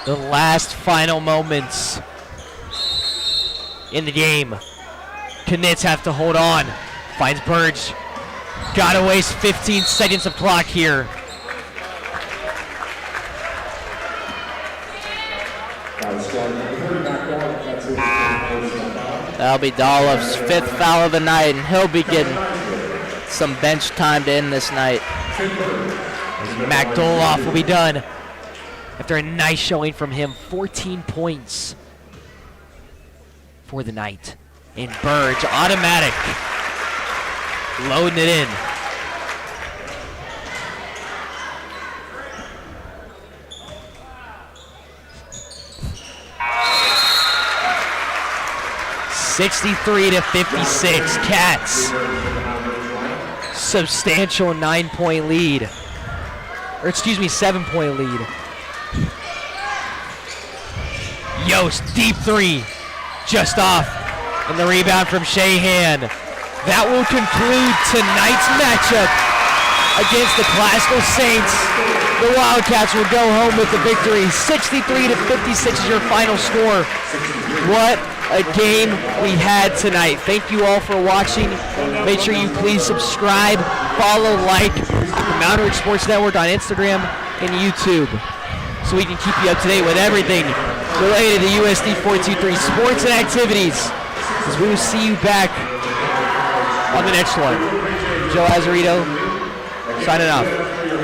The last final moments in the game. Knits have to hold on. Finds Burge. Gotta waste 15 seconds of clock here. That'll be Dolph's 5th foul of the night, and he'll be getting some bench time to end this night. Mac Doloff will be done after a nice showing from him. 14 points for the night. And Burge, automatic, loading it in. (63-56). Cats, substantial 9-point lead. Or excuse me, 7-point lead. Yost, deep 3, just off, and the rebound from Shahan. That will conclude tonight's matchup against the Classical Saints. The Wildcats will go home with the victory. 63-56 is your final score. What a game we had tonight. Thank you all for watching. Make sure you please subscribe, follow, like the Moundridge Sports Network on Instagram and YouTube, so we can keep you up to date with everything related to USD 423 sports and activities. As we will see you back on the next one. Joe Azarito signing off.